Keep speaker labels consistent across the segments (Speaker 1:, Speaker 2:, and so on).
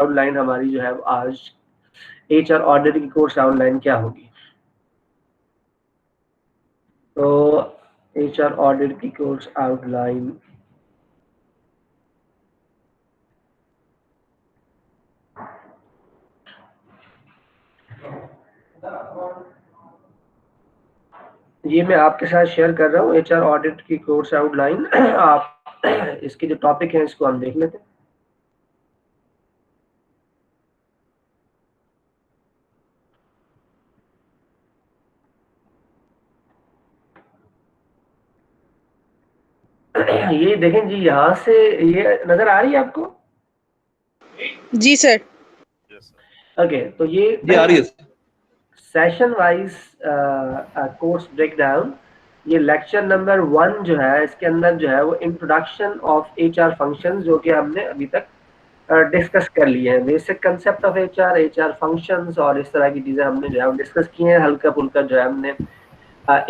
Speaker 1: Outline हमारी जो है आज HR ऑडिट की कोर्स आउटलाइन क्या होगी। तो HR ऑडिट की कोर्स आउटलाइन ये मैं आपके साथ शेयर कर रहा हूँ HR ऑडिट की कोर्स आउटलाइन। आप इसके जो टॉपिक है इसको हम देख लेते हैं। ये देखें जी, यहाँ से ये नजर आ रही है आपको?
Speaker 2: जी सर।
Speaker 1: ओके, तो ये
Speaker 3: जी आ रही है।
Speaker 1: सेशन वाइज कोर्स ब्रेकडाउन, ये लेक्चर नंबर 1 जो है इसके अंदर जो है वो इंट्रोडक्शन ऑफ HR फंक्शंस, जो कि हमने अभी तक डिस्कस कर लिए हैं। Basic concept of HR functions और इस तरह की चीजें हमने जो है डिस्कस की हैं। हल्का फुल्का जो है हमने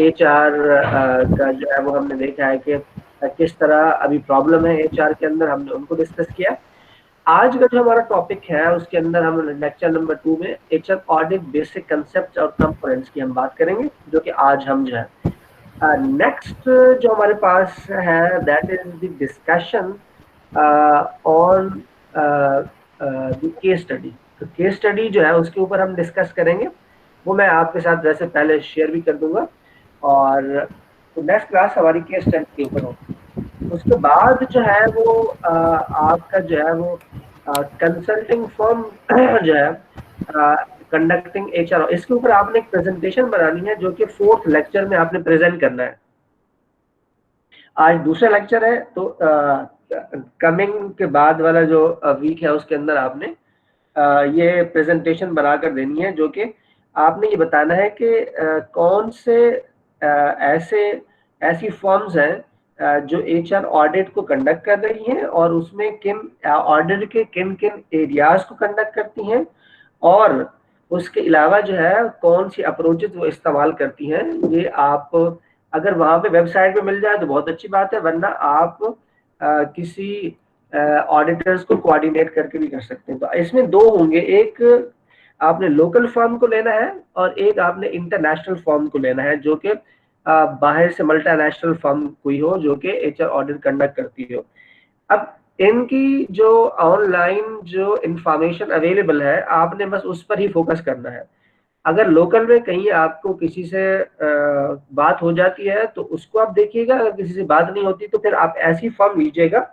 Speaker 1: HR का जो है वो हमने देखा है कि किस तरह अभी प्रॉब्लम है HR के अंदर, हमने उनको डिस्कस किया। आज का जो हमारा टॉपिक है उसके अंदर हम लेक्चर नंबर 2 में HR ऑडिट बेसिक कंसेप्ट और कंपोनेंट्स की हम बात करेंगे, जो कि आज हम जो है नेक्स्ट जो हमारे पास है that is the discussion on the case study. तो केस स्टडी जो है उसके ऊपर हम डिस्कस करेंगे, वो मैं आपके साथ वैसे पहले शेयर भी कर दूंगा। और तो नेक्स्ट क्लास हमारी केस स्टडी के ऊपर होगी। उसके बाद जो है वो आपका जो है वो कंसल्टिंग फर्म जो है कंडक्टिंग HR, इसके ऊपर आपने एक प्रेजेंटेशन बनानी है जो कि 4th लेक्चर में आपने प्रेजेंट करना है। आज दूसरा लेक्चर है, तो कमिंग के बाद वाला जो वीक है उसके अंदर आपने ये प्रेजेंटेशन बनाकर देनी है, जो कि आपने ये बताना है कि कौन से ऐसी फर्म्स हैं जो HR ऑडिट को कंडक्ट कर रही हैं और उसमें किन ऑडिट के किन किन एरियाज को कंडक्ट करती हैं, और उसके अलावा जो है कौन सी अप्रोचेस वो इस्तेमाल करती हैं। ये आप अगर वहां पे वेबसाइट पे मिल जाए तो बहुत अच्छी बात है, वरना आप किसी ऑडिटर्स को कोऑर्डिनेट करके भी कर सकते हैं। तो इसमें 2 होंगे, एक आपने लोकल फर्म को लेना है और एक आपने इंटरनेशनल फर्म को लेना है, जो कि बाहर से मल्टीनेशनल फर्म कोई हो जो कि HR ऑडिट कंडक्ट करती हो। अब इनकी जो ऑनलाइन जो इंफॉर्मेशन अवेलेबल है आपने बस उस पर ही फोकस करना है। अगर लोकल में कहीं आपको किसी से बात हो जाती है तो उसको आप देखिएगा, अगर किसी से बात नहीं होती तो फिर आप ऐसी फर्म लीजिएगा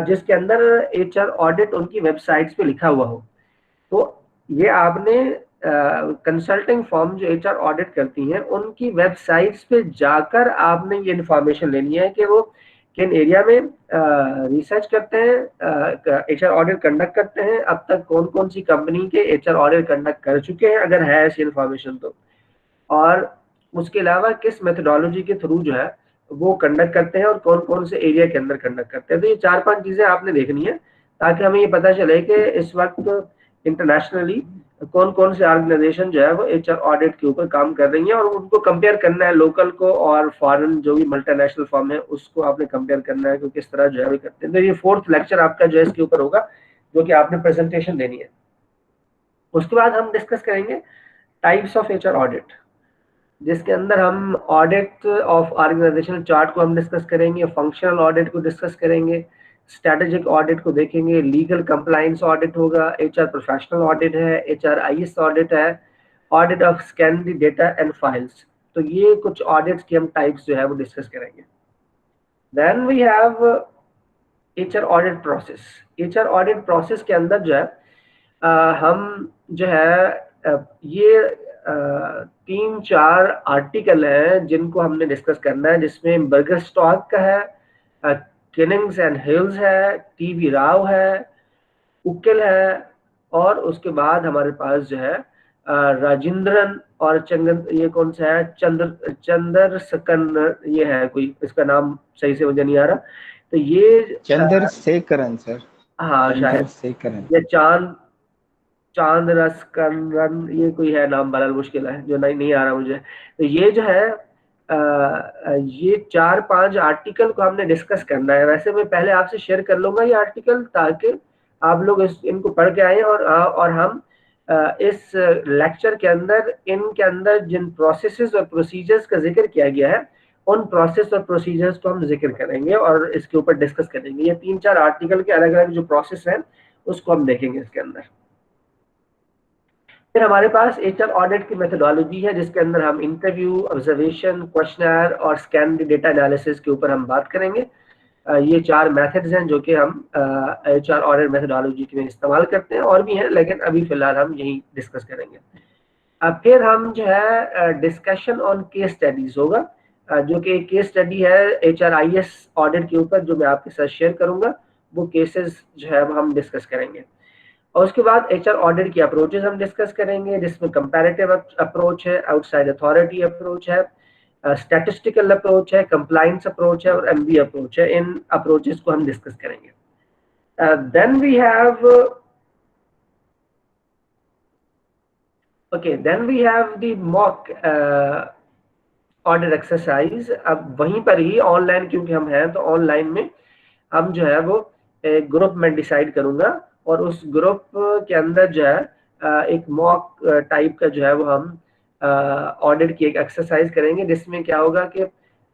Speaker 1: जिसके अंदर HR ऑडिट उनकी वेबसाइट्स पे लिखा हुआ हो। तो ये आपने कंसल्टिंग फर्म जो HR ऑडिट करती हैं उनकी वेबसाइट्स पे जाकर आपने ये इन्फॉर्मेशन लेनी है कि वो किन एरिया में रिसर्च करते हैं, HR ऑडिट कंडक्ट करते हैं, अब तक कौन कौन सी कंपनी के HR ऑडिट कंडक्ट कर चुके हैं अगर है ऐसी इन्फॉर्मेशन तो, और उसके अलावा किस मेथोडोलॉजी के थ्रू जो है वो कंडक्ट करते हैं और कौन कौन से एरिया के अंदर कंडक्ट करते हैं। तो ये 4-5 चीजें आपने देखनी है ताकि हमें ये पता चले कि इस वक्त इंटरनेशनली कौन कौन से ऑर्गेनाइजेशन जो है वो HR ऑडिट के ऊपर काम कर रही हैं, और उनको कंपेयर करना है लोकल को और फॉरेन जो भी मल्टीनेशनल फर्म है उसको आपने कंपेयर करना है कि किस तरह जो है वो करते हैं। तो ये 4th लेक्चर आपका जो है इसके ऊपर होगा, जो कि आपने प्रेजेंटेशन देनी है। उसके बाद हम डिस्कस करेंगे टाइप्स ऑफ HR ऑडिट, जिसके अंदर हम ऑडिट ऑफ ऑर्गेनाइजेशनल चार्ट को हम डिस्कस करेंगे, फंक्शनल ऑडिट को डिस्कस करेंगे, स्ट्रेटेजिक ऑडिट को देखेंगे, लीगल कंप्लायंस ऑडिट होगा, HR प्रोफेशनल ऑडिट है, HRIS ऑडिट है, audit of scan the data and files. तो ये कुछ ऑडिट्स की हम टाइप्स जो है वो डिस्कस करेंगे। Then we have HR audit process. HR audit process के अंदर जो है हम जो है ये 3-4 आर्टिकल हैं जिनको हमने डिस्कस करना है, जिसमें बर्गर स्टॉक का है, किनिंग्स एंड हिल्स है, TV राव है, उकेल है, और उसके बाद हमारे पास जो है राजेंद्रन और चंदन, ये कौन सा है, चंद्र सकन, ये है कोई, इसका नाम सही से मुझे नहीं आ रहा। तो ये
Speaker 4: चंद्रशेखरन सर,
Speaker 1: हाँ शायद,
Speaker 4: चंद्रशेखरन
Speaker 1: या चांद रस रन, ये कोई है नाम, बड़ा मुश्किल है जो नहीं आ रहा मुझे। तो ये जो है ये 4-5 आर्टिकल को हमने डिस्कस करना है। वैसे मैं पहले आपसे शेयर कर लूंगा ये आर्टिकल ताकि आप लोग इनको पढ़ के आए और हम इस लेक्चर के अंदर इनके अंदर जिन प्रोसेसेस और प्रोसीजर्स का जिक्र किया गया है उन प्रोसेस और प्रोसीजर्स को हम जिक्र करेंगे और इसके ऊपर डिस्कस करेंगे। ये 3-4 आर्टिकल के अलग अलग जो प्रोसेस हैं उसको हम देखेंगे इसके अंदर। फिर हमारे पास एचआर ऑडिट की मेथोडोलॉजी है जिसके अंदर हम इंटरव्यू, ऑब्जर्वेशन, क्वेश्चनर और स्कैन डेटा एनालिसिस के ऊपर हम बात करेंगे। ये 4 मेथड्स हैं जो कि हम एचआर ऑडिट मेथोडोलॉजी में इस्तेमाल करते हैं, और भी हैं लेकिन अभी फिलहाल हम यही डिस्कस करेंगे। फिर हम जो है डिस्कशन ऑन केस स्टडीज होगा, जो कि एक केस स्टडी है HRIS ऑडिट के ऊपर जो मैं आपके साथ शेयर करूंगा। वो केसेस जो है हम डिस्कस करेंगे। और उसके बाद HR ऑडिट की अप्रोचेस हम डिस्कस करेंगे जिसमें कंपैरेटिव अप्रोच है, आउटसाइड अथॉरिटी अप्रोच है, स्टैटिस्टिकल अप्रोच है, कंप्लायंस अप्रोच है और MB अप्रोच है। इन अप्रोचेस को हम डिस्कस करेंगे। Then we have the mock audit exercise. अब वहीं पर ही ऑनलाइन, क्योंकि हम हैं तो ऑनलाइन में हम जो है वो ग्रुप में डिसाइड करूंगा और उस ग्रुप के अंदर जो है एक मॉक टाइप का जो है वो हम ऑडिट की एक एक्सरसाइज करेंगे जिसमें क्या होगा कि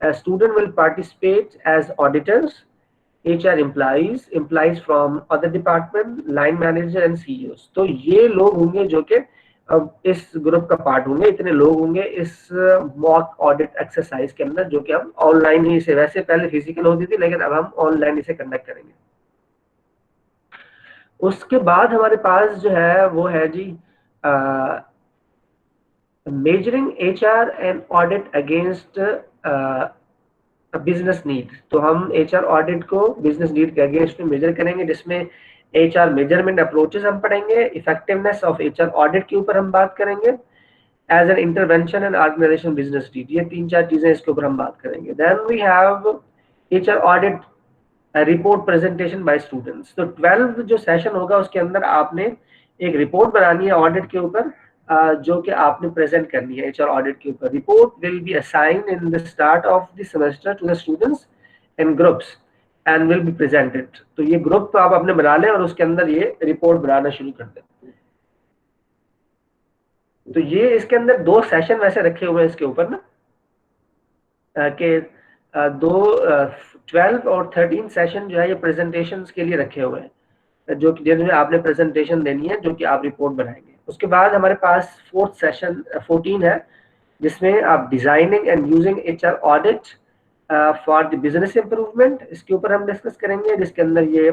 Speaker 1: student will participate as auditors, HR employees from other department, line manager and CEOs। तो ये लोग होंगे जो कि अब इस ग्रुप का पार्ट होंगे, इतने लोग होंगे इस मॉक ऑडिट एक्सरसाइज के अंदर, जो कि हम ऑनलाइन ही इसे, वैसे पहले फिजिकल होती थी लेकिन अब हम ऑनलाइन इसे कंडक्ट करेंगे। उसके बाद हमारे पास जो है वो है जी measuring HR and audit against business need. तो हम HR ऑडिट को बिजनेस नीड के अगेंस्ट में मेजर करेंगे, जिसमें HR मेजरमेंट अप्रोचेस हम पढ़ेंगे, इफेक्टिवनेस ऑफ HR ऑडिट के ऊपर हम बात करेंगे, as an intervention and organisation business need. ये 3-4 चीजें इसके ऊपर हम बात करेंगे। Then we have HR audit report presentation by students. तो 12 जो सेशन होगा उसके अंदर आपने एक रिपोर्ट बनानी है ऑडिट के ऊपर, जो कि आपने प्रेजेंट करनी है HR ऑडिट के ऊपर। Report will be assigned in the start of the semester two the students in groups and will be presented. तो ये ग्रुप आप अपने बना लें और उसके अंदर ये रिपोर्ट बनाना शुरू कर दें। तो ये इसके अंदर 2 सेशन वैसे रखे हुए हैं इसके ऊपर ना, कि 12 और 13 सेशन जो है ये प्रेजेंटेशन के लिए रखे हुए हैं, जो कि जिनमें आपने प्रेजेंटेशन देनी है, जो कि आप रिपोर्ट बनाएंगे। उसके बाद हमारे पास 4th सेशन 14 है जिसमें आप designing and using HR audit for the business improvement, इसके ऊपर हम डिस्कस करेंगे, जिसके अंदर ये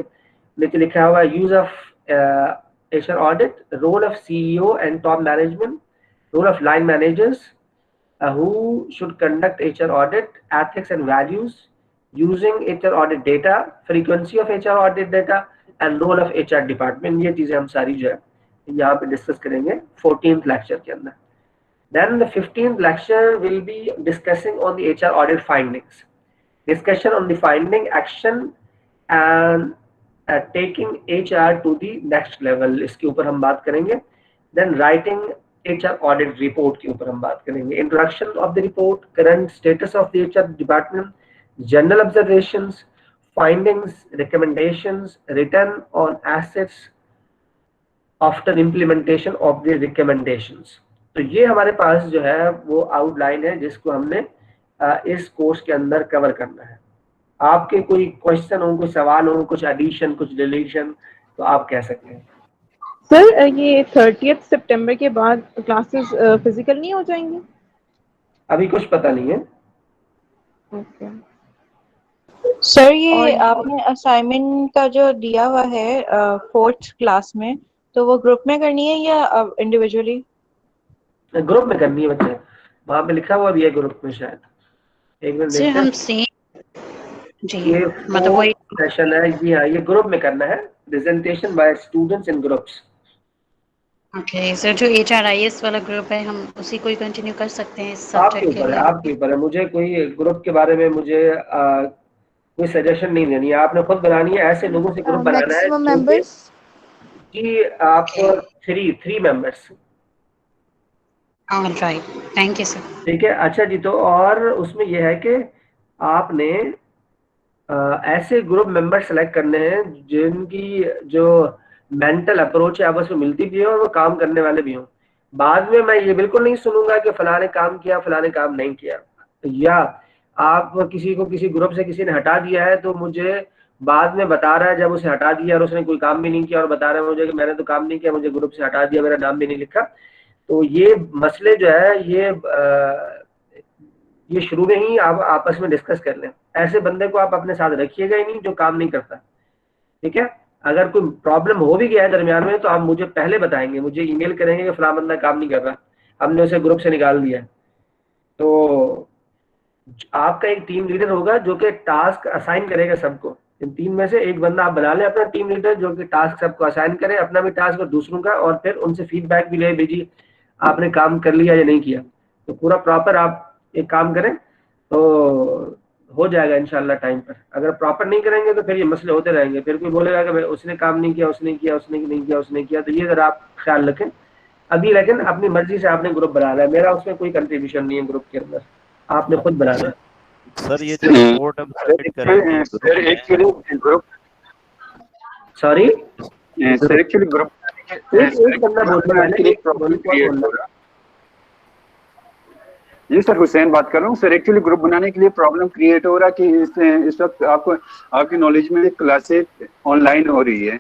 Speaker 1: नीचे लिखा हुआ है use of HR audit, role of CEO and top management, role of line managers who should conduct HR audit, ethics and values, using HR audit data, frequency of HR audit data and role of HR department। ये चीजें हम सारी जो है यहाँ पे discuss करेंगे 14th lecture के अंदर। Then the 15th lecture will be discussing on the HR audit findings, discussion on the finding, action and taking HR to the next level, इसके ऊपर हम बात करेंगे। Then writing HR audit report के ऊपर हम बात करेंगे। Introduction of the report, current status of the HR department, general observations, findings, recommendations, return on assets after implementation of the recommendations. तो ये हमारे पास जो है वो आउटलाइन है जिसको हमने इस कोर्स के अंदर कवर करना है। आपके कोई क्वेश्चन हो, कोई सवाल हो, कुछ एडिशन, कुछ डिलीशन, तो आप कह सकते हैं।
Speaker 2: सर ये 30th सितंबर के बाद क्लासेस फिजिकल नहीं हो जाएंगे?
Speaker 1: अभी कुछ पता नहीं है।
Speaker 2: ओके
Speaker 3: सर, ये आपने असाइनमेंट का जो दिया हुआ है 4th क्लास में, तो वो ग्रुप में करनी है या इंडिविजुअली?
Speaker 1: ग्रुप में करनी है बच्चे, वहां पे लिखा हुआ भी है ग्रुप में शायद। एक मिनट
Speaker 4: जी
Speaker 1: देखते
Speaker 4: हम
Speaker 1: हैं।
Speaker 4: जी
Speaker 1: ये
Speaker 4: मतलब वही
Speaker 1: सेशन है जी, हाँ ये ग्रुप में करना है, presentation by students in groups.
Speaker 4: Okay sir, जो HRIS वाला ग्रुप है हम उसी को ही कंटिन्यू कर सकते हैं इस
Speaker 1: आपके
Speaker 4: सब्जेक्ट के
Speaker 1: ऊपर है,
Speaker 4: लिए?
Speaker 1: आपके ऊपर है। मुझे कोई ग्रुप के बारे में मुझे कोई सजेशन नहीं देनी है, आपने खुद बनानी है। ऐसे लोगों से ग्रुप बनाना है
Speaker 3: मैक्सिमम
Speaker 1: जो कि
Speaker 3: मेंबर्स?
Speaker 1: जी आप 3 members.
Speaker 4: Alright, thank you sir.
Speaker 1: ठीक है, अच्छा जी। तो और उसमें यह है कि आपने ऐसे ग्रुप मेंबर सेलेक्ट करने हैं जिनकी जो मेंटल अप्रोच है, आपस में मिलती भी है और वो काम करने वाले भी हों। बाद में मैं ये बिल्कुल नहीं सुनूंगा कि फलाने काम किया, फलाने काम नहीं किया, या आप किसी को किसी ग्रुप से किसी ने हटा दिया है तो मुझे बाद में बता रहा है जब उसे हटा दिया और उसने कोई काम भी नहीं किया और बता रहा है मुझे कि मैंने तो काम नहीं किया, मुझे ग्रुप से हटा दिया, मेरा नाम भी नहीं लिखा। तो ये मसले जो है ये शुरू में ही आप आपस में डिस्कस कर लें। ऐसे बंदे को आप अपने साथ रखिएगा ही नहीं जो काम नहीं करता, ठीक है। अगर कोई प्रॉब्लम हो भी गया है दरमियान में तो आप मुझे पहले बताएंगे, मुझे ईमेल करेंगे कि फलां बंदा काम नहीं कर रहा, हमने उसे ग्रुप से निकाल दिया है। तो आपका एक टीम लीडर होगा जो कि टास्क असाइन करेगा सबको। इन 3 में से एक बंदा आप बना लें अपना टीम लीडर जो कि टास्क सबको असाइन करे, अपना भी टास्क और दूसरों का, और फिर उनसे फीडबैक भी ले भेजिए आपने काम कर लिया या नहीं किया। तो पूरा प्रॉपर आप एक काम करें तो हो जाएगा इंशाल्लाह टाइम पर। अगर प्रॉपर नहीं करेंगे तो फिर ये मसले होते रहेंगे, फिर कोई बोलेगा कि भाई उसने काम नहीं किया, उसने किया, उसने नहीं किया, उसने किया। तो ये जरा आप ख्याल रखें। अभी लेकिन अपनी मर्जी से आपने ग्रुप बनाना है, मेरा उसमें कोई कंट्रीब्यूशन नहीं है ग्रुप के अंदर, आपने खुद बनाना है।
Speaker 5: सर ये जो रिपोर्ट हम सबमिट करेंगे
Speaker 6: sir actually group
Speaker 1: sorry
Speaker 6: sir actually group
Speaker 1: एक बंदा बोलने वाले, एक बोल रहा है।
Speaker 6: जी सर, हुसैन बात कर रहा हूँ सर। एक्चुअली ग्रुप बनाने के लिए प्रॉब्लम क्रिएट हो रहा है कि इस वक्त आपको आपकी नॉलेज में क्लासेस ऑनलाइन हो रही है,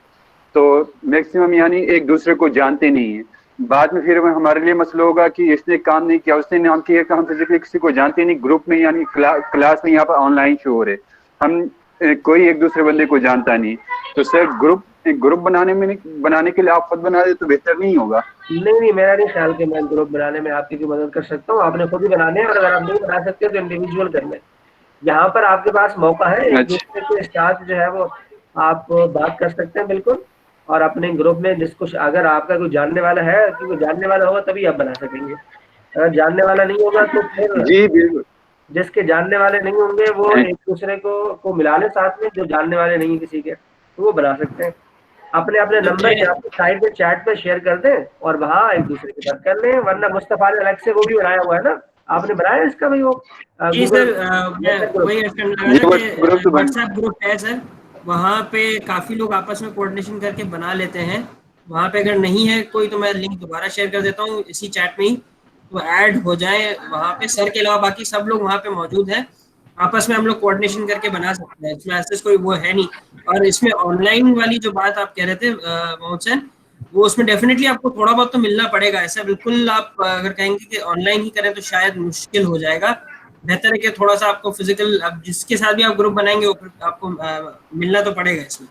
Speaker 6: तो मैक्सिमम यानी एक दूसरे को जानते नहीं है। बाद में फिर हमारे लिए मसला होगा कि इसने काम नहीं किया, उसने नाम किया, कि हम फिजिकली किसी को जानते नहीं, ग्रुप में यानी क्लास में यहाँ पर ऑनलाइन शो हो रहे, हम कोई एक दूसरे बंदे को जानता नहीं। तो सर ग्रुप बनाने के लिए आप खुद बना दे तो बेहतर नहीं होगा?
Speaker 1: नहीं, मेरा नहीं ख्याल कि मैं ग्रुप बनाने में आपकी मदद कर सकता हूँ, आपने खुद ही बनाने हैं। और अगर आप नहीं बना सकते तो इंडिविजुअल कर लें। यहाँ पर आपके पास मौका है, एक दूसरे के साथ जो है वो आप बात कर सकते हैं बिल्कुल। और अपने ग्रुप में जिसको, अगर आपका कोई जानने वाला है, क्योंकि जानने वाला होगा तभी आप बना सकेंगे, अगर जानने वाला नहीं होगा तो फिर
Speaker 6: जी बिल्कुल।
Speaker 1: जिसके जानने वाले नहीं होंगे वो एक दूसरे को मिला ले साथ में, जो जानने वाले नहीं है किसी के, तो वो बना सकते हैं। अपने अपने नंबर यहाँ पे साइड में चैट पे शेयर कर दें और वहाँ एक दूसरे के साथ कर लें। वरना मुस्तफा ने अलग से वो भी बनाया हुआ है ना, आपने बनाया इसका भी वो
Speaker 7: जी
Speaker 1: गूगल
Speaker 7: सर, मैं वही करने लगा था कि व्हाट्सएप ग्रुप है सर, वहाँ पे काफ़ी लोग आपस में कोऑर्डिनेशन करके बना लेते हैं। वहाँ पे अगर नहीं है कोई तो मैं लिंक दोबारा शेयर कर देता हूँ इसी चैट में ही, तो ऐड हो जाए वहाँ पे। सर के अलावा बाकी सब लोग वहाँ पे मौजूद हैं, आपस में हम लोग कोऑर्डिनेशन करके बना सकते हैं, इसमें ऐसे कोई वो है नहीं। और इसमें ऑनलाइन वाली जो बात आप कह रहे थे मोहसिन, वो उसमें डेफिनेटली आपको थोड़ा बहुत तो मिलना पड़ेगा। ऐसा बिल्कुल आप अगर कहेंगे कि ऑनलाइन ही करें तो शायद मुश्किल हो जाएगा। बेहतर है कि थोड़ा सा आपको फिजिकल, अब जिसके साथ भी आप ग्रुप बनाएंगे आपको मिलना तो पड़ेगा इसमें।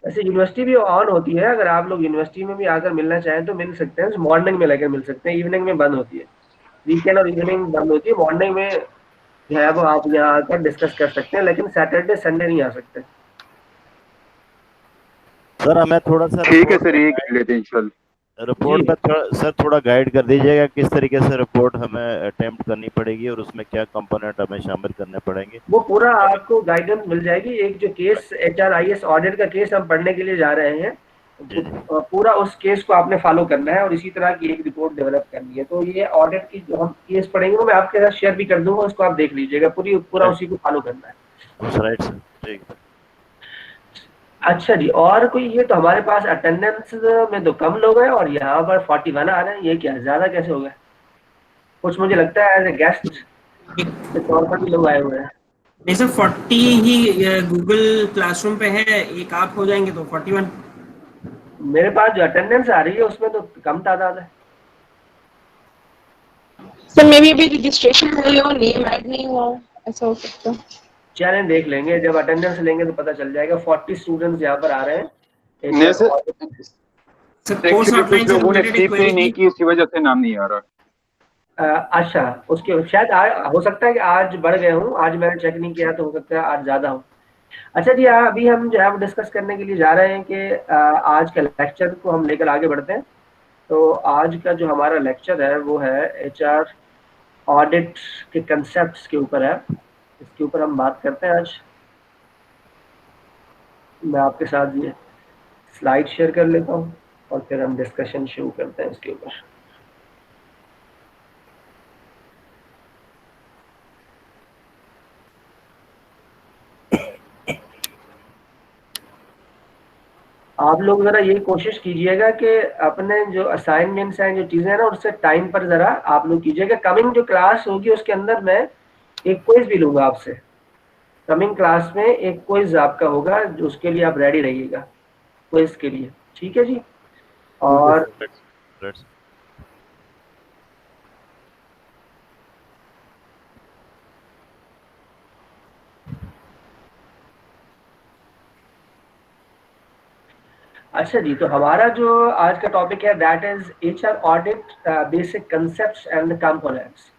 Speaker 1: वैसे यूनिवर्सिटी भी ऑन होती है, अगर आप लोग यूनिवर्सिटी में भी आकर मिलना चाहें तो मिल सकते हैं। मॉर्निंग में लेकर मिल सकते हैं, इवनिंग में बंद होती है। वीकेंड और इवनिंग बंद होती है, मॉर्निंग में जो है वो आप यहाँ आकर डिस्कस कर सकते हैं, लेकिन सैटरडे संडे नहीं आ सकते।
Speaker 5: सर हमें थोड़ा सा
Speaker 6: ठीक है सर, ये कर लेते हैं इंशाल्लाह।
Speaker 5: रिपोर्ट में सर थोड़ा गाइड कर दीजिएगा किस तरीके से रिपोर्ट हमें अटेम्प्ट करनी पड़ेगी और उसमें क्या कंपोनेंट हमें शामिल करने पड़ेंगे।
Speaker 1: वो पूरा आपको गाइडेंस मिल जाएगी। एक जो केस HRIS ऑडिट का केस हम पढ़ने के लिए जा रहे हैं, पूरा उस केस को आपने फॉलो करना है और इसी तरह की एक रिपोर्ट डेवलप करनी है। तो ये ऑडिट की जो हम केस पढ़ेंगे वो मैं आपके साथ शेयर भी कर दूंगा, उसको आप देख लीजिएगा, पूरा उसी को फॉलो करना है।
Speaker 5: राइट सर, ठीक है।
Speaker 1: अच्छा जी, और कोई, ये तो हमारे पास अटेंडेंस में तो कम लोग हैं और यहाँ पर 41 आ रहे हैं, ये क्या ज्यादा कैसे हो गया? कुछ मुझे लगता है एज ए गेस्ट के तौर पर भी लोग आए हुए हैं।
Speaker 7: नहीं सर, 40 ही गूगल क्लासरूम पे है, एक आप हो जाएंगे तो 41।
Speaker 1: मेरे पास जो अटेंडेंस आ रही है उसमें तो कम तादाद है
Speaker 2: सर। मे बी अभी रजिस्ट्रेशन हुई हो, नेम ऐड नहीं हुआ हो, ऐसा हो सकता है।
Speaker 1: चलें देख लेंगे, जब अटेंडेंस लेंगे तो पता चल जाएगा। 40 स्टूडेंट्स यहाँ पर आ रहे हैं।
Speaker 6: नहीं सर, कुछ लोगों ने सीपी नहीं की, इसी वजह से नाम नहीं आ रहा।
Speaker 1: अच्छा, उसके शायद हो सकता है कि आज बढ़ गए हूँ, आज मैंने चेक नहीं किया तो हो सकता है आज ज्यादा हो। अच्छा जी, अभी हम जो है डिस्कस करने के लिए जा रहे हैं कि आज के लेक्चर को हम लेकर आगे बढ़ते हैं। तो आज का जो हमारा लेक्चर है वो है HR ऑडिट के कंसेप्ट्स के ऊपर है, इसके ऊपर हम बात करते हैं आज। मैं आपके साथ ये स्लाइड शेयर कर लेता हूँ और फिर हम डिस्कशन शुरू करते हैं इसके ऊपर। आप लोग जरा ये कोशिश कीजिएगा कि अपने जो असाइनमेंट्स हैं, जो चीजें हैं ना, उससे टाइम पर जरा आप लोग कीजिएगा। कमिंग जो क्लास होगी उसके अंदर मैं एक क्विज भी लूंगा आपसे। कमिंग क्लास में एक क्विज आपका होगा, जो उसके लिए आप रेडी रहिएगा क्विज के लिए, ठीक है जी। और अच्छा जी, तो हमारा जो आज का टॉपिक है that is HR audit basic concepts and components.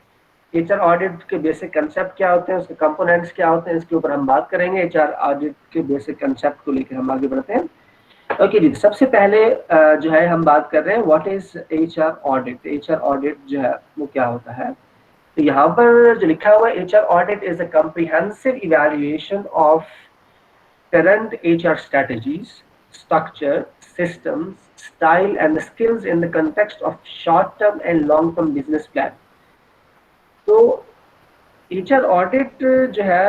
Speaker 1: HR audit के बेसिक कंसेप्ट क्या होते हैं, उसके कंपोनेंट्स क्या होते हैं, इसके ऊपर हम बात करेंगे। एचआर ऑडिट के बेसिक कंसेप्ट को लेकर हम आगे बढ़ते हैं। ओके जी, सबसे पहले जो है हम बात कर रहे हैं what is HR audit. HR audit जो है वो क्या होता है, तो यहाँ पर जो लिखा हुआ है, HR audit is a comprehensive evaluation of current HR strategies, structure, systems, style and skills in the context of short-term and long-term business plan. तो HR ऑडिट जो है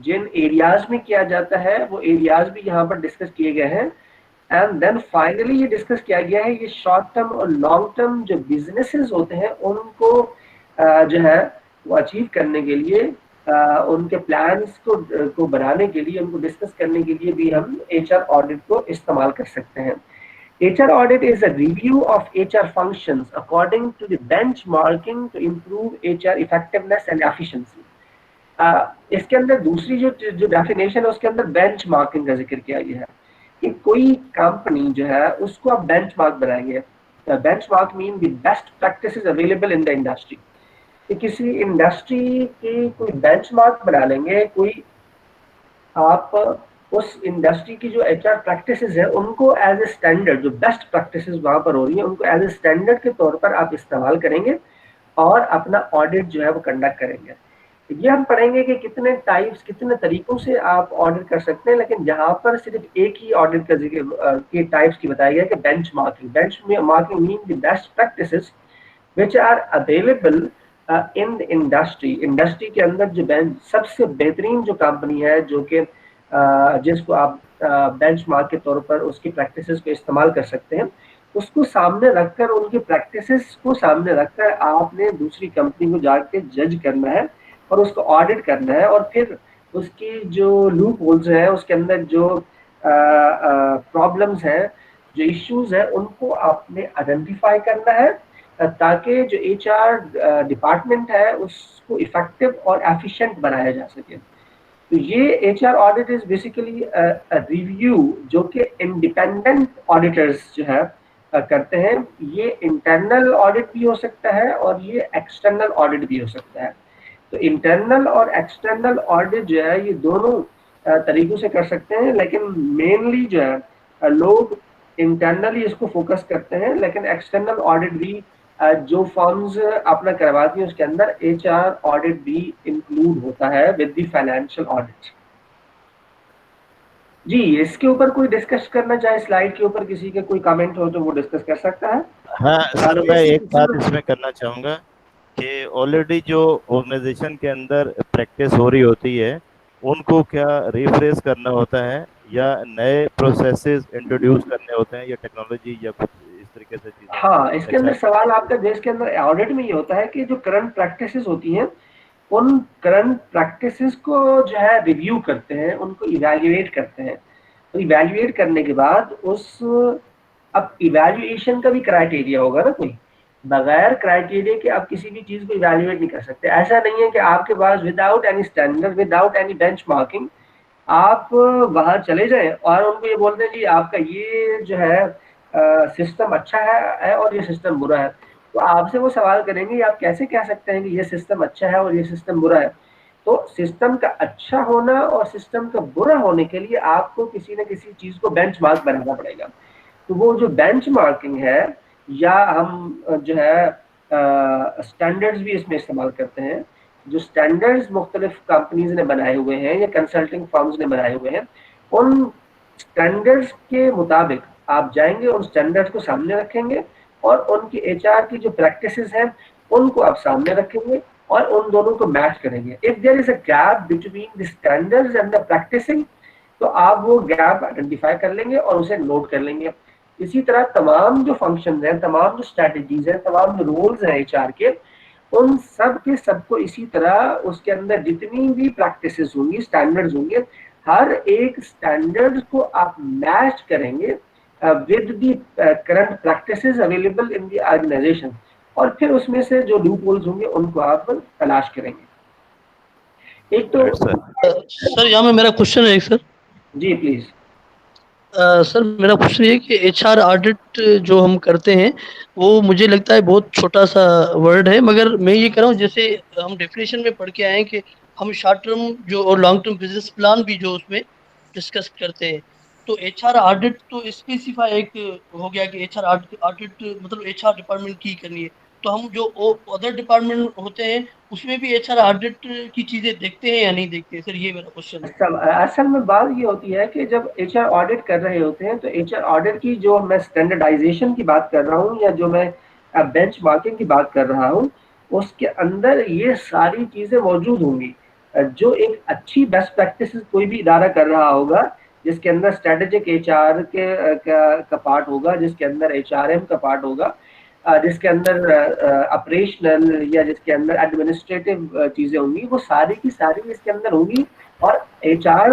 Speaker 1: जिन एरियाज में किया जाता है वो एरियाज भी यहाँ पर डिस्कस किए गए हैं। एंड देन फाइनली ये डिस्कस किया गया है ये शॉर्ट टर्म और लॉन्ग टर्म जो बिजनेसेस होते हैं उनको जो है वो अचीव करने के लिए, उनके प्लान्स को बनाने के लिए, उनको डिस्कस करने के लिए भी हम एचआर ऑडिट को इस्तेमाल कर सकते हैं। HR audit is a review of HR functions according to the benchmarking to improve HR effectiveness and efficiency. इसके अंदर दूसरी जो डेफिनेशन है उसके अंदर बेंचमार्किंग का जिक्र किया गया है कि कोई कंपनी जो है उसको आप बेंचमार्क बनाएंगे। Benchmark mean the best practices available in the industry. कि किसी इंडस्ट्री की कोई बेंचमार्क बना लेंगे, कोई आप उस इंडस्ट्री की जो एचआर प्रैक्टिसेस है उनको एज ए स्टैंडर्ड, जो बेस्ट प्रैक्टिसेस वहां पर हो रही है उनको एज ए स्टैंडर्ड के तौर पर आप इस्तेमाल करेंगे और अपना ऑडिट जो है वो कंडक्ट करेंगे। ये हम पढ़ेंगे कि कितने टाइप्स, कितने तरीकों से आप ऑडिट कर सकते हैं, लेकिन यहाँ पर सिर्फ एक ही ऑडिट का जिक्र के टाइप्स की बताया गया कि benchmarking. Benchmarking mean the best practices which are available in the industry. Industry के अंदर जो सबसे बेहतरीन जो कंपनी है जो कि जिसको आप बेंचमार्क के तौर पर उसकी प्रैक्टिसेस को इस्तेमाल कर सकते हैं, उसको सामने रखकर, उनकी प्रैक्टिसेस को सामने रखकर आपने दूसरी कंपनी को जाके जज करना है और उसको ऑडिट करना है और फिर उसकी जो लूप होल्स है, उसके अंदर जो प्रॉब्लम्स हैं, जो इश्यूज है, उनको आपने आइडेंटिफाई करना है ताकि जो एचआर डिपार्टमेंट है उसको इफेक्टिव और एफिशिएंट बनाया जा सके। तो ये HR audit is basically review जो कि इंडिपेंडेंट ऑडिटर्स जो है करते हैं। ये इंटरनल ऑडिट भी हो सकता है और ये एक्सटर्नल ऑडिट भी हो सकता है। तो इंटरनल और एक्सटर्नल ऑडिट जो है ये दोनों तरीकों से कर सकते हैं, लेकिन मेनली जो है लोग इंटरनली इसको फोकस करते हैं, लेकिन एक्सटर्नल ऑडिट भी जो फर्म्स अपना करवाती हैं उसके अंदर एचआर ऑडिट भी इंक्लूड होता है विद द फाइनेंशियल ऑडिट। जी, इसके ऊपर कोई डिस्कस करना चाहे, स्लाइड के ऊपर किसी के कोई कमेंट हो तो वो डिस्कस कर सकता है।
Speaker 5: हाँ सर, मैं एक बात इसमें करना चाहूँगा कि ऑलरेडी जो ऑर्गेनाइजेशन के अंदर प्रैक्टिस हो रही होती है उनको क्या रिफ्रेश करना होता है या नए प्रोसेसेस इंट्रोड्यूस करने होते हैं या टेक्नोलॉजी या कुछ इस तरीके से चीजें?
Speaker 1: हाँ, इसके अंदर सवाल आपका देश के अंदर ऑडिट में ये होता है कि जो करंट प्रैक्टिसेस होती हैं उन करंट प्रैक्टिसेस को जो है रिव्यू करते हैं, उनको इवैल्यूएट करते हैं। तो इवैल्यूएट करने के बाद अब इवैल्यूएशन का भी क्राइटेरिया होगा ना, कोई बगैर क्राइटेरिया के आप किसी भी चीज को इवैल्यूएट नहीं कर सकते। ऐसा नहीं है कि आपके पास without any standard, without any benchmarking आप बाहर चले जाएं और उनको ये बोलते हैं जी आपका ये जो है सिस्टम अच्छा है और ये सिस्टम बुरा है। तो आपसे वो सवाल करेंगे आप कैसे कह सकते हैं कि ये सिस्टम अच्छा है और ये सिस्टम बुरा है। तो सिस्टम का अच्छा होना और सिस्टम का बुरा होने के लिए आपको किसी न किसी चीज को बेंचमार्क बनाना पड़ेगा। तो वो जो बेंचमार्किंग है, या हम जो है स्टैंडर्ड्स भी इसमें इस्तेमाल करते हैं। जो स्टैंडर्ड्स मुख्तलिफ कंपनीज ने बनाए हुए हैं या कंसल्टिंग फर्म्स ने बनाए हुए हैं, उन स्टैंडर्ड्स के मुताबिक आप जाएंगे, उन स्टैंडर्ड्स को सामने रखेंगे और उनकी एचआर की जो प्रैक्टिसेस हैं उनको आप सामने रखेंगे और उन दोनों को मैच करेंगे। If there is a gap between the standards and the practicing, तो आप वो गैप आइडेंटिफाई कर लेंगे और उसे नोट कर लेंगे। इसी तरह तमाम जो फंक्शन हैं, तमाम जो स्ट्रैटेजीज हैं, तमाम जो रूल्स हैं एचआर के, उन सब के सबको इसी तरह उसके अंदर जितनी भी प्रैक्टिसेस होंगी, स्टैंडर्ड्स होंगे, हर एक स्टैंडर्ड को आप मैच करेंगे with the current practices available in the organisation, और फिर उसमें से जो लूप होल्स होंगे उनको आप तलाश करेंगे। एक तो
Speaker 8: सर यहाँ में मेरा क्वेश्चन है एक सर।
Speaker 1: जी प्लीज।
Speaker 8: सर मेरा क्वेश्चन ये कि एचआर ऑडिट जो हम करते हैं वो मुझे लगता है बहुत छोटा सा वर्ड है, मगर मैं ये कह रहा हूँ जैसे हम डेफिनेशन में पढ़ के आए हैं कि हम शॉर्ट टर्म जो और लॉन्ग टर्म बिजनेस प्लान भी जो उसमें डिस्कस करते हैं, तो एचआर ऑडिट तो स्पेसिफाई एक हो गया कि एचआर ऑडिट मतलब एचआर डिपार्टमेंट की करनी है, तो हम जो अदर डिपार्टमेंट होते हैं उसमें भी एचआर ऑडिट की चीजें देखते हैं या नहीं देखते हैं? सर ये मेरा क्वेश्चन है।
Speaker 1: असल में बात ये होती है कि जब एचआर ऑडिट कर रहे होते हैं तो एचआर ऑडिट की जो मैं स्टैंडर्डाइजेशन की बात कर रहा हूँ या जो मैं बेंचमार्किंग की बात कर रहा हूँ, उसके अंदर ये सारी चीजें मौजूद होंगी। जो एक अच्छी बेस्ट प्रैक्टिस कोई भी इदारा कर रहा होगा, जिसके अंदर स्ट्रेटेजिक एचआर का पार्ट होगा, जिसके अंदर एचआरएम का पार्ट होगा, जिसके अंदर ऑपरेशनल या जिसके अंदर एडमिनिस्ट्रेटिव चीजें होंगी, वो सारी की सारी इसके अंदर होंगी। और एचआर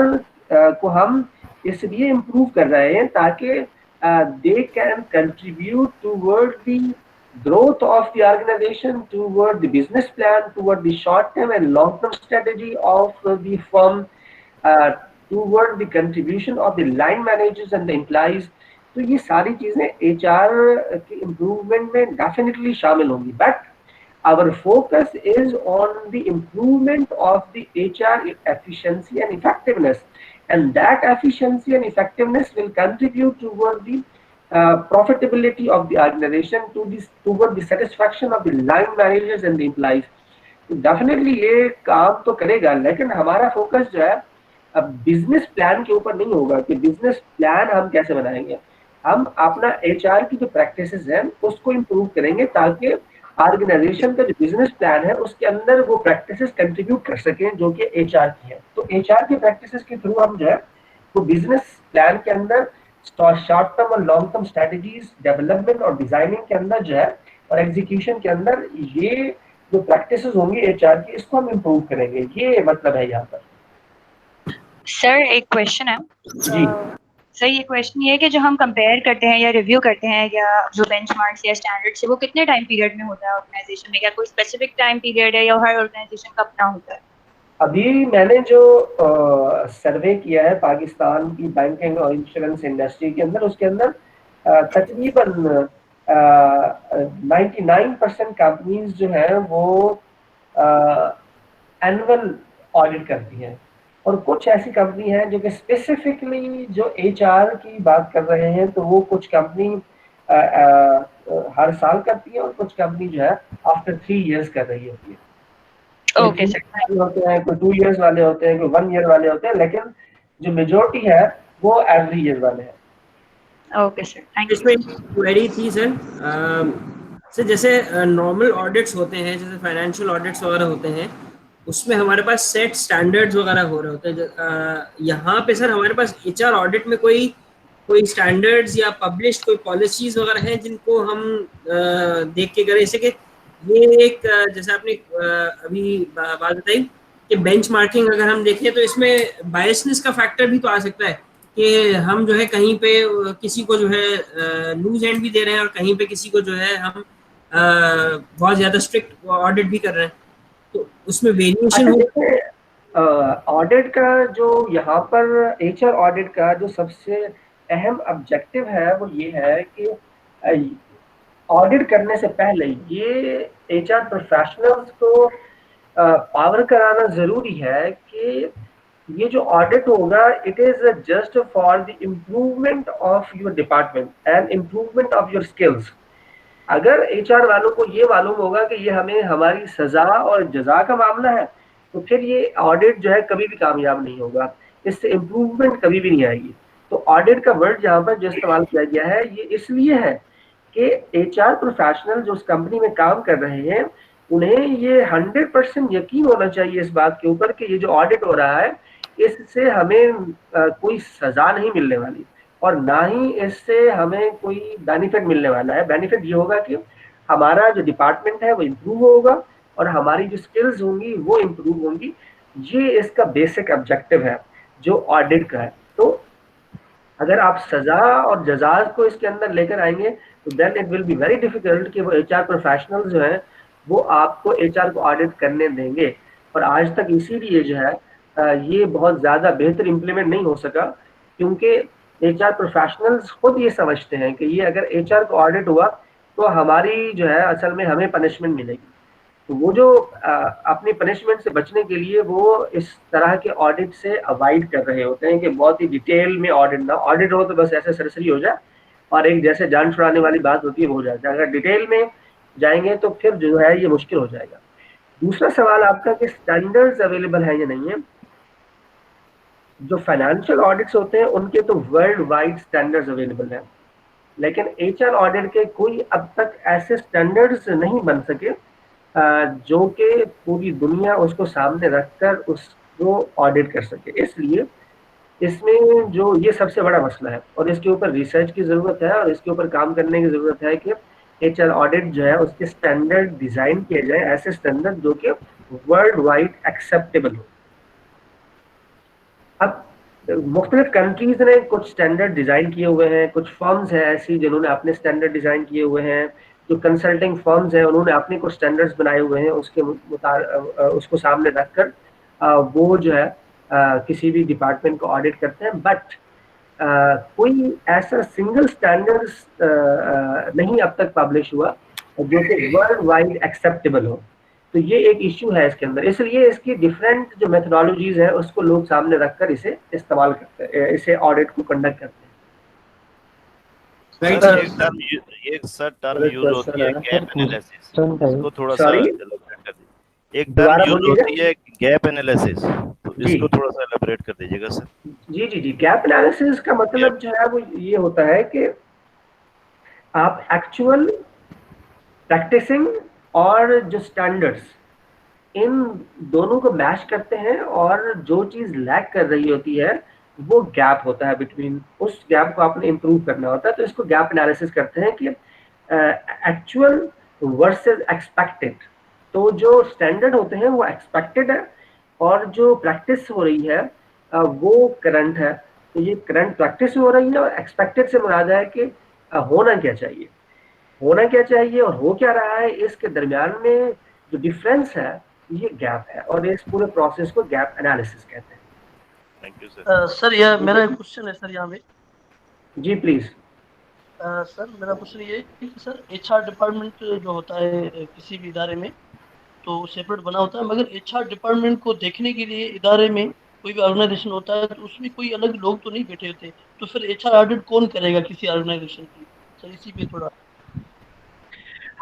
Speaker 1: को हम इसलिए इम्प्रूव कर रहे हैं ताकि they can contribute toward the growth of the organization, toward the business plan, toward the short term and long term strategy of the firm, toward the contribution of the line managers and the employees. तो ये सारी चीजें HR के improvement में definitely शामिल होंगी, but our focus is on the improvement of the HR efficiency and effectiveness, and that efficiency and effectiveness will contribute toward the profitability of the organization, toward the satisfaction of the line managers and the employees. तो definitely ये काम तो करेगा, लेकिन हमारा focus जो है अब बिजनेस प्लान के ऊपर नहीं होगा कि बिजनेस प्लान हम कैसे बनाएंगे। हम अपना एचआर की जो प्रैक्टिसेस हैं उसको इम्प्रूव करेंगे ताकि ऑर्गेनाइजेशन का जो बिजनेस प्लान है उसके अंदर वो प्रैक्टिसेस कंट्रीब्यूट कर सकें जो कि एचआर की है। तो एचआर की प्रैक्टिसेस के थ्रू हम जो है वो बिजनेस प्लान के अंदर शॉर्ट टर्म और लॉन्ग टर्म स्ट्रेटेजीज डेवलपमेंट और डिजाइनिंग के अंदर जो है और एग्जीक्यूशन के अंदर ये जो प्रैक्टिसेस होंगी एचआर की, इसको हम इम्प्रूव करेंगे। ये मतलब है यहाँ पर।
Speaker 4: सर एक क्वेश्चन है
Speaker 1: जी
Speaker 4: सर, ये क्वेश्चन ये है कि जो हम कंपेयर करते हैं या रिव्यू करते हैं या जो बेंचमार्क्स या स्टैंडर्ड्स है वो कितने टाइम पीरियड में होता है ऑर्गेनाइजेशन में? क्या कोई स्पेसिफिक टाइम पीरियड है या हर ऑर्गेनाइजेशन का अपना होता है?
Speaker 1: अभी मैंने जो सर्वे किया है पाकिस्तान की बैंकिंग और इंश्योरेंस इंडस्ट्री के अंदर, उसके अंदर तकरीबन 99% कंपनीज जो हैं वो एनुअल ऑडिट करती हैं, और कुछ ऐसी कंपनी है जो कि स्पेसिफिकली जो एचआर की बात कर रहे हैं, तो वो कुछ कंपनी हर साल करती है और कुछ कंपनी जो है आफ्टर 3 years कर रही होती है।
Speaker 4: Okay sir.
Speaker 1: होते हैं कोई 2 years वाले होते हैं, कोई 1 year वाले होते हैं, लेकिन जो मेजोरिटी है वो एवरी ईयर वाले हैं।
Speaker 4: Okay sir, thank you.
Speaker 7: इसमें क्वेरी थी सर, सर जैसे नॉर्मल ऑडिट्स होते हैं, जैसे फाइनेंशियल ऑडिट्स वगैरह होते हैं, उसमें हमारे पास सेट स्टैंडर्ड्स वगैरह हो रहे होते हैं। यहाँ पे सर हमारे पास एचआर ऑडिट में कोई स्टैंडर्ड्स या पब्लिश्ड कोई पॉलिसीज वगैरह हैं जिनको हम देख के करें, जैसे कि ये एक जैसे आपने अभी बात बताई कि बेंचमार्किंग अगर हम देखें तो इसमें बायसनेस का फैक्टर भी तो आ सकता है कि हम जो है कहीं पे किसी को जो है लूज एंड भी दे रहे हैं और कहीं पे किसी को जो है हम बहुत ज़्यादा स्ट्रिक्ट ऑडिट भी कर रहे हैं, तो उसमें वेरिएशन हो।
Speaker 1: ऑडिट का जो यहाँ पर एचआर ऑडिट का जो सबसे अहम ऑब्जेक्टिव है वो ये है कि ऑडिट करने से पहले ये एचआर प्रोफेशनल्स को पावर कराना जरूरी है कि ये जो ऑडिट होगा it is just for the improvement of your department and improvement of your skills. अगर एचआर वालों को ये मालूम होगा कि ये हमें हमारी सजा और जजा का मामला है, तो फिर ये ऑडिट जो है कभी भी कामयाब नहीं होगा, इससे इम्प्रूवमेंट कभी भी नहीं आएगी। तो ऑडिट का वर्ड जहाँ पर जो इस्तेमाल किया गया है ये इसलिए है कि एचआर प्रोफेशनल जो उस कंपनी में काम कर रहे हैं उन्हें ये 100% यकीन होना चाहिए इस बात के ऊपर कि ये जो ऑडिट हो रहा है इससे हमें कोई सजा नहीं मिलने वाली और ना ही इससे हमें कोई बेनिफिट मिलने वाला है। बेनिफिट ये होगा कि हमारा जो डिपार्टमेंट है वो इम्प्रूव होगा और हमारी जो स्किल्स होंगी वो इम्प्रूव होंगी। ये इसका बेसिक ऑब्जेक्टिव है जो ऑडिट का है। तो अगर आप सजा और जजाज को इसके अंदर लेकर आएंगे तो then it will be very difficult कि वो एचआर प्रोफेशनल्स जो हैं वो आपको एचआर को ऑडिट करने देंगे। और आज तक इसीलिए जो है ये बहुत ज़्यादा बेहतर इम्प्लीमेंट नहीं हो सका, क्योंकि एचआर प्रोफेशनल्स खुद ये समझते हैं कि ये अगर एचआर को ऑडिट हुआ तो हमारी जो है असल में हमें पनिशमेंट मिलेगी। तो वो जो अपनी पनिशमेंट से बचने के लिए वो इस तरह के ऑडिट से अवॉइड कर रहे होते हैं कि बहुत ही डिटेल में ऑडिट ना, ऑडिट हो तो बस ऐसे सरसरी हो जाए और एक जैसे जान छुड़ाने वाली बात होती है वो हो जाता है। अगर डिटेल में जाएंगे तो फिर जो है ये मुश्किल हो जाएगा। दूसरा सवाल आपका कि स्टैंडर्ड्स अवेलेबल है या नहीं है। जो फाइनेंशियल ऑडिट्स होते हैं उनके तो वर्ल्ड वाइड स्टैंडर्ड्स अवेलेबल हैं, लेकिन एचआर ऑडिट के कोई अब तक ऐसे स्टैंडर्ड्स नहीं बन सके जो कि पूरी दुनिया उसको सामने रखकर उसको ऑडिट कर सके। इसलिए इसमें जो ये सबसे बड़ा मसला है और इसके ऊपर रिसर्च की ज़रूरत है और इसके ऊपर काम करने की ज़रूरत है कि एचआर ऑडिट जो है उसके स्टैंडर्ड डिज़ाइन किए जाए, ऐसे स्टैंडर्ड जो कि वर्ल्ड वाइड एक्सेप्टेबल हो। अब मुख्तलिफ कंट्रीज ने कुछ स्टैंडर्ड डिज़ाइन किए हुए हैं, कुछ फर्म्स हैं ऐसी जिन्होंने अपने स्टैंडर्ड डिज़ाइन किए हुए हैं, जो कंसल्टिंग फर्म्स हैं उन्होंने अपने कुछ स्टैंडर्ड्स बनाए हुए हैं, उसको सामने रखकर वो जो है किसी भी डिपार्टमेंट को ऑडिट करते हैं। बट कोई ऐसा सिंगल स्टैंडर्ड्स नहीं अब तक पब्लिश हुआ जो कि वर्ल्ड वाइड एक्सेप्टेबल हो। तो ये एक इश्यू है इसके अंदर, इसलिए इसकी डिफरेंट जो मेथोडोलॉजीज है उसको लोग सामने रखकर इसे इस्तेमाल करते हैं, इसे ऑडिट को कंडक्ट करते हैं।
Speaker 5: एक टर्म यूज होती है गैप एनालिसिस, इसको थोड़ा सा एलाबोरेट कर दीजिए। एक टर्म यूज होती है गैप एनालिसिस, तो इसको थोड़ा सा एलाबोरेट कर दीजिएगा सर।
Speaker 1: जी, गैप एनालिसिस का मतलब जो है वो ये होता है कि आप एक्चुअल प्रैक्टिसिंग और जो स्टैंडर्ड्स इन दोनों को मैच करते हैं और जो चीज़ लैक कर रही होती है वो गैप होता है बिटवीन, उस गैप को आपने इम्प्रूव करना होता है। तो इसको गैप एनालिसिस करते हैं कि एक्चुअल वर्सेस एक्सपेक्टेड। तो जो स्टैंडर्ड होते हैं वो एक्सपेक्टेड है और जो प्रैक्टिस हो रही है वो करंट है। तो ये करंट प्रैक्टिस हो रही है और एक्सपेक्टेड से मुराद है कि होना क्या चाहिए, होना क्या चाहिए और हो क्या रहा है, इसके दरमियान में जो डिफरेंस है ये गैप है और इस पूरे प्रोसेस को गैप एनालिसिस कहते हैं।
Speaker 5: Thank you sir.
Speaker 8: सर यह मेरा एक क्वेश्चन है सर यहाँ पे।
Speaker 1: जी प्लीज।
Speaker 8: सर मेरा क्वेश्चन ये है कि सर एचआर डिपार्टमेंट जो होता है किसी भी इदारे में तो सेपरेट बना होता है, मगर एचआर डिपार्टमेंट को देखने के लिए इदारे में कोई भी ऑर्गेनाइजेशन होता है तो उसमें कोई अलग लोग तो नहीं बैठे होते, तो फिर एचआर ऑडिट कौन करेगा किसी ऑर्गेनाइजेशन की? सर इसी पे थोड़ा।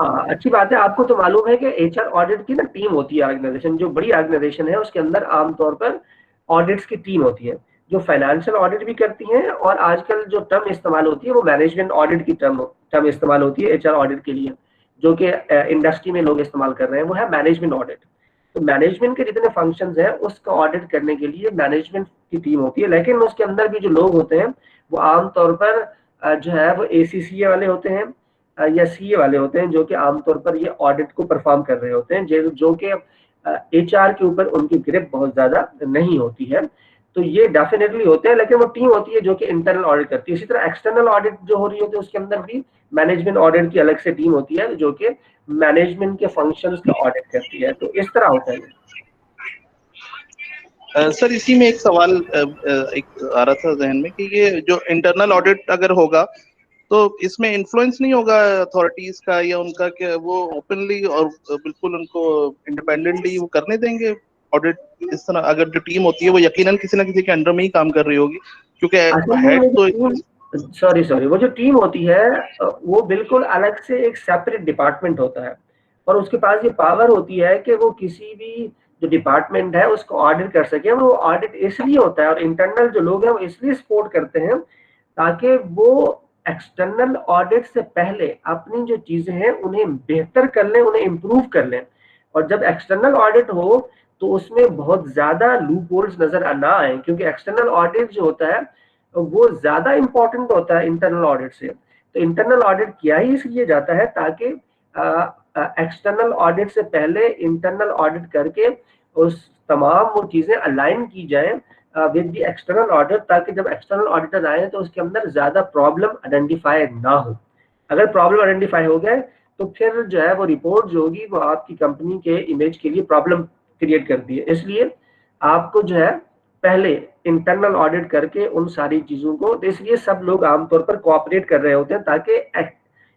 Speaker 1: हाँ अच्छी बात है। आपको तो मालूम है कि एचआर ऑडिट की ना टीम होती है ऑर्गेनाइजेशन, जो बड़ी ऑर्गेनाइजेशन है उसके अंदर आमतौर पर ऑडिट्स की टीम होती है जो फाइनेंशियल ऑडिट भी करती है और आजकल जो टर्म इस्तेमाल होती है वो मैनेजमेंट ऑडिट की टर्म इस्तेमाल होती है एचआर ऑडिट के लिए, जो कि इंडस्ट्री में लोग इस्तेमाल कर रहे हैं, वो है मैनेजमेंट ऑडिट। तो मैनेजमेंट के जितने फंक्शंस हैं उसका ऑडिट करने के लिए मैनेजमेंट की टीम होती है, लेकिन उसके अंदर भी जो लोग होते हैं वो आमतौर पर जो है वो ACCA वाले होते हैं या CA वाले होते हैं, जो कि आमतौर पर ये ऑडिट को परफॉर्म कर रहे होते हैं, जो कि HR के ऊपर उनकी ग्रिप बहुत ज्यादा नहीं होती है। तो ये डेफिनेटली होते हैं, लेकिन वो टीम होती है जो कि इंटरनल ऑडिट करती है। इसी तरह एक्सटर्नल ऑडिट जो हो रही होती है उसके अंदर भी मैनेजमेंट ऑडिट की अलग से टीम होती है जो कि मैनेजमेंट के फंक्शंस का ऑडिट करती है। तो इस तरह होता है।
Speaker 9: सर इसी में एक सवाल एक आ रहा था जहन में कि ये जो इंटरनल ऑडिट अगर होगा तो इसमें इन्फ्लुएंस नहीं होगा अथॉरिटीज का या उनका, कि वो ओपनली और बिल्कुल उनको इंडिपेंडेंटली वो करने देंगे ऑडिट? इस तरह अगर जो टीम होती है वो यकीनन किसी ना किसी के अंडर में ही काम कर रही होगी, क्योंकि हेड तो
Speaker 1: सॉरी वो जो टीम होती है वो बिल्कुल अलग से एक सेपरेट डिपार्टमेंट होता है और उसके पास ये पावर होती है कि वो किसी भी जो डिपार्टमेंट है उसको ऑडिट कर सके। वो ऑडिट इसलिए होता है और इंटरनल जो लोग हैं वो इसलिए सपोर्ट करते हैं ताकि वो एक्सटर्नल ऑडिट से पहले अपनी जो चीजें हैं उन्हें बेहतर कर लें, उन्हें इम्प्रूव कर लें। और जब एक्सटर्नल ऑडिट हो तो उसमें बहुत ज्यादा लूप होल्स नजर ना आए, क्योंकि एक्सटर्नल ऑडिट जो होता है वो ज्यादा इंपॉर्टेंट होता है इंटरनल ऑडिट से। तो इंटरनल ऑडिट किया ही इसलिए जाता है ताकि एक्सटर्नल ऑडिट से पहले इंटरनल ऑडिट करके उस तमाम वो चीजें अलाइन की जाए विद द एक्सटर्नल ऑडिट, ताकि जब एक्सटर्नल ऑडिटर आए तो उसके अंदर ज्यादा प्रॉब्लम आइडेंटिफाई ना हो। अगर प्रॉब्लम आइडेंटिफाई हो गए तो फिर जो है वो रिपोर्ट जो होगी वो आपकी कंपनी के इमेज के लिए प्रॉब्लम क्रिएट करती है। इसलिए आपको जो है पहले इंटरनल ऑडिट करके उन सारी चीजों को, तो इसलिए सब लोग आमतौर पर कोऑपरेट कर रहे होते हैं ताकि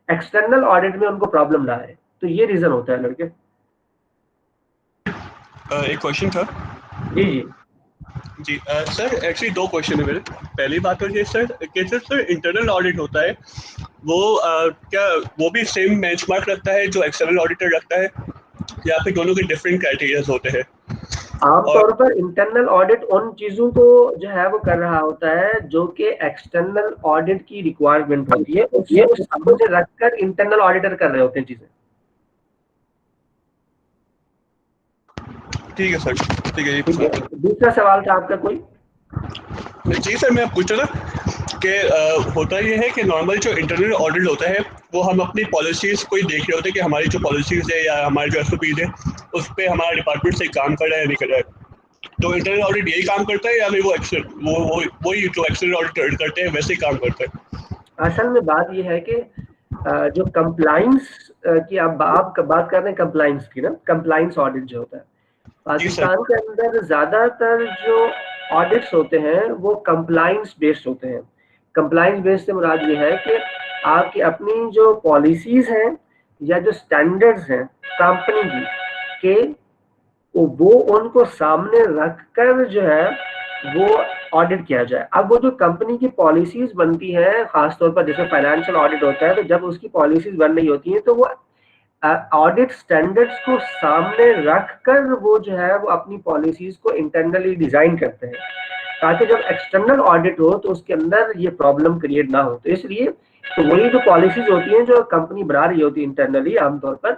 Speaker 1: एक्सटर्नल ऑडिट में उनको प्रॉब्लम ना आए। तो ये रीजन होता है लड़के।
Speaker 10: एक क्वेश्चन था
Speaker 1: जी जी
Speaker 10: जी सर, एक्चुअली दो क्वेश्चन है मेरे। पहली बात तो ये सर कि सर इंटरनल ऑडिट होता है वो क्या वो भी सेम बेंचमार्क रखता है जो एक्सटर्नल ऑडिटर रखता है, या फिर दोनों के डिफरेंट क्राइटेरियाज होते हैं?
Speaker 1: आमतौर पर इंटरनल ऑडिट उन चीजों को जो है वो कर रहा होता है जो कि एक्सटर्नल ऑडिट की रिक्वायरमेंट होती है, उसको सामने रखकर इंटरनल ऑडिटर कर रहे होते हैं चीजें।
Speaker 10: ठीक है सर, ठीक है।
Speaker 1: दूसरा सवाल था आपका कोई?
Speaker 10: जी सर, मैं पूछ रहा था कि होता ये है कि नॉर्मल जो इंटरनल ऑडिट होता है वो हम अपनी पॉलिसीज को ही देख रहे होते हैं कि हमारी जो पॉलिसीज है या हमारे जो SOPs है उस पर हमारा डिपार्टमेंट से काम कर रहा है या नहीं कर रहा है। तो इंटरनल ऑडिट यही काम करता है या फिर वही जो एक्सटर्नल ऑडिट करते हैं वैसे ही काम करता है?
Speaker 1: असल में बात ये है कि जो कंप्लाइंस की आप बात कर रहे हैं, कंप्लाइंस की ना, कंप्लाइंस ऑडिट जो होता है पाकिस्तान के अंदर ज्यादातर जो ऑडिट्स होते हैं वो कंप्लाइंस बेस्ड होते हैं। कंप्लाइंस बेस्ड से मुराद ये है कि आपकी अपनी जो पॉलिसीज हैं या जो स्टैंडर्ड्स हैं कंपनी की के वो उनको सामने रखकर जो है वो ऑडिट किया जाए। अब वो जो कंपनी की पॉलिसीज बनती हैं, खासतौर पर जैसे फाइनेंशियल ऑडिट होता है, तो जब उसकी पॉलिसीज बन रही होती हैं तो वो ऑडिट स्टैंडर्ड्स को सामने रखकर वो जो है वो अपनी पॉलिसीज को इंटरनली डिजाइन करते हैं ताकि जब एक्सटर्नल ऑडिट हो तो उसके अंदर ये प्रॉब्लम क्रिएट ना हो। तो इसलिए तो वही जो पॉलिसीज होती हैं जो कंपनी बना रही होती है इंटरनली आमतौर पर,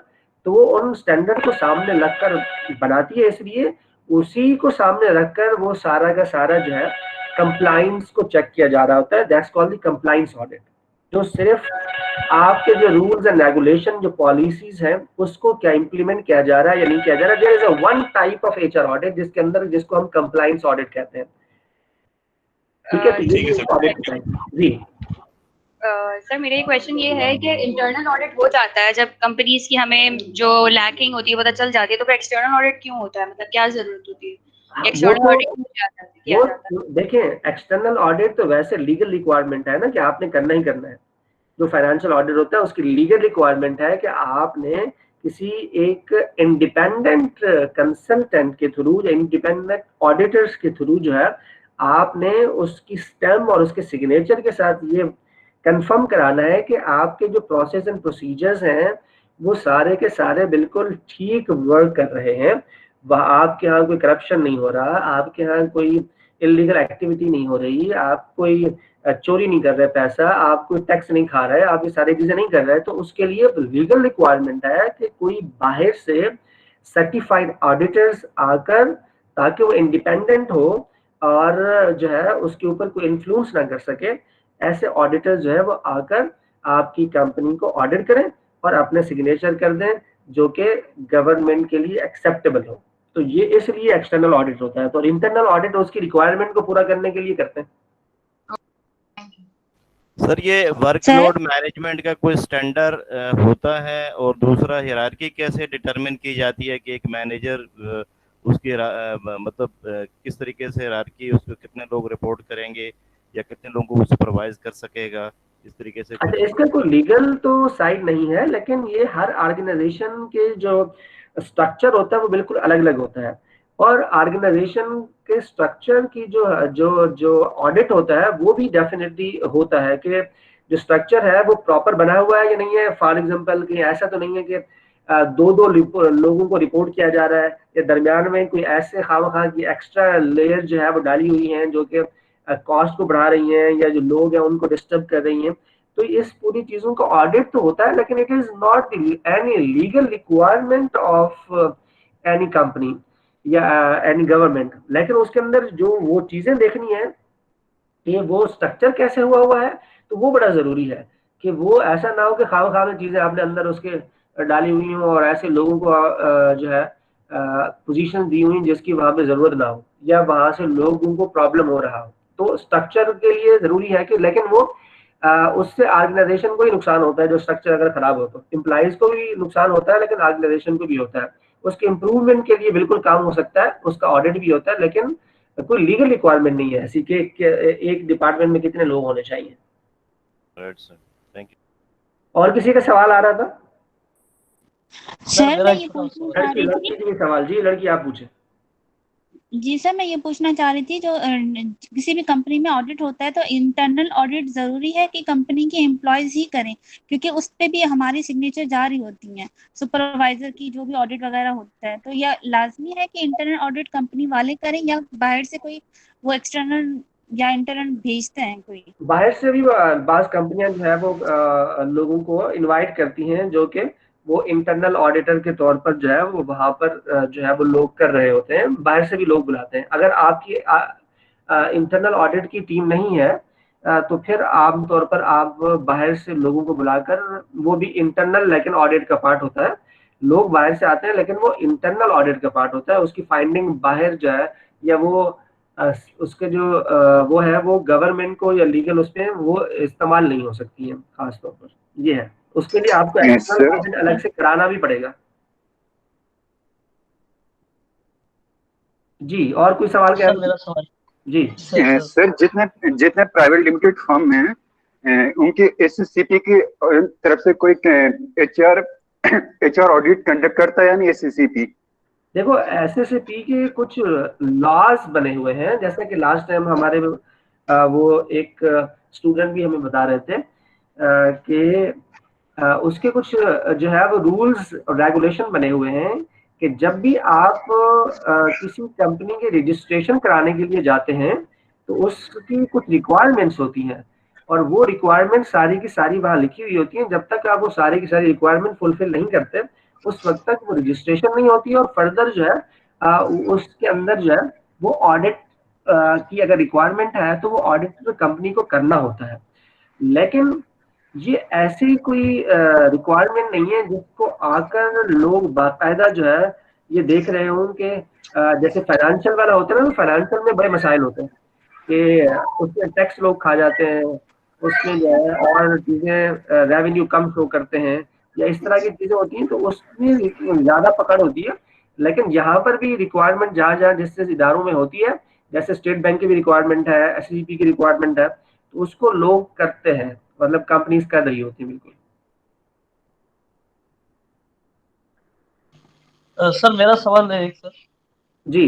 Speaker 1: तो वो उन स्टैंडर्ड को सामने रखकर बनाती है, इसलिए उसी को सामने रखकर वो सारा का सारा जो है कंप्लाइंस को चेक किया जा रहा होता है। That's called the compliance audit, जो सिर्फ आपके जो रूल्स एंड रेगुलेशन जो पॉलिसीज हैं उसको क्या इंप्लीमेंट किया जा रहा है या नहीं किया जा रहा है। There is a one type of HR audit जिसके अंदर जिसको हम कंप्लाइंस ऑडिट कहते हैं। ठीक है, तो ये ऑडिट है जी।
Speaker 4: सर मेरा ये क्वेश्चन ये है कि इंटरनल ऑडिट हो जाता है जब कंपनीज की हमें जो लैकिंग होती है पता चल जाती है, तो फिर एक्सटर्नल ऑडिट क्यों होता है? मतलब क्या जरूरत होती है एक्सटर्नल ऑडिट किया जाता है?
Speaker 1: देखिए, एक्सटर्नल ऑडिट तो वैसे लीगल रिक्वायरमेंट है ना कि आपने करना ही करना है। जो फाइनेंशियल ऑडिट होता है उसकी लीगल रिक्वायरमेंट है कि आपने किसी एक इंडिपेंडेंट कंसल्टेंट के थ्रू या इंडिपेंडेंट ऑडिटर्स के थ्रू जो है आपने उसकी स्टैम्प और उसके सिग्नेचर के साथ ये कंफर्म कराना है कि आपके जो प्रोसेस एंड प्रोसीजर्स हैं वो सारे के सारे बिल्कुल ठीक वर्क कर रहे हैं। वह आपके यहाँ कोई करप्शन नहीं हो रहा, आपके यहाँ कोई इलीगल एक्टिविटी नहीं हो रही, आप कोई चोरी नहीं कर रहे पैसा, आप कोई टैक्स नहीं खा रहे, आप ये सारी चीजें नहीं कर रहे। तो उसके लिए लीगल रिक्वायरमेंट है कि कोई बाहर से सर्टिफाइड ऑडिटर्स आकर, ताकि वो इंडिपेंडेंट हो और जो है उसके ऊपर कोई इन्फ्लुएंस ना कर सके, ऐसे ऑडिटर्स जो है वो आकर आपकी कंपनी को ऑडिट करें और अपने सिग्नेचर कर दें जो कि गवर्नमेंट के लिए एक्सेप्टेबल हो। तो ये इसलिए एक्सटर्नल ऑडिट होता है। तो इंटरनल ऑडिट उसकी रिक्वायरमेंट को पूरा करने के लिए करते हैं।
Speaker 5: सर ये वर्कलोड मैनेजमेंट का कोई स्टैंडर्ड होता है, और दूसरा हियरार्की कैसे डिटरमिन की जाती है कि एक मैनेजर उसकी मतलब किस तरीके से हियरार्की, उसको कितने लोग रिपोर्ट करेंगे या कितने लोगों को सुपरवाइज कर सकेगा, इस तरीके से?
Speaker 1: अच्छा, इसका कोई लीगल तो साइड नहीं है, लेकिन ये हर ऑर्गेनाइजेशन के जो स्ट्रक्चर होता है वो बिल्कुल अलग अलग होता है, और ऑर्गेनाइजेशन के स्ट्रक्चर की जो जो जो ऑडिट होता है वो भी डेफिनेटली होता है कि जो स्ट्रक्चर है वो प्रॉपर बना हुआ है या नहीं है। फॉर एग्जांपल कि ऐसा तो नहीं है कि दो लोगों को रिपोर्ट किया जा रहा है या दरमियान में कोई ऐसे खामखा की एक्स्ट्रा लेयर जो है वो डाली हुई है जो कि कॉस्ट को बढ़ा रही हैं या जो लोग हैं उनको डिस्टर्ब कर रही हैं। तो इस पूरी चीजों का ऑडिट तो होता है, लेकिन it is not any legal requirement of any company. या एनी गवर्नमेंट, लेकिन उसके अंदर जो वो चीजें देखनी है कि वो स्ट्रक्चर कैसे हुआ है, तो वो बड़ा जरूरी है कि वो ऐसा ना हो कि खाम में चीजें आपने अंदर उसके डाली हुई हो और ऐसे लोगों को जो है पोजीशन दी हुई जिसकी वहां पे जरूरत ना हो या वहां से लोगों को प्रॉब्लम हो रहा हो। तो स्ट्रक्चर के लिए जरूरी है कि, लेकिन वो उससे ऑर्गेनाइजेशन को ही नुकसान होता है। जो स्ट्रक्चर अगर खराब हो तो एम्प्लॉइज को भी नुकसान होता है, लेकिन ऑर्गेनाइजेशन को भी होता है। उसके इम्प्रूवमेंट के लिए बिल्कुल काम हो सकता है, उसका ऑडिट भी होता है, लेकिन कोई लीगल रिक्वायरमेंट नहीं है ऐसी कि एक डिपार्टमेंट में कितने लोग होने चाहिए।
Speaker 5: Thank you.
Speaker 1: और किसी का सवाल आ रहा था?
Speaker 11: सर मैं ये पूछना चाह रही
Speaker 1: लड़की
Speaker 11: थी।
Speaker 1: भी सवाल जी, लड़की आप पूछे।
Speaker 11: जी सर, मैं ये पूछना चाह रही थी, जो किसी भी कंपनी में ऑडिट होता है तो इंटरनल ऑडिट जरूरी है कि कंपनी के एम्प्लॉयज ही करें, क्योंकि उस पे भी हमारी सिग्नेचर जारी होती हैं, सुपरवाइजर की जो भी ऑडिट वगैरह होता है। तो यह लाजमी है कि इंटरनल ऑडिट कंपनी वाले करें या बाहर से कोई वो एक्सटर्नल या इंटरनल भेजते हैं कोई?
Speaker 1: बाहर से भी बाज़ कंपनियां जो है वो लोगों को इनवाइट करती हैं, जो कि वो इंटरनल ऑडिटर के तौर पर जो है वो वहां पर जो है वो लोग कर रहे होते हैं। बाहर से भी लोग बुलाते हैं। अगर आपकी इंटरनल ऑडिट की टीम नहीं है तो फिर आमतौर पर आप बाहर से लोगों को बुलाकर, वो भी इंटरनल लेकिन ऑडिट का पार्ट होता है। लोग बाहर से आते हैं लेकिन वो इंटरनल ऑडिट का पार्ट होता है। उसकी फाइंडिंग बाहर जो है या वो उसके जो वो है वो गवर्नमेंट को या लीगल उस पे वो इस्तेमाल नहीं हो सकती है खास तौर पर। ये है, उसके लिए आपको एक्सटर्नल ऑडिट अलग से कराना भी पड़ेगा। जी, और कोई सवाल? क्या
Speaker 8: मेरा सवाल
Speaker 1: जी
Speaker 6: सर, जितने प्राइवेट लिमिटेड फर्म हैं उनके एससीपी की तरफ से कोई एचआर ऑडिट कंडक्ट करता है या नहीं एससीपी?
Speaker 1: देखो, एसएसपी के कुछ लॉज बने हुए हैं, जैसे कि लास्ट टाइम हमारे वो एक स्टूडेंट भी हमें बता रहे थे कि उसके कुछ जो है वो रूल्स और रेगुलेशन बने हुए हैं कि जब भी आप किसी कंपनी के रजिस्ट्रेशन कराने के लिए जाते हैं तो उसकी कुछ रिक्वायरमेंट्स होती हैं, और वो रिक्वायरमेंट सारी की सारी वहाँ लिखी हुई होती हैं। जब तक आप वो सारी की सारी रिक्वायरमेंट फुलफिल नहीं करते उस वक्त तक वो रजिस्ट्रेशन नहीं होती है। और फर्दर जो है उसके अंदर जो है वो ऑडिट की अगर रिक्वायरमेंट है तो वो ऑडिट कंपनी को करना होता है। लेकिन ये ऐसी कोई रिक्वायरमेंट नहीं है जिसको आकर लोग बाकायदा जो है ये देख रहे हों कि जैसे फाइनेंशियल वाला होता है ना, तो फाइनेंशियल में बड़े मसाइल होते हैं कि उसमें टैक्स लोग खा जाते हैं, उसमें जो है और चीजें रेवेन्यू कम शो करते हैं या इस तरह की चीजें होती हैं, तो उसमें ज्यादा पकड़ होती है। लेकिन यहाँ पर भी रिक्वायरमेंट जहाँ जहाँ जिस इदारों में होती है, जैसे स्टेट बैंक की भी रिक्वायरमेंट है, एससीपी की रिक्वायरमेंट है, तो उसको लोग करते हैं, मतलब कंपनीज कर रही होती है। बिल्कुल
Speaker 8: सर मेरा सवाल है एक सर।
Speaker 1: जी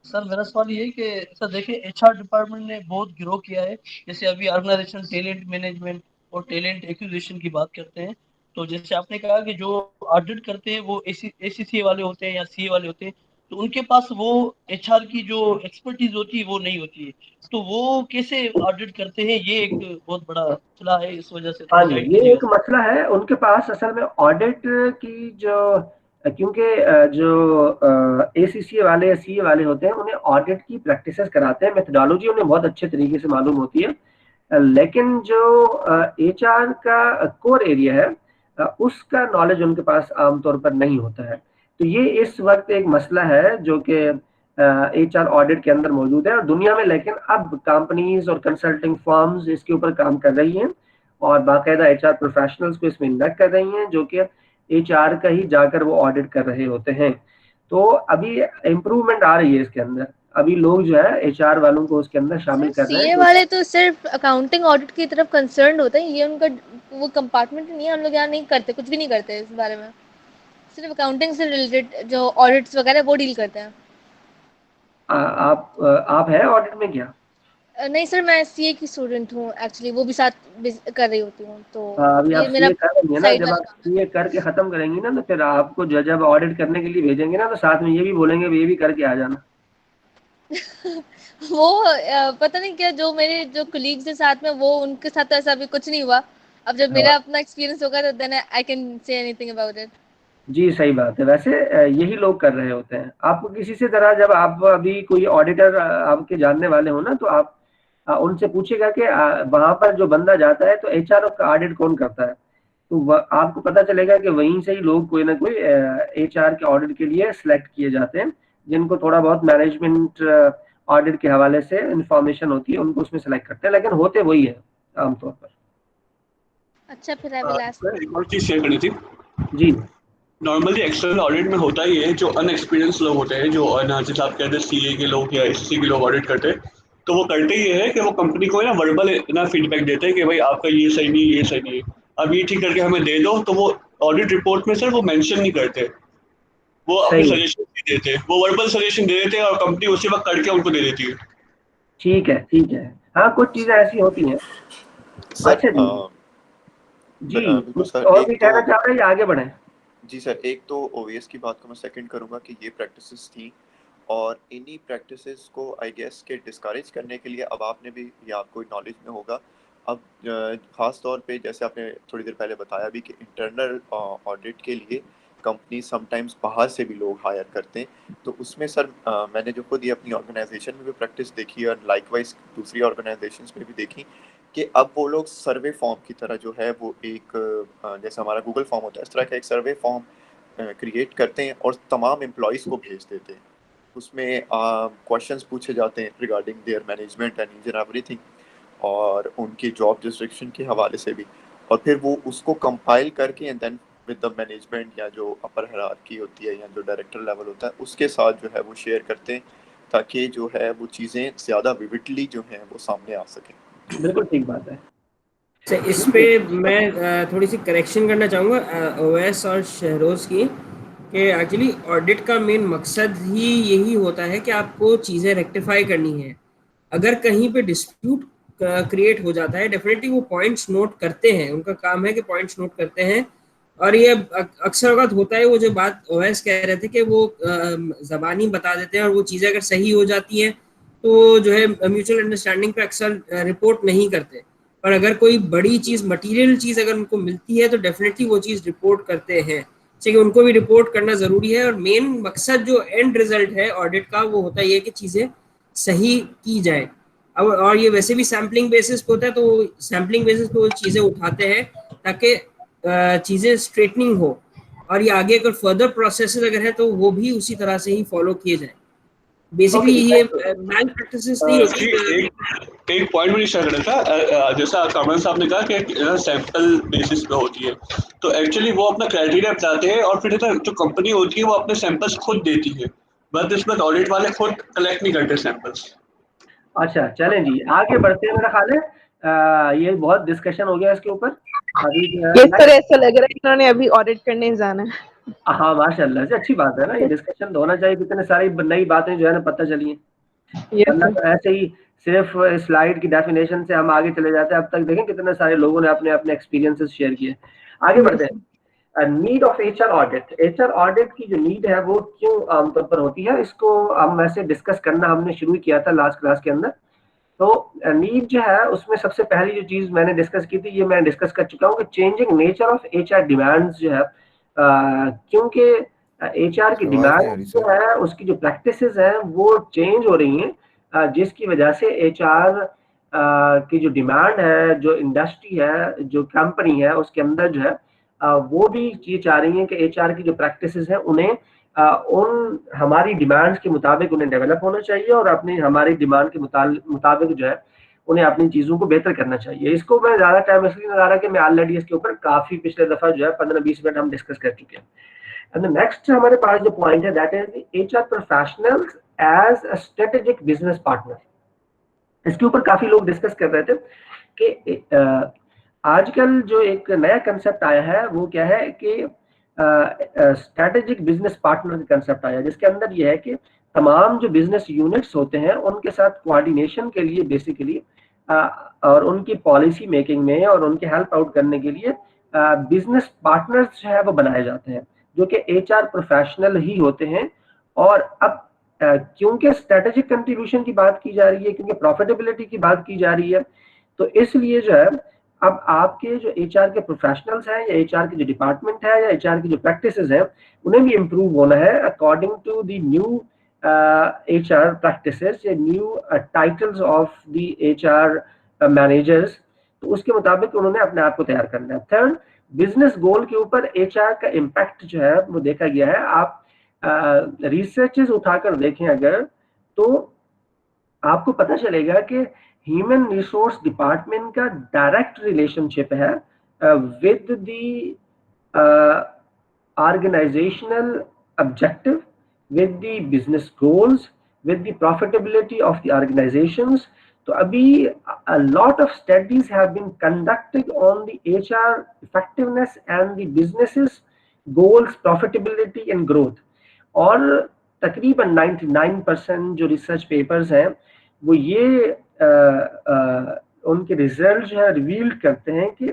Speaker 8: सर मेरा सवाल ये है कि सर देखिए एचआर डिपार्टमेंट ने बहुत ग्रो किया है। जैसे अभी ऑर्गेनाइजेशन टैलेंट मैनेजमेंट और टैलेंट एक्विजिशन की बात करते हैं, तो जैसे आपने कहा कि जो ऑडिट करते हैं वो एसीसी वाले होते हैं या सीए वाले होते हैं, तो उनके पास वो एचआर की जो एक्सपर्टीज होती है वो नहीं होती है। तो वो कैसे ऑडिट करते हैं, ये एक बहुत बड़ा मसला है। इस वजह से
Speaker 1: हाँ जी, ये एक मसला है उनके पास असल में ऑडिट की जो, क्योंकि जो एसीसी वाले या सीए वाले होते हैं उन्हें ऑडिट की प्रैक्टिसेस कराते हैं, मेथोडोलॉजी उन्हें बहुत अच्छे तरीके से मालूम होती है। लेकिन जो एचआर का कोर एरिया है उसका नॉलेज उनके पास आमतौर पर नहीं होता है। तो ये इस वक्त एक मसला है जो कि एचआर ऑडिट के अंदर मौजूद है और दुनिया में। लेकिन अब कंपनीज और कंसल्टिंग फर्म्स इसके ऊपर काम कर रही हैं और बाकायदा एचआर प्रोफेशनल्स को इसमें इन्वेस्ट कर रही हैं, जो कि एचआर का ही जाकर वो ऑडिट कर रहे होते हैं। तो अभी इम्प्रूवमेंट आ रही है इसके अंदर, अभी लोग जो है एचआर वालों को उसके अंदर शामिल कर रहे हैं।
Speaker 12: सीए वाले तो सिर्फ अकाउंटिंग ऑडिट की तरफ कंसर्न होते हैं, ये उनका वो कंपार्टमेंट नहीं है। हम लोग यहाँ नहीं करते, कुछ भी नहीं करते इस बारे में, सिर्फ अकाउंटिंग से रिलेटेड जो ऑडिट्स वगैरह वो डील करते हैं।
Speaker 1: आप है ऑडिट में क्या?
Speaker 12: नहीं सर, मैं सीए की स्टूडेंट हूँ एक्चुअली, वो भी साथ कर रही होती हूँ। तो
Speaker 1: अभी आप
Speaker 12: ये मेरा
Speaker 1: सीए कर रही है ना,
Speaker 12: साइड
Speaker 1: जब आप सीए करके खत्म करेंगी ना तो फिर आपको जब ऑडिट करने के लिए भेजेंगे ना तो साथ में ये भी बोलेंगे ये भी करके आ जाना।
Speaker 12: वो पता नहीं क्या, जो मेरे जो कलीग्स हैं साथ में, वो उनके साथ ऐसा अभी कुछ नहीं हुआ। अब जब मेरा अपना एक्सपीरियंस होगा तो then I can say anything about it.
Speaker 1: जी सही बात है। वैसे यही लोग कर रहे होते हैं। आपको किसी से जरा, जब आप अभी कोई ऑडिटर आपके जानने वाले हो ना, तो आप उनसे पूछिएगा कि वहां पर जो बंदा जाता है तो एचआर का ऑडिट कौन करता है, तो आपको पता चलेगा कि वहीं से ही लोग कोई ना कोई एचआर के ऑडिट के लिए सिलेक्ट किए जाते हैं, जिनको थोड़ा बहुत मैनेजमेंट ऑडिट के हवाले से इंफॉर्मेशन होती है, उनको उसमें सिलेक्ट करते हैं, लेकिन होते वही है आमतौर पर।
Speaker 12: अच्छा, फिर अभिलाष
Speaker 10: एक और चीज शेयर करनी थी।
Speaker 1: जी।
Speaker 10: नॉर्मली एक्सटर्नल ऑडिट में होता ही है, जो अनएक्सपीरियंस लोग होते हैं, जो जैसे आप कहते हैं सीए के लोग या एससी के लोग ऑडिट करते हैं, तो वो करते ही है कि वो कंपनी को ना वर्बल ना फीडबैक देते हैं कि भाई आपका ये सही नहीं, ये सही नहीं है, अब ये ठीक करके हमें दे दो। तो वो ऑडिट रिपोर्ट में सर वो मेंशन नहीं करते, वो अपने सजेशन नहीं देते, वो वर्बल सजेशन दे देते हैं और कंपनी उसी वक्त करके उनको दे देती है।
Speaker 1: ठीक है, ठीक है। हाँ, कुछ चीजें ऐसी होती हैं। अच्छा जी, जी और भी कहना चाह रहे हैं, आगे बढ़े?
Speaker 13: जी सर, एक तो ओवीएस की बात को मैं सेकंड करूंगा कि ये प्रैक्टिसेस थी, और इन्हीं प्रैक्टिसेस को आई गेस के डिस्करेज करने के लिए अब आपने भी, या आपको नॉलेज में होगा, अब ख़ास तौर पे जैसे आपने थोड़ी देर पहले बताया भी कि इंटरनल ऑडिट के लिए कंपनी समटाइम्स बाहर से भी लोग हायर करते हैं। तो उसमें सर मैंने जो खुद ये अपनी ऑर्गेनाइजेशन में भी प्रैक्टिस देखी और लाइकवाइज दूसरी ऑर्गेनाइजेशंस में भी देखी कि अब वो लोग सर्वे फॉर्म की तरह जो है वो एक जैसे हमारा गूगल फॉर्म होता है, इस तरह का एक सर्वे फॉर्म क्रिएट करते हैं और तमाम एम्प्लॉयज़ को भेज देते हैं। उसमें क्वेश्चंस पूछे जाते हैं regarding their management and each and everything, और उनके जॉब डिस्क्रिप्शन के हवाले से भी, और फिर वो उसको कंपाइल करके and then with the management या जो अपर हायरार्की होती है या जो डायरेक्टर लेवल होता है उसके साथ जो है वो शेयर करते हैं, ताकि जो है वो चीज़ें ज़्यादा विविडली जो हैं वो सामने आ सकें।
Speaker 1: बिल्कुल ठीक बात है।
Speaker 7: इस पे मैं थोड़ी सी करेक्शन करना चाहूँगा ओवैस और शहरोज की, कि एक्चुअली ऑडिट का मेन मकसद ही यही होता है कि आपको चीज़ें रेक्टिफाई करनी है। अगर कहीं पे डिस्प्यूट क्रिएट हो जाता है, डेफिनेटली वो पॉइंट्स नोट करते हैं, उनका काम है कि पॉइंट्स नोट करते हैं। और ये अक्सर वक्त होता है, वो जो बात ओवैस कह रहे थे कि वो ज़बानी बता देते हैं और वो चीज़ें अगर सही हो जाती हैं तो जो है म्यूचुअल अंडरस्टैंडिंग पे अक्सर रिपोर्ट नहीं करते, पर अगर कोई बड़ी चीज़, मटेरियल चीज़ अगर उनको मिलती है तो डेफिनेटली वो चीज़ रिपोर्ट करते हैं। ठीक है, उनको भी रिपोर्ट करना ज़रूरी है। और मेन मकसद जो एंड रिजल्ट है ऑडिट का वो होता है कि चीज़ें सही की जाए। अब और ये वैसे भी सैम्पलिंग बेसिस पे होता है, तो सैम्पलिंग बेसिस पे वो चीज़ें उठाते हैं ताकि चीज़ें स्ट्रेटनिंग हो, और ये आगे अगर फर्दर प्रोसेसेस अगर है तो वो भी उसी तरह से ही फॉलो किए जाए। बेसिकली ये मैल प्रैक्टिसेस नहीं होती।
Speaker 10: एक पॉइंट मैंने शेयर करा था, जैसा कमल साहब ने कहा कि सैंपल बेसिस पे होती है, तो एक्चुअली वो अपना क्राइटेरिया बताते हैं और फिर जो कंपनी होती है वो अपने सैंपल्स खुद देती है, बट इसमें ऑडिट वाले खुद कलेक्ट नहीं करते सैंपल्स।
Speaker 1: अच्छा, चलें जी आगे बढ़ते हैं। मेरा ख्याल है ये बहुत डिस्कशन हो गया इसके ऊपर अभी।
Speaker 2: ये सर ऐसा लग रहा है इन्होंने अभी ऑडिट करने जाना है।
Speaker 1: हाँ माशाल्लाह से, अच्छी बात है ना, ये डिस्कशन होना चाहिए। कितने सारी नई बातें जो है ना पता चली हैं। तो ऐसे ही सिर्फ स्लाइड की डेफिनेशन से हम आगे चले जाते हैं। अब तक देखें कितने सारे लोगों ने अपने अपने एक्सपीरियंसेस शेयर किए। आगे बढ़ते हैं। Need of HR audit. HR audit की जो नीड है वो क्यों आमतौर पर होती है, इसको हम वैसे डिस्कस करना हमने शुरू किया था लास्ट क्लास के अंदर। तो नीड जो है उसमें सबसे पहली जो चीज मैंने डिस्कस की थी, ये मैं डिस्कस कर चुका हूँ कि changing nature of HR demands जो है, क्योंकि एचआर की डिमांड जो है उसकी जो प्रैक्टिसेस हैं वो चेंज हो रही हैं, जिसकी वजह से एचआर की जो डिमांड है, जो इंडस्ट्री है, जो कंपनी है उसके अंदर जो है वो भी ये चाह रही है कि एचआर की जो प्रैक्टिसेस हैं उन्हें उन हमारी डिमांड्स के मुताबिक उन्हें डेवलप होना चाहिए, और अपनी हमारी डिमांड के मुताबिक जो है उन्हें अपनी चीज़ों को बेहतर करना चाहिए। इसको मैं ज़्यादा टाइम इसलिए लगा रहा कि मैं ऑलरेडी इसके ऊपर काफ़ी पिछले दफ़ा जो है 15-20 मिनट हम डिस्कस कर चुके हैं। एंड नेक्स्ट हमारे पास जो पॉइंट है that is HR professionals as a strategic business partner. इसके ऊपर काफ़ी लोग डिस्कस कर रहे थे कि आजकल जो एक नया कंसेप्ट आया है वो क्या है कि स्ट्रेटेजिक बिजनेस पार्टनर का कंसेप्ट आया, जिसके अंदर ये है कि तमाम जो बिजनेस यूनिट्स होते हैं उनके साथ कोऑर्डिनेशन के लिए बेसिकली और उनकी पॉलिसी मेकिंग में और उनके हेल्प आउट करने के लिए बिजनेस पार्टनर्स जो है वो बनाए जाते हैं, जो कि एचआर प्रोफेशनल ही होते हैं। और अब क्योंकि स्ट्रेटेजिक कंट्रीब्यूशन की बात की जा रही है, क्योंकि प्रॉफिटेबिलिटी की बात की जा रही है, तो इसलिए जो है अब आपके जो एचआर के प्रोफेशनल्स हैं या एचआर के जो डिपार्टमेंट है या एचआर की जो प्रैक्टिसेस हैं उन्हें भी इम्प्रूव होना है according to the new HR practices या new titles of the HR managers. तो उसके मुताबिक उन्होंने अपने आप को तैयार करना है। थर्ड, बिजनेस गोल के ऊपर एचआर का इम्पैक्ट जो है वो देखा गया है। आप रिसर्चेस उठाकर देखें अगर, तो आपको पता चलेगा कि ह्यूमन रिसोर्स डिपार्टमेंट का डायरेक्ट रिलेशनशिप है with the organisational objective, with the business goals, with the profitability of the organisations. तो अभी a lot of studies have been conducted on the HR effectiveness and the businesses goals, profitability and growth। और तकरीबन 99% जो research papers हैं वो ये उनके result जो है रिवील करते हैं कि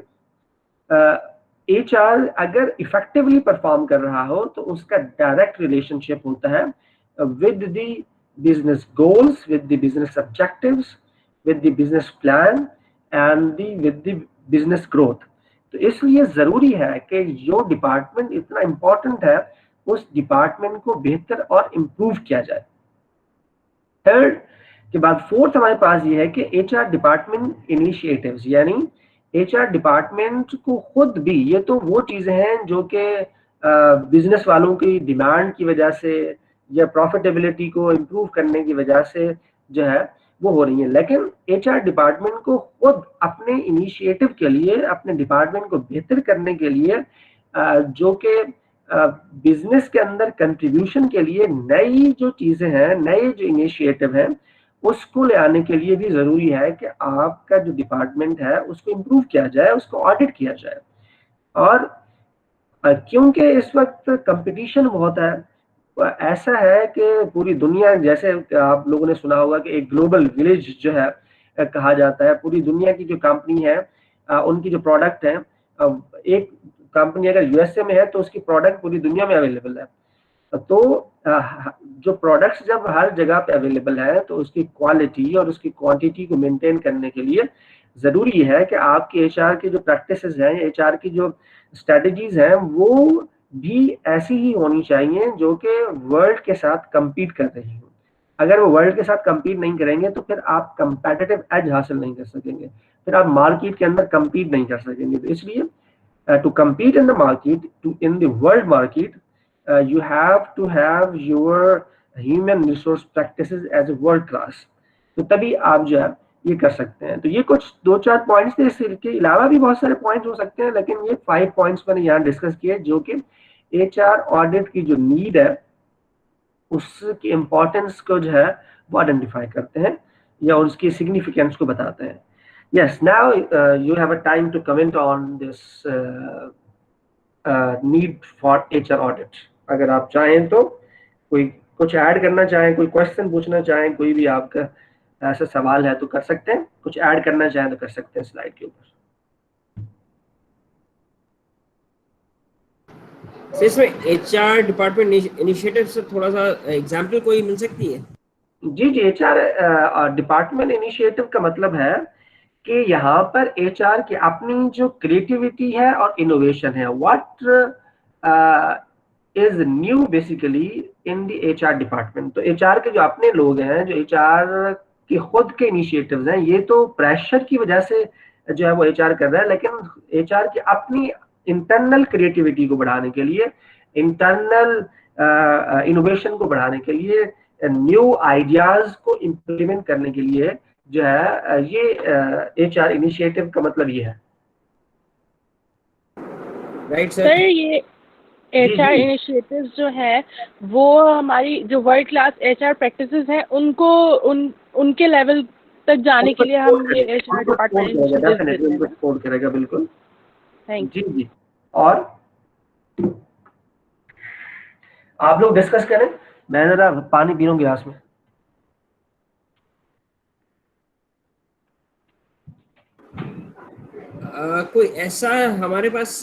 Speaker 1: HR अगर इफेक्टिवली परफॉर्म कर रहा हो तो उसका डायरेक्ट रिलेशनशिप होता है with the business goals, with the business objectives, with the business plan and with the business growth। तो इसलिए जरूरी है कि जो डिपार्टमेंट इतना इम्पोर्टेंट है उस डिपार्टमेंट को बेहतर और इम्प्रूव किया जाए। थर्ड के बाद फोर्थ हमारे पास ये है कि एचआर डिपार्टमेंट इनिशिएटिव्स, यानी एचआर डिपार्टमेंट को खुद भी, ये तो वो चीजें हैं जो कि बिजनेस वालों की डिमांड की वजह से या प्रॉफिटेबिलिटी को इम्प्रूव करने की वजह से जो है वो हो रही है, लेकिन एचआर डिपार्टमेंट को खुद अपने इनिशिएटिव के लिए, अपने डिपार्टमेंट को बेहतर करने के लिए, जो कि बिजनेस के अंदर कंट्रीब्यूशन के लिए नई जो चीजें हैं, नए जो इनिशिएटिव हैं, उसको ले आने के लिए भी जरूरी है कि आपका जो डिपार्टमेंट है उसको इम्प्रूव किया जाए, उसको ऑडिट किया जाए। और क्योंकि इस वक्त कंपटीशन बहुत है, ऐसा है कि पूरी दुनिया, जैसे आप लोगों ने सुना होगा कि एक ग्लोबल विलेज जो है कहा जाता है, पूरी दुनिया की जो कंपनी है उनकी जो प्रोडक्ट है, एक कंपनी अगर यूएसए में है तो उसकी प्रोडक्ट पूरी दुनिया में अवेलेबल है। तो जो प्रोडक्ट्स जब हर जगह पे अवेलेबल है तो उसकी क्वालिटी और उसकी क्वांटिटी को मेंटेन करने के लिए जरूरी है कि आपकी एचआर की जो प्रैक्टिसेस हैं, एचआर की जो स्ट्रेटजीज हैं, वो भी ऐसी ही होनी चाहिए जो कि वर्ल्ड के साथ compete कर रही हो। अगर वो वर्ल्ड के साथ compete नहीं करेंगे तो फिर आप competitive edge हासिल नहीं कर सकेंगे, फिर आप मार्केट के अंदर compete नहीं कर सकेंगे। तो इसलिए to compete in the market, in the world market, you have to have your human resource practices as a world class। तो तभी आप जो है ये कर सकते हैं। तो ये कुछ 2-4 पॉइंट्स थे, इसके अलावा भी बहुत सारे पॉइंट्स हो सकते हैं, लेकिन ये 5 पॉइंट्स मैंने यहाँ डिस्कस किए जो कि एचआर ऑडिट की जो नीड है उसकी इम्पोर्टेंस को जो है वो आइडेंटिफाई करते हैं या उसकी सिग्निफिकेंस को बताते हैं। Yes, now you have a time to comment on this need for HR audit. अगर आप चाहें तो कोई कुछ ऐड करना चाहें, कोई क्वेश्चन पूछना चाहें, कोई भी आपका ऐसा सवाल है तो कर सकते हैं, कुछ ऐड करना चाहें तो कर सकते हैं स्लाइड के ऊपर।
Speaker 7: इसमें एचआर डिपार्टमेंट इनिशिएटिव से थोड़ा सा एग्जांपल कोई मिल सकती है?
Speaker 1: जी जी, एचआर डिपार्टमेंट इनिशिएटिव का मतलब है कि यहाँ पर एचआर की अपनी जो क्रिएटिविटी है और इनोवेशन है, what is new basically in the HR department. तो एचआर के जो अपने लोग हैं, जो एचआर के खुद के इनिशिएटिव्स हैं, ये तो प्रेशर की वजह से जो है वो एचआर कर रहा है, लेकिन एचआर की अपनी इंटरनल क्रिएटिविटी को बढ़ाने के लिए, इंटरनल इनोवेशन को बढ़ाने के लिए, न्यू आइडियाज को इम्प्लीमेंट करने के लिए जो है ये एचआर इनिशिएटिव का मतलब ये है।
Speaker 7: राइट
Speaker 2: सर, ये एचआर इनिशिएटिव्स जो है वो हमारी जो वर्ल्ड क्लास एचआर प्रैक्टिसेस हैं उनको उनके लेवल तक जाने के लिए हम ये एचआर डिपार्टमेंट
Speaker 1: सपोर्ट करेगा। बिल्कुल,
Speaker 2: थैंक
Speaker 1: जी जी। और आप लोग डिस्कस करें, मैं जरा पानी पी रहा हूँ गिलास में।
Speaker 7: कोई ऐसा हमारे पास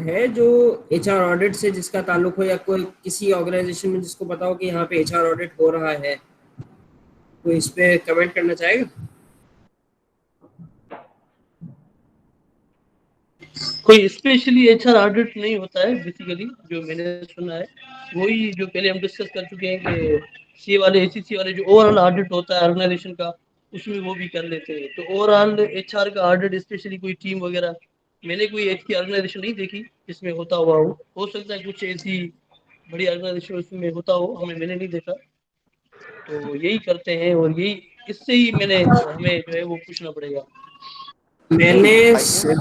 Speaker 7: है जो एचआर ऑडिट से जिसका ताल्लुक हो, या कोई किसी ऑर्गेनाइजेशन में जिसको पता हो कि यहाँ पे एचआर ऑडिट हो रहा है, कोई इस पे कमेंट करना चाहेगा?
Speaker 8: कोई स्पेशली एचआर ऑडिट नहीं होता है बेसिकली, जो मैंने सुना है वही जो पहले हम डिस्कस कर चुके हैं कि सी वाले एसीसी वाले जो ओवरऑल ऑडिट होता है ऑर्गेनाइजेशन का, उसमें वो भी कर लेते हैं। तो ओवरऑल एचआर का ऑडिट स्पेशली कोई टीम वगैरह मैंने कोई ऐसी ऑर्गेनाइजेशन नहीं देखी जिसमें होता हुआ हो सकता है कुछ ऐसी बड़ी ऑर्गेनाइजेशन उसमें होता हो, मैंने नहीं देखा। तो यही करते हैं और यही इससे ही हमें जो है वो पूछना पड़ेगा।
Speaker 7: मैंने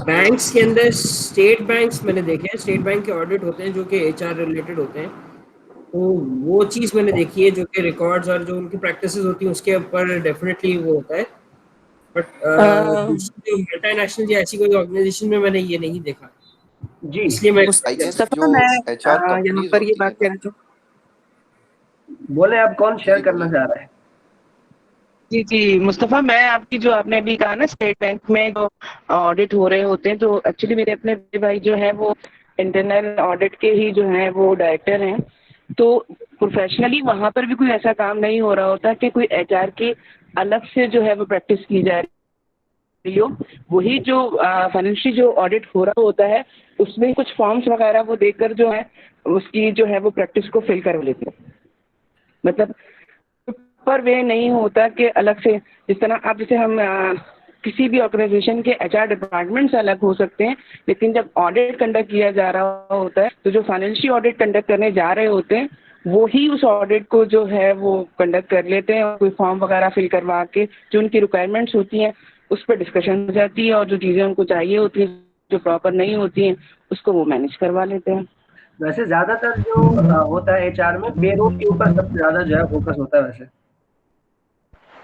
Speaker 7: बैंक्स के अंदर स्टेट बैंक्स मैंने देखे हैं, स्टेट बैंक के ऑडिट होते हैं जो कि एचआर रिलेटेड होते हैं, तो वो चीज़ मैंने देखी है जो कि रिकॉर्ड्स और जो उनकी प्रैक्टिसेस होती हैं उसके ऊपर डेफिनेटली वो होता है। बट दूसरी जो मल्टीनेशनल या ऐसी कोई ऑर्गेनाइजेशन में मैंने ये नहीं देखा
Speaker 1: जी,
Speaker 7: इसलिए मैं
Speaker 13: मुस्तफा मैं
Speaker 14: यहाँ पर ये बात कहना चाहूँ।
Speaker 1: बोले आप कौन शेयर करना चाह रहा है?
Speaker 14: जी जी मुस्तफा, मैं आपकी जो आपने अभी कहा ना स्टेट बैंक में जो ऑडिट हो रहे होते हैं, तो एक्चुअली मेरे अपने भाई जो है वो इंटरनल ऑडिट के ही जो है वो डायरेक्टर हैं। तो प्रोफेशनली वहाँ पर भी कोई ऐसा काम नहीं हो रहा होता कि कोई एचआर की अलग से जो है वो प्रैक्टिस की जा रही हो। वही जो फाइनेंशियल जो ऑडिट हो रहा होता है उसमें कुछ फॉर्म्स वगैरह वो देखकर जो है उसकी जो है वो प्रैक्टिस को फिल कर लेते हैं। मतलब पर वे नहीं होता कि अलग से, जिस तरह आप जैसे हम किसी भी ऑर्गेनाइजेशन के एचआर डिपार्टमेंट से अलग हो सकते हैं, लेकिन जब ऑडिट कंडक्ट किया जा रहा होता है तो जो फाइनेंशियल ऑडिट कंडक्ट करने जा रहे होते हैं वो ही उस ऑडिट को जो है वो कंडक्ट कर लेते हैं और कोई फॉर्म वगैरह फिल करवा के जो उनकी रिक्वायरमेंट्स होती हैं उस पर डिस्कशन हो जाती है और जो चीज़ें उनको चाहिए होती हैं जो प्रॉपर नहीं होती हैं उसको वो मैनेज करवा लेते हैं।
Speaker 1: वैसे ज्यादातर जो होता है एचआर में पेरोल के ऊपर सबसे ज्यादा जो है फोकस होता है। वैसे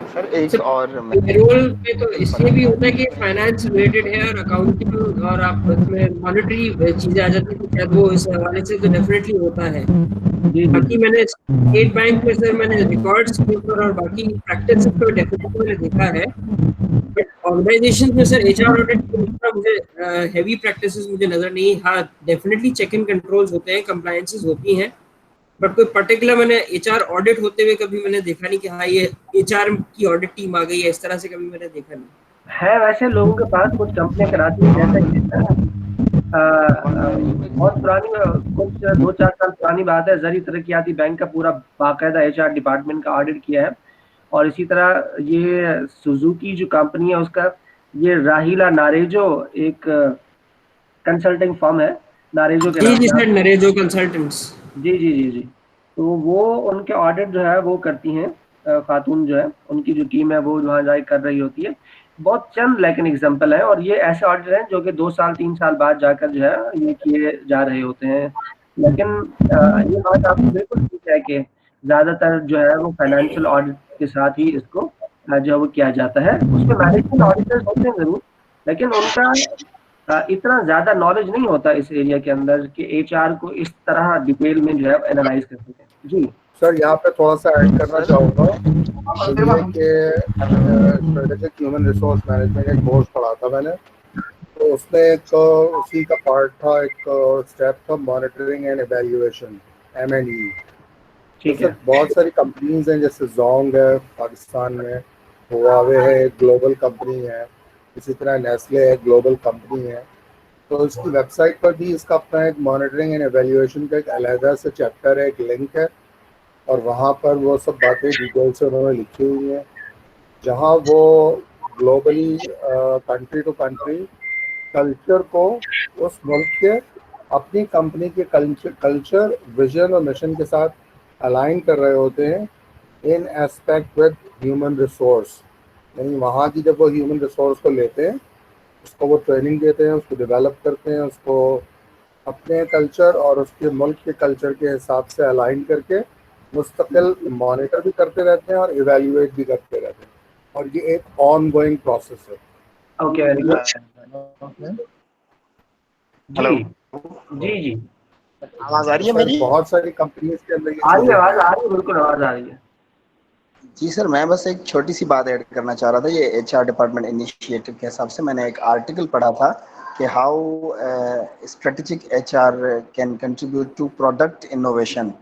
Speaker 13: सर एक और
Speaker 7: पेरोल पे तो इसलिए भी होता है कि फाइनेंस रिलेटेड है और अकाउंटिंग और आप उसमें मॉनेटरी चीजें आ जाती है, शायद वो इस हवाले से तो डेफिनेटली होता है। बाकी मैंने स्टेट बैंक में सर मैंने रिकॉर्ड्स के ऊपर और बाकी प्रैक्टिस पे डेफिनेटली मैंने देखा है, बट ऑर्गेनाइजेशन में सर एचआर ऑडिट के ऊपर मुझे हैवी प्रैक्टिसेस मुझे नजर नहीं। हाँ डेफिनेटली चेक इन कंट्रोल्स होते हैं, कंप्लायंसेस होती हैं, बट कोई पर्टिकुलर मैंने एचआर ऑडिट होते हुए कभी मैंने देखा नहीं कि हाँ ये एचआर की ऑडिट टीम आ गई है, इस तरह से कभी मैंने देखा नहीं
Speaker 1: है। वैसे लोगों के पास कुछ कंपनियां कराती हैं जैसा कि बहुत पुरानी कुछ 2-4 साल पुरानी बात है, जरी तरक्याती बैंक का पूरा बाकायदा एचआर डिपार्टमेंट का ऑडिट किया है। और इसी तरह ये सुजुकी जो कंपनी है उसका ये राहिला नारेजो एक कंसल्टिंग फर्म है, नारेजो के
Speaker 7: जी सर, नारेजो कंसल्टेंट्स।
Speaker 1: जी जी जी जी तो वो उनके ऑडिट जो है वो करती हैं, खातून जो है उनकी जो टीम है वो वहाँ जाकर कर रही होती है। बहुत चंद लेकिन एग्जांपल है, और ये ऐसे ऑडिट हैं जो कि 2 साल 3 साल बाद जाकर जो है ये किए जा रहे होते हैं। लेकिन ये बात आपको बिल्कुल ठीक है कि ज़्यादातर जो है वो फाइनेंशियल ऑडिट के साथ ही इसको जो है वो किया जाता है। उसमें मैनेजमेंट ऑडिटर्स होते हैं ज़रूर, लेकिन उनका इतना ज़्यादा नॉलेज नहीं होता इस एरिया के अंदर कि एचआर को इस तरह डिटेल में जो है एनालाइज कर सकें। जी
Speaker 15: सर, यहाँ पे थोड़ा सा ऐड करना चाहूँगा स्ट्रेटेजिक ह्यूमन रिसोर्स मैनेजमेंट एक कोर्स पढ़ा था मैंने, तो उसमें एक उसी का पार्ट था, एक स्टेप था मॉनिटरिंग एंड एवेल्युएशन, M&E।
Speaker 1: ठीक है।
Speaker 15: बहुत सारी कंपनीज हैं जैसे जोंग है पाकिस्तान में, हुआवे है एक ग्लोबल कंपनी है, इसी तरह नेस्ले एक ग्लोबल कंपनी है। तो इसकी वेबसाइट पर भी इसका अपना एक मॉनिटरिंग एंड एवेल्युएशन का एक अलग से चैप्टर है, एक लिंक है, और वहाँ पर वो सब बातें डिटेल से उन्होंने लिखी हुई हैं, जहाँ वो globally country to country culture को उस मुल्क के अपनी कंपनी के कल्चर विजन और मिशन के साथ अलाइन कर रहे होते हैं इन एस्पेक्ट विद ह्यूमन रिसोर्स। यानी वहाँ की जब वो ह्यूमन रिसोर्स को लेते हैं, उसको वो ट्रेनिंग देते हैं, उसको डेवलप करते हैं, उसको अपने कल्चर और उसके मुल्क के कल्चर के हिसाब से अलाइन करके मुस्तकिल मॉनिटर भी करते रहते हैं और इवेल्युएट भी करते रहते हैं, और ये एक ऑन गोइंग प्रोसेस है।
Speaker 1: Okay, very good.
Speaker 15: हेलो
Speaker 1: जी जी
Speaker 15: आवाज आ रही है मेरी? बहुत सारी कंपनीज के अंदर
Speaker 1: आ रही है, आवाज आ रही है, बिल्कुल आवाज आ रही है।
Speaker 16: जी सर, मैं बस एक छोटी सी बात ऐड करना चाह रहा था। ये एचआर डिपार्टमेंट इनिशिएटिव के हिसाब से मैंने एक आर्टिकल पढ़ा था कि how strategic HR can contribute to product innovation.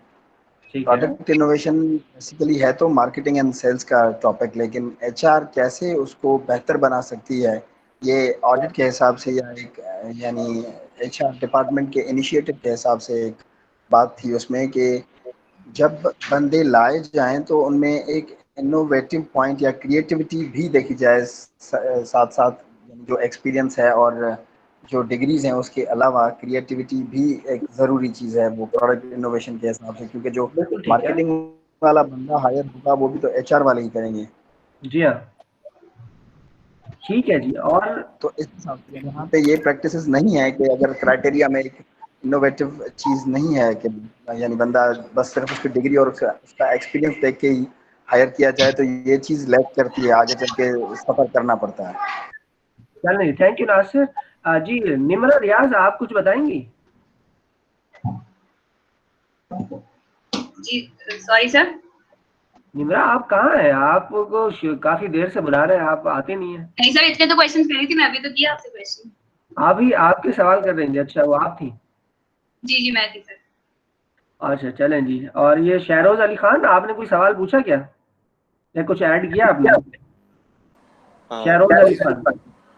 Speaker 16: Product innovation basically है तो मार्केटिंग एंड सेल्स का टॉपिक, लेकिन एचआर कैसे उसको बेहतर बना सकती है ये ऑडिट के हिसाब से या एक यानी एचआर डिपार्टमेंट के इनिशिएटिव के हिसाब से एक बात थी उसमें कि जब बंदे लाए जाएं तो उनमें एक इनोवेटिव पॉइंट या क्रिएटिविटी भी देखी जाए, साथ साथ जो एक्सपीरियंस है और जो डिग्रीज हैं उसके अलावा क्रिएटिविटी भी एक ज़रूरी चीज़ है वो प्रोडक्ट इनोवेशन के हिसाब से, क्योंकि जो मार्केटिंग वाला बंदा हायर होगा वो भी तो एचआर वाले ही करेंगे।
Speaker 1: जी हाँ, ठीक है जी। और
Speaker 16: तो इस हिसाब से यहाँ पे ये प्रैक्टिसेस नहीं है कि अगर क्राइटेरिया में एक इनोवेटिव चीज़ नहीं है कि यानी बंदा बस सिर्फ उसकी डिग्री और उसका एक्सपीरियंस देख के ही हायर किया जाए, तो ये चीज़ लैक करती है, आगे चल के सफ़र करना पड़ता है।
Speaker 1: चलिए, थैंक यू नासिर जी। निम्रा, रियाज, आप कुछ बताएंगी?
Speaker 4: जी सॉरी सर।
Speaker 1: निम्रा, आप कहाँ हैं? आपको काफी देर से बुला रहे हैं, आप आते नहीं है।
Speaker 4: नहीं सर, इतने तो क्वेश्चन कर रही थी मैं, अभी तो किया आपसे क्वेश्चन।
Speaker 1: अभी आपके सवाल कर रही थी? अच्छा, वो आप थी?
Speaker 4: जी जी मैं थी सर।
Speaker 1: अच्छा, चलें जी। और ये शहरोज अली खान, आपने कोई सवाल पूछा क्या या कुछ ऐड किया आपने? शहरोज अली खान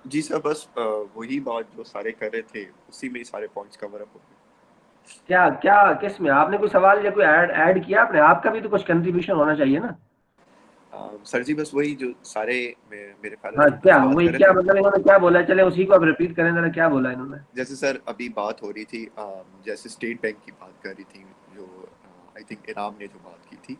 Speaker 13: जी सर, बस वही बात जो सारे कर रहे थे उसी में सारे पॉइंट्स कवर अप हो गए।
Speaker 1: क्या क्या किस में आपने कोई सवाल या कोई ऐड किया आपने? आपका भी तो कुछ कंट्रीब्यूशन होना चाहिए ना।
Speaker 13: सर जी बस वही जो सारे मेरे ख्याल
Speaker 1: हाँ, क्या वही क्या मतलब इन्होंने क्या बोला? चले उसी को आप रिपीट करें जरा, क्या बोला इन्होंने?
Speaker 13: जैसे सर अभी बात हो रही थी, जैसे स्टेट बैंक की बात कर रही थी, जो आई थिंक इनाम ने जो बात की थी,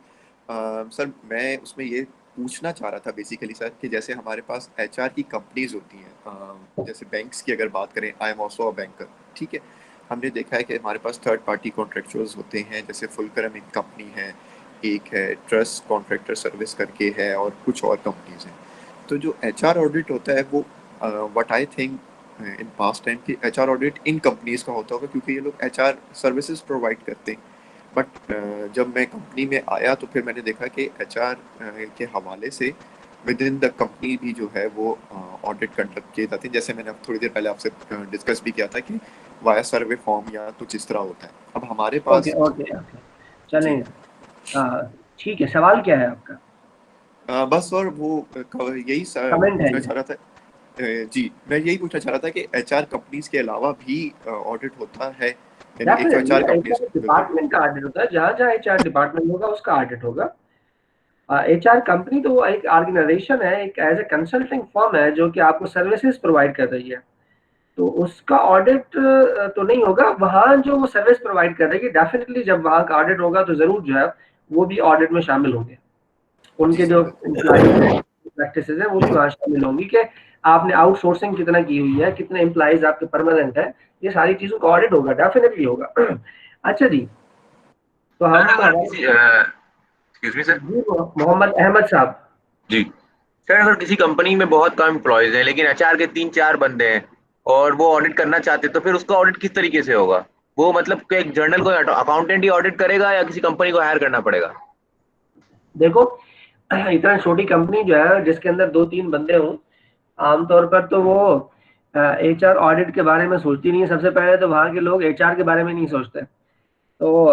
Speaker 13: सर मैं उसमें ये पूछना चाह रहा था बेसिकली सर कि जैसे हमारे पास एचआर की कंपनीज होती हैं, जैसे बैंक्स की अगर बात करें, I am also a banker, ठीक है, हमने देखा है कि हमारे पास थर्ड पार्टी कॉन्ट्रेक्चुअल्स होते हैं, जैसे फुलक्रम एक कंपनी है, एक है ट्रस्ट कॉन्ट्रैक्टर सर्विस करके है, और कुछ और कंपनीज हैं। तो जो एचआर ऑडिट होता है वो what I think in past time कि एचआर ऑडिट इन कंपनीज का होता होगा, क्योंकि ये लोग एचआर सर्विसेज प्रोवाइड करते हैं। बट जब मैं कंपनी में आया तो फिर मैंने देखा कि एचआर के हवाले से विद इन द कंपनी भी जो है वो ऑडिट कंडक्ट किए जाते हैं, जैसे मैंने थोड़ी देर पहले आपसे डिस्कस भी किया था कि वाया सर्वे फॉर्म या कुछ इस तरह होता है। अब हमारे पास
Speaker 1: चलें, ठीक है। सवाल क्या है आपका?
Speaker 13: बस और वो यही पूछना चाह रहा था जी, मैं यही पूछना चाह रहा था कि एचआर कंपनीज के अलावा भी ऑडिट होता है, यानी एक एचआर कंपनीज
Speaker 1: डिपार्टमेंट का ऑडिट होता है, जहाँ जहाँ एचआर डिपार्टमेंट होगा उसका ऑडिट होगा। एचआर कंपनी तो एक ऑर्गेनाइजेशन है, एक एज ए कंसल्टिंग फर्म है जो कि आपको सर्विसेज प्रोवाइड कर रही है, तो उसका ऑडिट तो नहीं होगा। वहाँ जो वो सर्विस प्रोवाइड कर रही है, डेफिनेटली जब वहाँ का ऑडिट होगा तो जरूर जो है वो भी ऑडिट में शामिल होंगे। उनके जो प्रैक्टिसेस है वो भी वहाँ शामिल होंगी कि आपने आउटसोर्सिंग कितना की हुई है, कितने एम्प्लॉइज आपके परमानेंट है, ये सारी चीजों का ऑडिट होगा, डेफिनेटली होगा। अच्छा जी, तो हम
Speaker 17: excuse me sir,
Speaker 1: Mohammad Ahmad साहब
Speaker 17: जी। सर किसी कंपनी में बहुत कम एम्प्लॉयज हैं लेकिन एचआर के 3-4 बंदे हैं और वो ऑडिट करना चाहते हैं, तो फिर उसका ऑडिट किस तरीके से होगा? वो मतलब कि एक जर्नल को अकाउंटेंट ही ऑडिट करेगा या किसी कंपनी को हायर करना पड़ेगा?
Speaker 1: देखो, इतना छोटी कंपनी जो है जिसके अंदर 2-3 बंदे हों, आमतौर पर तो वो एचआर ऑडिट के बारे में सोचती नहीं है। सबसे पहले तो वहाँ के लोग एचआर के बारे में नहीं सोचते। तो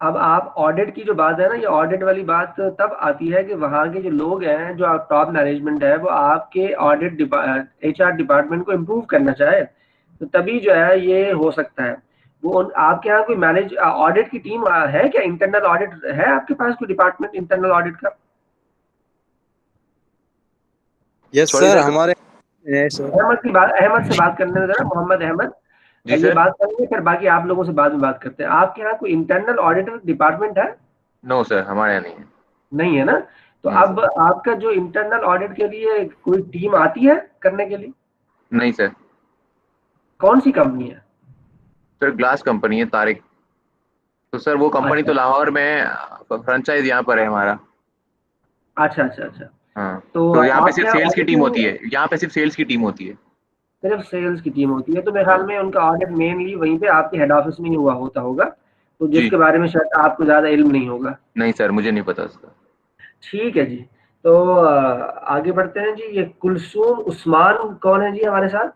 Speaker 1: अब आप ऑडिट की जो बात है ना, ये ऑडिट वाली बात तब आती है कि वहाँ के जो लोग हैं, जो टॉप मैनेजमेंट है, वो आपके ऑडिट एचआर डिपार्टमेंट को इम्प्रूव करना चाहे, तो तभी जो है ये हो सकता है। वो आपके यहाँ कोई मैनेज ऑडिट की टीम है क्या? इंटरनल ऑडिट है आपके पास कोई डिपार्टमेंट इंटरनल ऑडिट का?
Speaker 18: यस सर, हमारे
Speaker 1: अहमद से बात करने में जरा, मोहम्मद अहमद ये बात करेंगे, फिर बाकी आप लोगों से बाद में बात करते हैं। आपके यहाँ कोई इंटरनल ऑडिटर डिपार्टमेंट है?
Speaker 17: नो सर, हमारे यहाँ नहीं है।
Speaker 1: नहीं है ना? तो अब आपका जो इंटरनल ऑडिट के लिए कोई टीम आती है करने के लिए?
Speaker 17: नहीं सर।
Speaker 1: कौन सी कंपनी है?
Speaker 17: सर ग्लास कंपनी है, तारिक। तो सर वो कंपनी तो लाहौर में, फ्रेंचाइज यहाँ पर है हमारा।
Speaker 1: अच्छा अच्छा अच्छा।
Speaker 17: हाँ, तो यहाँ पे सिर्फ सेल्स की टीम होती है, यहाँ पे सिर्फ सेल्स की टीम होती है।
Speaker 1: सिर्फ सेल्स की टीम होती है, तो मेरे ख्याल में उनका ऑडिट मेनली वहीं पे आपके हेड ऑफिस में ही हुआ होता होगा, तो जिसके बारे में शायद आपको ज्यादा इल्म नहीं होगा।
Speaker 17: नहीं सर, मुझे नहीं पता उसका।
Speaker 1: ठीक है जी, तो आगे बढ़ते हैं जी। ये कुलसूम उस्मान कौन है जी हमारे साथ?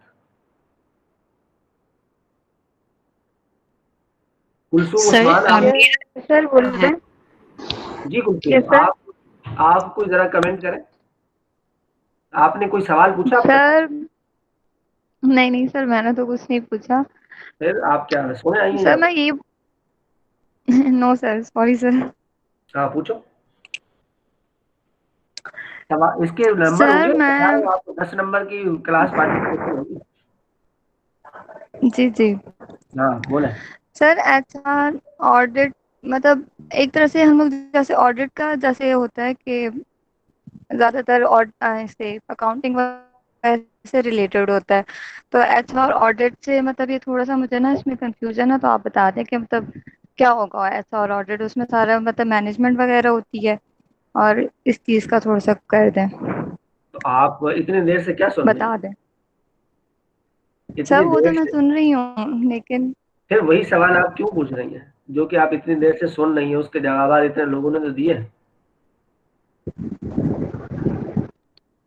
Speaker 1: कुलसूम उस्मान
Speaker 19: सर बोल रहे हैं
Speaker 1: जी। कुलसूम आप कोई जरा कमेंट करें, आपने कोई सवाल पूछा?
Speaker 19: सर नहीं नहीं सर, मैंने तो कुछ नहीं पूछा।
Speaker 1: फिर आप क्या सोने आई हैं
Speaker 19: सर
Speaker 1: यहाँ
Speaker 19: मैं
Speaker 1: पे?
Speaker 19: ये नो सर, सॉरी सर।
Speaker 1: हाँ पूछो। इसके नंबर
Speaker 19: सर
Speaker 1: होंगे,
Speaker 19: मैं
Speaker 1: आपको 10 नंबर की क्लास पार्टिसिपेशन होगी।
Speaker 19: जी जी
Speaker 1: हाँ बोले।
Speaker 19: सर, एचआर ऑडिट मतलब एक तरह से हम लोग जैसे ऑडिट का जैसे होता है कि ज्यादातर से अकाउंटिंग से रिलेटेड होता है, तो एचआर ऑडिट से मतलब ये थोड़ा सा मुझे ना इसमें कंफ्यूजन है, तो आप बता दें कि मतलब क्या होगा एचआर ऑडिट, उसमें सारा मतलब मैनेजमेंट वगैरह होती है, और इस चीज का थोड़ा सा कर दें,
Speaker 1: तो आप इतनी देर से क्या सुन रही
Speaker 19: बता
Speaker 1: हैं?
Speaker 19: दें। सर
Speaker 1: इतनी
Speaker 19: वो तो
Speaker 1: देर
Speaker 19: मैं
Speaker 1: से
Speaker 19: सुन रही हूँ लेकिन
Speaker 1: फिर वही सवाल आप क्यों पूछ रही हैं जो कि आप इतनी देर से सुन रही हैं, उसके जवाब इतने लोगों ने तो दिए हैं।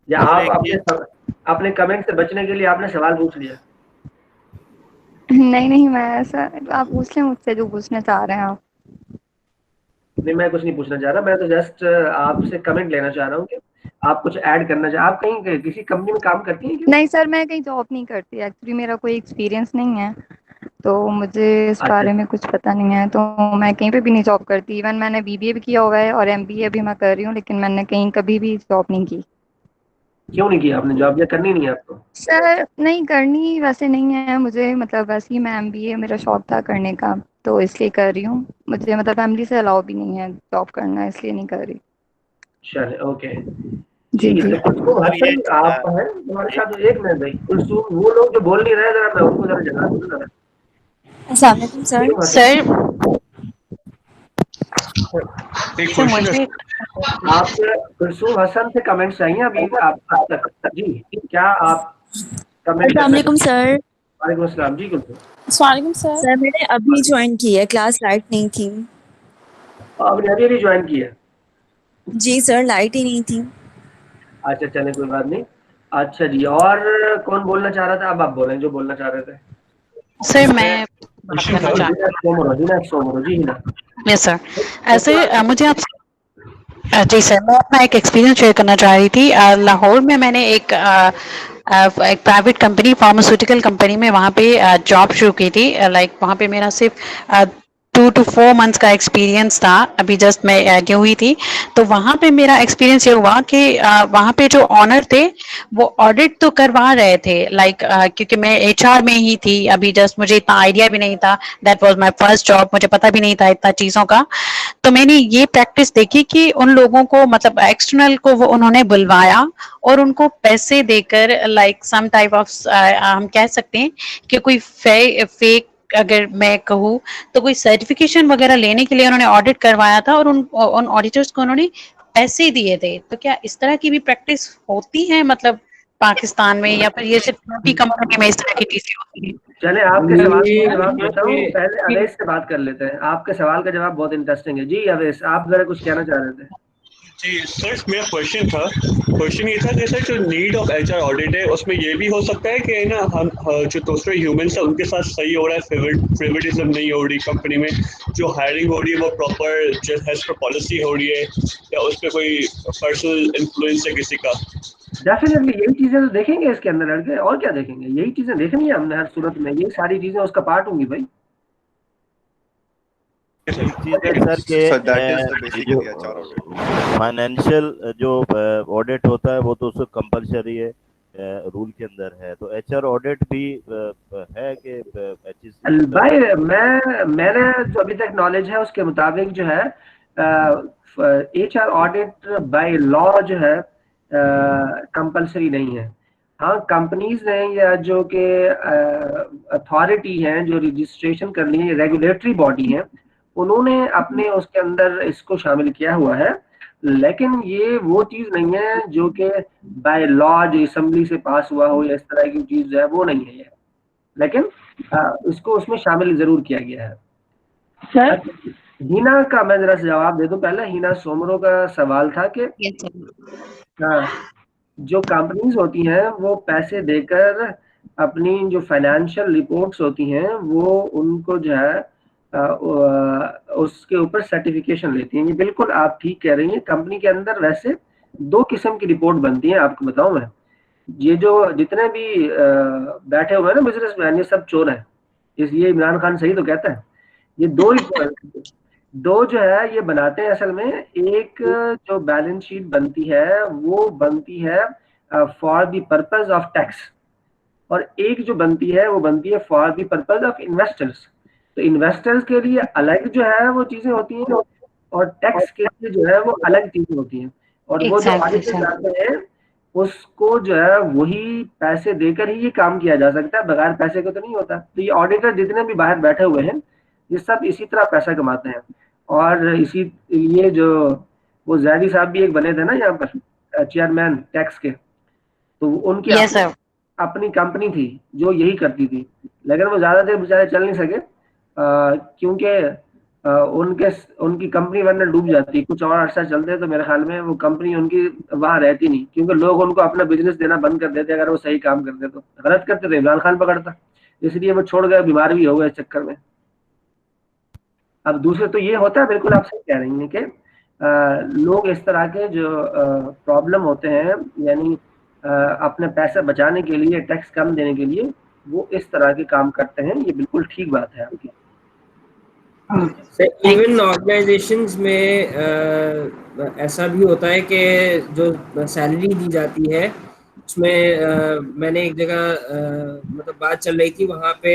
Speaker 1: या
Speaker 5: सर
Speaker 1: आप
Speaker 5: एक चीज,
Speaker 1: अपने कमेंट से बचने के लिए आपने सवाल पूछ लिया?
Speaker 19: नहीं नहीं, मैं ऐसा आप पूछ लें मुझसे जो पूछना चाह रहे हैं आप।
Speaker 1: नहीं मैं कुछ नहीं पूछना चाह रहा, मैं तो जस्ट आपसे कमेंट लेना चाह रहा हूँ कि आप कुछ ऐड करना चाह, आप कहीं किसी कंपनी में काम करती हैं क्या?
Speaker 19: नहीं सर, मैं कहीं जॉब नहीं करती एक्चुअली, मेरा कोई एक्सपीरियंस नहीं है, तो मुझे इस
Speaker 1: अच्छा
Speaker 19: बारे में कुछ पता नहीं है, तो मैं कहीं पे भी नहीं जॉब करती। इवन मैंने बीबीए भी किया हुआ है और एमबीए भी मैं कर रही हूँ, लेकिन मैंने कहीं कभी भी जॉब नहीं की।
Speaker 1: क्यों नहीं किया आपने जॉब, या करनी नहीं है आपको?
Speaker 19: सर नहीं करनी वैसे नहीं है मुझे, मतलब वैसे ही मैं एमबीए मेरा शौक था करने का, तो इसलिए कर रही हूँ। मुझे मतलब फैमिली से अलाउ भी नहीं है जॉब करना, इसलिए नहीं कर रही।
Speaker 1: चले ओके।
Speaker 19: जी
Speaker 1: जी
Speaker 19: जी
Speaker 1: तो कुलसुम
Speaker 5: सर ये
Speaker 1: हसन आप हैं हमारे
Speaker 5: एक
Speaker 1: साथ, एक मिनट भाई, कुलसुम वो लोग जो बोल नहीं रहे जरा मैं उनको जरा जगा दूं जरा।
Speaker 20: अस्सलाम वालेकुम सर।
Speaker 1: कुलसुम हसन
Speaker 20: सर
Speaker 10: एक
Speaker 20: सर
Speaker 10: क्वेश्चन
Speaker 20: मुझे
Speaker 1: आप कुलसुम हसन से कमेंट्स चाहिए अभी आप अब तक? जी क्या आप कमेंट
Speaker 20: अस्सलाम
Speaker 1: करना
Speaker 20: वालेकुम
Speaker 1: चाहते हैं?
Speaker 20: सर।
Speaker 1: वालेकुम अस्सलाम जी कुलसुम।
Speaker 2: अस्सलाम सर।
Speaker 20: सर मैंने अभी ज्वाइन की है क्लास, लाइट नहीं थी।
Speaker 1: आपने अभी अभी ज्वाइन किया है?
Speaker 20: जी सर, लाइट ही नहीं थी।
Speaker 1: अच्छा चले कोई बात नहीं। अच्छा जी, और कौन बोलना चाह रहा था? अब आप बोलें जो बोलना चाह रहे थे।
Speaker 20: सर मैं बात
Speaker 10: क्वेश्चन
Speaker 20: करना
Speaker 10: था।
Speaker 20: चाहती
Speaker 1: हिना सोमरो जी हिना।
Speaker 20: हूँ। Yes sir.
Speaker 1: तो
Speaker 20: ऐसे मुझे आपसे जी सर, मैं अपना एक एक्सपीरियंस शेयर करना चाह रही थी। लाहौर में मैंने एक प्राइवेट कंपनी, फार्मास्यूटिकल कंपनी में वहाँ पे जॉब शुरू की थी। लाइक वहाँ पे मेरा सिर्फ 2 to 4 months का एक्सपीरियंस था। अभी जस्ट मैं न्यू हुई थी, तो वहाँ पे मेरा एक्सपीरियंस ये हुआ कि वहाँ पे जो ऑनर थे वो ऑडिट तो करवा रहे थे, लाइक क्योंकि मैं एचआर में ही थी अभी जस्ट, मुझे इतना आइडिया भी नहीं था। That was my first job, मुझे पता भी नहीं था इतना चीज़ों का। तो मैंने ये प्रैक्टिस देखी कि उन लोगों को मतलब एक्सटर्नल को वो उन्होंने बुलवाया और उनको पैसे देकर, लाइक सम टाइप ऑफ हम कह सकते हैं कि कोई फेक, अगर मैं कहूँ तो कोई सर्टिफिकेशन वगैरह लेने के लिए उन्होंने ऑडिट करवाया था, और उन ऑडिटर्स को उन्होंने पैसे दिए थे। तो क्या इस तरह की भी प्रैक्टिस होती है मतलब पाकिस्तान में, या फिर ये सिर्फ छोटी कंपनी में इस तरह की चीजें होती हैं?
Speaker 1: चले आपके सवाल का जवाब देता हूँ,
Speaker 7: ये
Speaker 1: पहले अवैस से बात कर लेते हैं। आपके सवाल का जवाब बहुत इंटरेस्टिंग है जी। अवैस आप जरा कुछ कहना चाह रहे थे?
Speaker 10: जी सर, मेरा क्वेश्चन ये था जैसे जो नीड ऑफ एचआर ऑडिट है उसमें ये भी हो सकता है कि ना हम जो दूसरे ह्यूमंस है उनके साथ सही हो रहा है, फेवरेटिज्म नहीं हो रही कंपनी में, जो हायरिंग हो रही है वो प्रॉपर एज पर पॉलिसी हो रही है, या उस पर कोई पर्सनल इन्फ्लुएंस है किसी का।
Speaker 1: डेफिनेटली यही चीजें तो देखेंगे इसके अंदर लड़के, और क्या देखेंगे, यही चीजें देखेंगे हमने हर सूरत में, ये सारी चीजें उसका पार्ट होंगी भाई।
Speaker 5: एक चीज है सर के
Speaker 13: So that is the
Speaker 5: जो
Speaker 13: basically HR audit.
Speaker 5: फाइनेंशियल जो ऑडिट होता है वो तो उसको कंपलसरी है, रूल के अंदर है। तो एचआर ऑडिट भी है कि
Speaker 1: भाई मैंने जो अभी तक नॉलेज है उसके मुताबिक जो है एचआर ऑडिट बाय लॉ जो है कंपलसरी नहीं है। हाँ कंपनीज हैं या जो कि अथॉरिटी हैं जो रजिस्ट्रेशन करनी है, रेगुलेटरी बॉडी हैं, उन्होंने अपने उसके अंदर इसको शामिल किया हुआ है, लेकिन ये वो चीज नहीं है जो कि बाय लॉ जो असेंबली से पास हुआ हो या इस तरह की चीज है, वो नहीं है ये। लेकिन इसको उसमें शामिल जरूर किया गया है।
Speaker 19: सर
Speaker 1: हिना का मैं जरा जवाब दे दूं पहले। हिना सोमरो का सवाल था कि जो कंपनीज होती हैं वो पैसे देकर अपनी जो फाइनेंशियल रिपोर्ट्स होती हैं वो उनको जो है उसके ऊपर सर्टिफिकेशन लेती हैं। ये बिल्कुल आप ठीक कह रही हैं। कंपनी के अंदर वैसे 2 किस्म की रिपोर्ट बनती हैं, आपको बताऊं मैं। ये जो जितने भी बैठे हुए हैं ना बिजनेसमैन, ये सब चोर हैं। ये इमरान खान सही तो कहता है। ये दो जो है ये बनाते हैं असल में। एक जो बैलेंस शीट बनती है वो बनती है for the purpose of tax, और एक जो बनती है वो बनती है for the purpose of investors. तो इन्वेस्टर्स के लिए अलग जो है वो चीजें होती हैं, और टैक्स के लिए जो है वो अलग चीजें होती हैं। और वो जो ऑडिटर जाते हैं उसको जो है वही पैसे देकर ही ये काम किया जा सकता है, बगैर पैसे के तो नहीं होता। तो ये ऑडिटर जितने भी बाहर बैठे हुए हैं ये सब इसी तरह पैसा कमाते हैं। और इसी ये जो वो जैदी साहब भी एक बने थे ना यहाँ पर चेयरमैन टैक्स के, तो उनकी अपनी कंपनी थी जो यही करती थी, लेकिन वो ज्यादा देर बेचारे चल नहीं सके क्योंकि उनकी कंपनी वरना डूब जाती। कुछ और अर्सा चलते तो मेरे ख्याल में वो कंपनी उनकी वहां रहती नहीं, क्योंकि लोग उनको अपना बिजनेस देना बंद कर देते अगर वो सही काम करते। तो गलत करते तो इमरान खान पकड़ता, इसलिए वो छोड़ गए, बीमार भी हो गए इस चक्कर में। अब दूसरे तो ये होता है, बिल्कुल आप सही कह रही हैं कि लोग इस तरह के जो प्रॉब्लम होते हैं, यानी अपने पैसा बचाने के लिए, टैक्स कम देने के लिए वो इस तरह के काम करते हैं। ये बिल्कुल ठीक बात है आपकी।
Speaker 7: इवन ऑर्गेनाइजेशंस में ऐसा भी होता है कि जो सैलरी दी जाती है उसमें मैंने एक जगह मतलब बात चल रही थी, वहाँ पे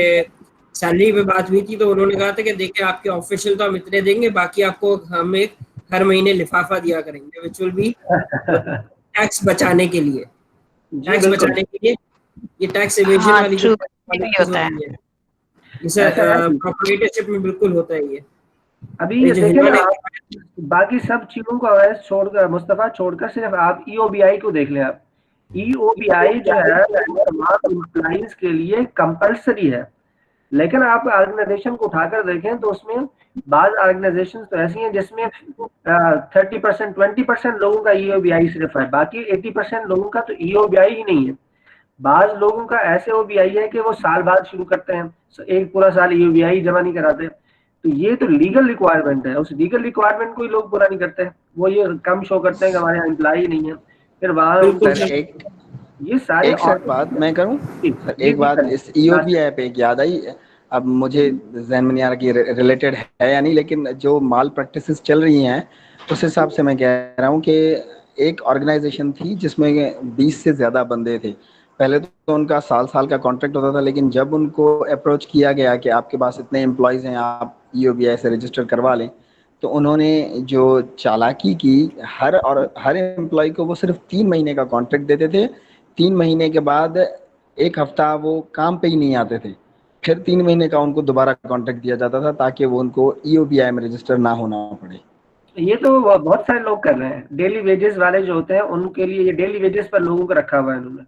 Speaker 7: सैलरी पे बात हुई थी, तो उन्होंने कहा था कि देखिए आपके ऑफिशियल तो हम इतने देंगे, बाकी आपको हम एक हर महीने लिफाफा दिया करेंगे, विच विल बी टैक्स बचाने के लिए। टैक्स बचाने के लिए ये टैक्स एवेजन वाली जो होता है, प्रोप्राइटरशिप में बिल्कुल होता है ये।
Speaker 1: अभी ये देखिए बाकी सब चीजों को छोड़कर, मुस्तफा छोड़कर सिर्फ आप EOBI को देख लें। आप EOBI जो है तमाम एम्प्लॉइज के लिए कंपल्सरी है, लेकिन आप ऑर्गेनाइजेशन को उठाकर देखें तो उसमें बाद ऑर्गेनाइजेशन तो ऐसी हैं जिसमें 30% 20% लोगों का EOBI सिर्फ है, बाकी 80% लोगों का तो EOBI ही नहीं है। बाज लोगों का ऐसे OBI है कि वो साल बाद शुरू करते हैं, एक पूरा साल EOBI जमा नहीं कराते। तो ये तो लीगल रिक्वायरमेंट है, उस लीगल रिक्वायरमेंट को ही लोग पूरा नहीं करते, वो ये कम शो करते हैं कि हमारे यहाँ एम्प्लॉय नहीं है। फिर वहाँ ये सारे
Speaker 16: बात मैं करूं, एक बात इस EOBI पे याद आई, अब मुझे ज़हन में नहीं आ रहा कि रिलेटेड है या नहीं, लेकिन जो माल प्रैक्टिसेस चल रही हैं उस हिसाब से मैं कह रहा हूं कि एक ऑर्गेनाइजेशन थी जिसमें 20 से ज़्यादा बंदे थे। पहले तो उनका साल का कॉन्ट्रैक्ट होता था, लेकिन जब उनको अप्रोच किया गया कि आपके पास इतने एम्प्लॉयज़ हैं, आप EOBI से रजिस्टर करवा लें, तो उन्होंने जो चालाकी की, हर एम्प्लॉय को वो सिर्फ 3 महीने का कॉन्ट्रैक्ट देते थे। 3 महीने के बाद एक हफ्ता वो काम पे ही नहीं आते थे, फिर 3 महीने का उनको दोबारा कॉन्ट्रैक्ट दिया जाता था ताकि वो उनको EOBI में रजिस्टर ना होना पड़े।
Speaker 1: ये तो बहुत सारे लोग कर रहे हैं, डेली वेजेस वाले जो होते हैं उनके लिए, ये डेली वेजेस पर लोगों को रखा हुआ है उन्होंने।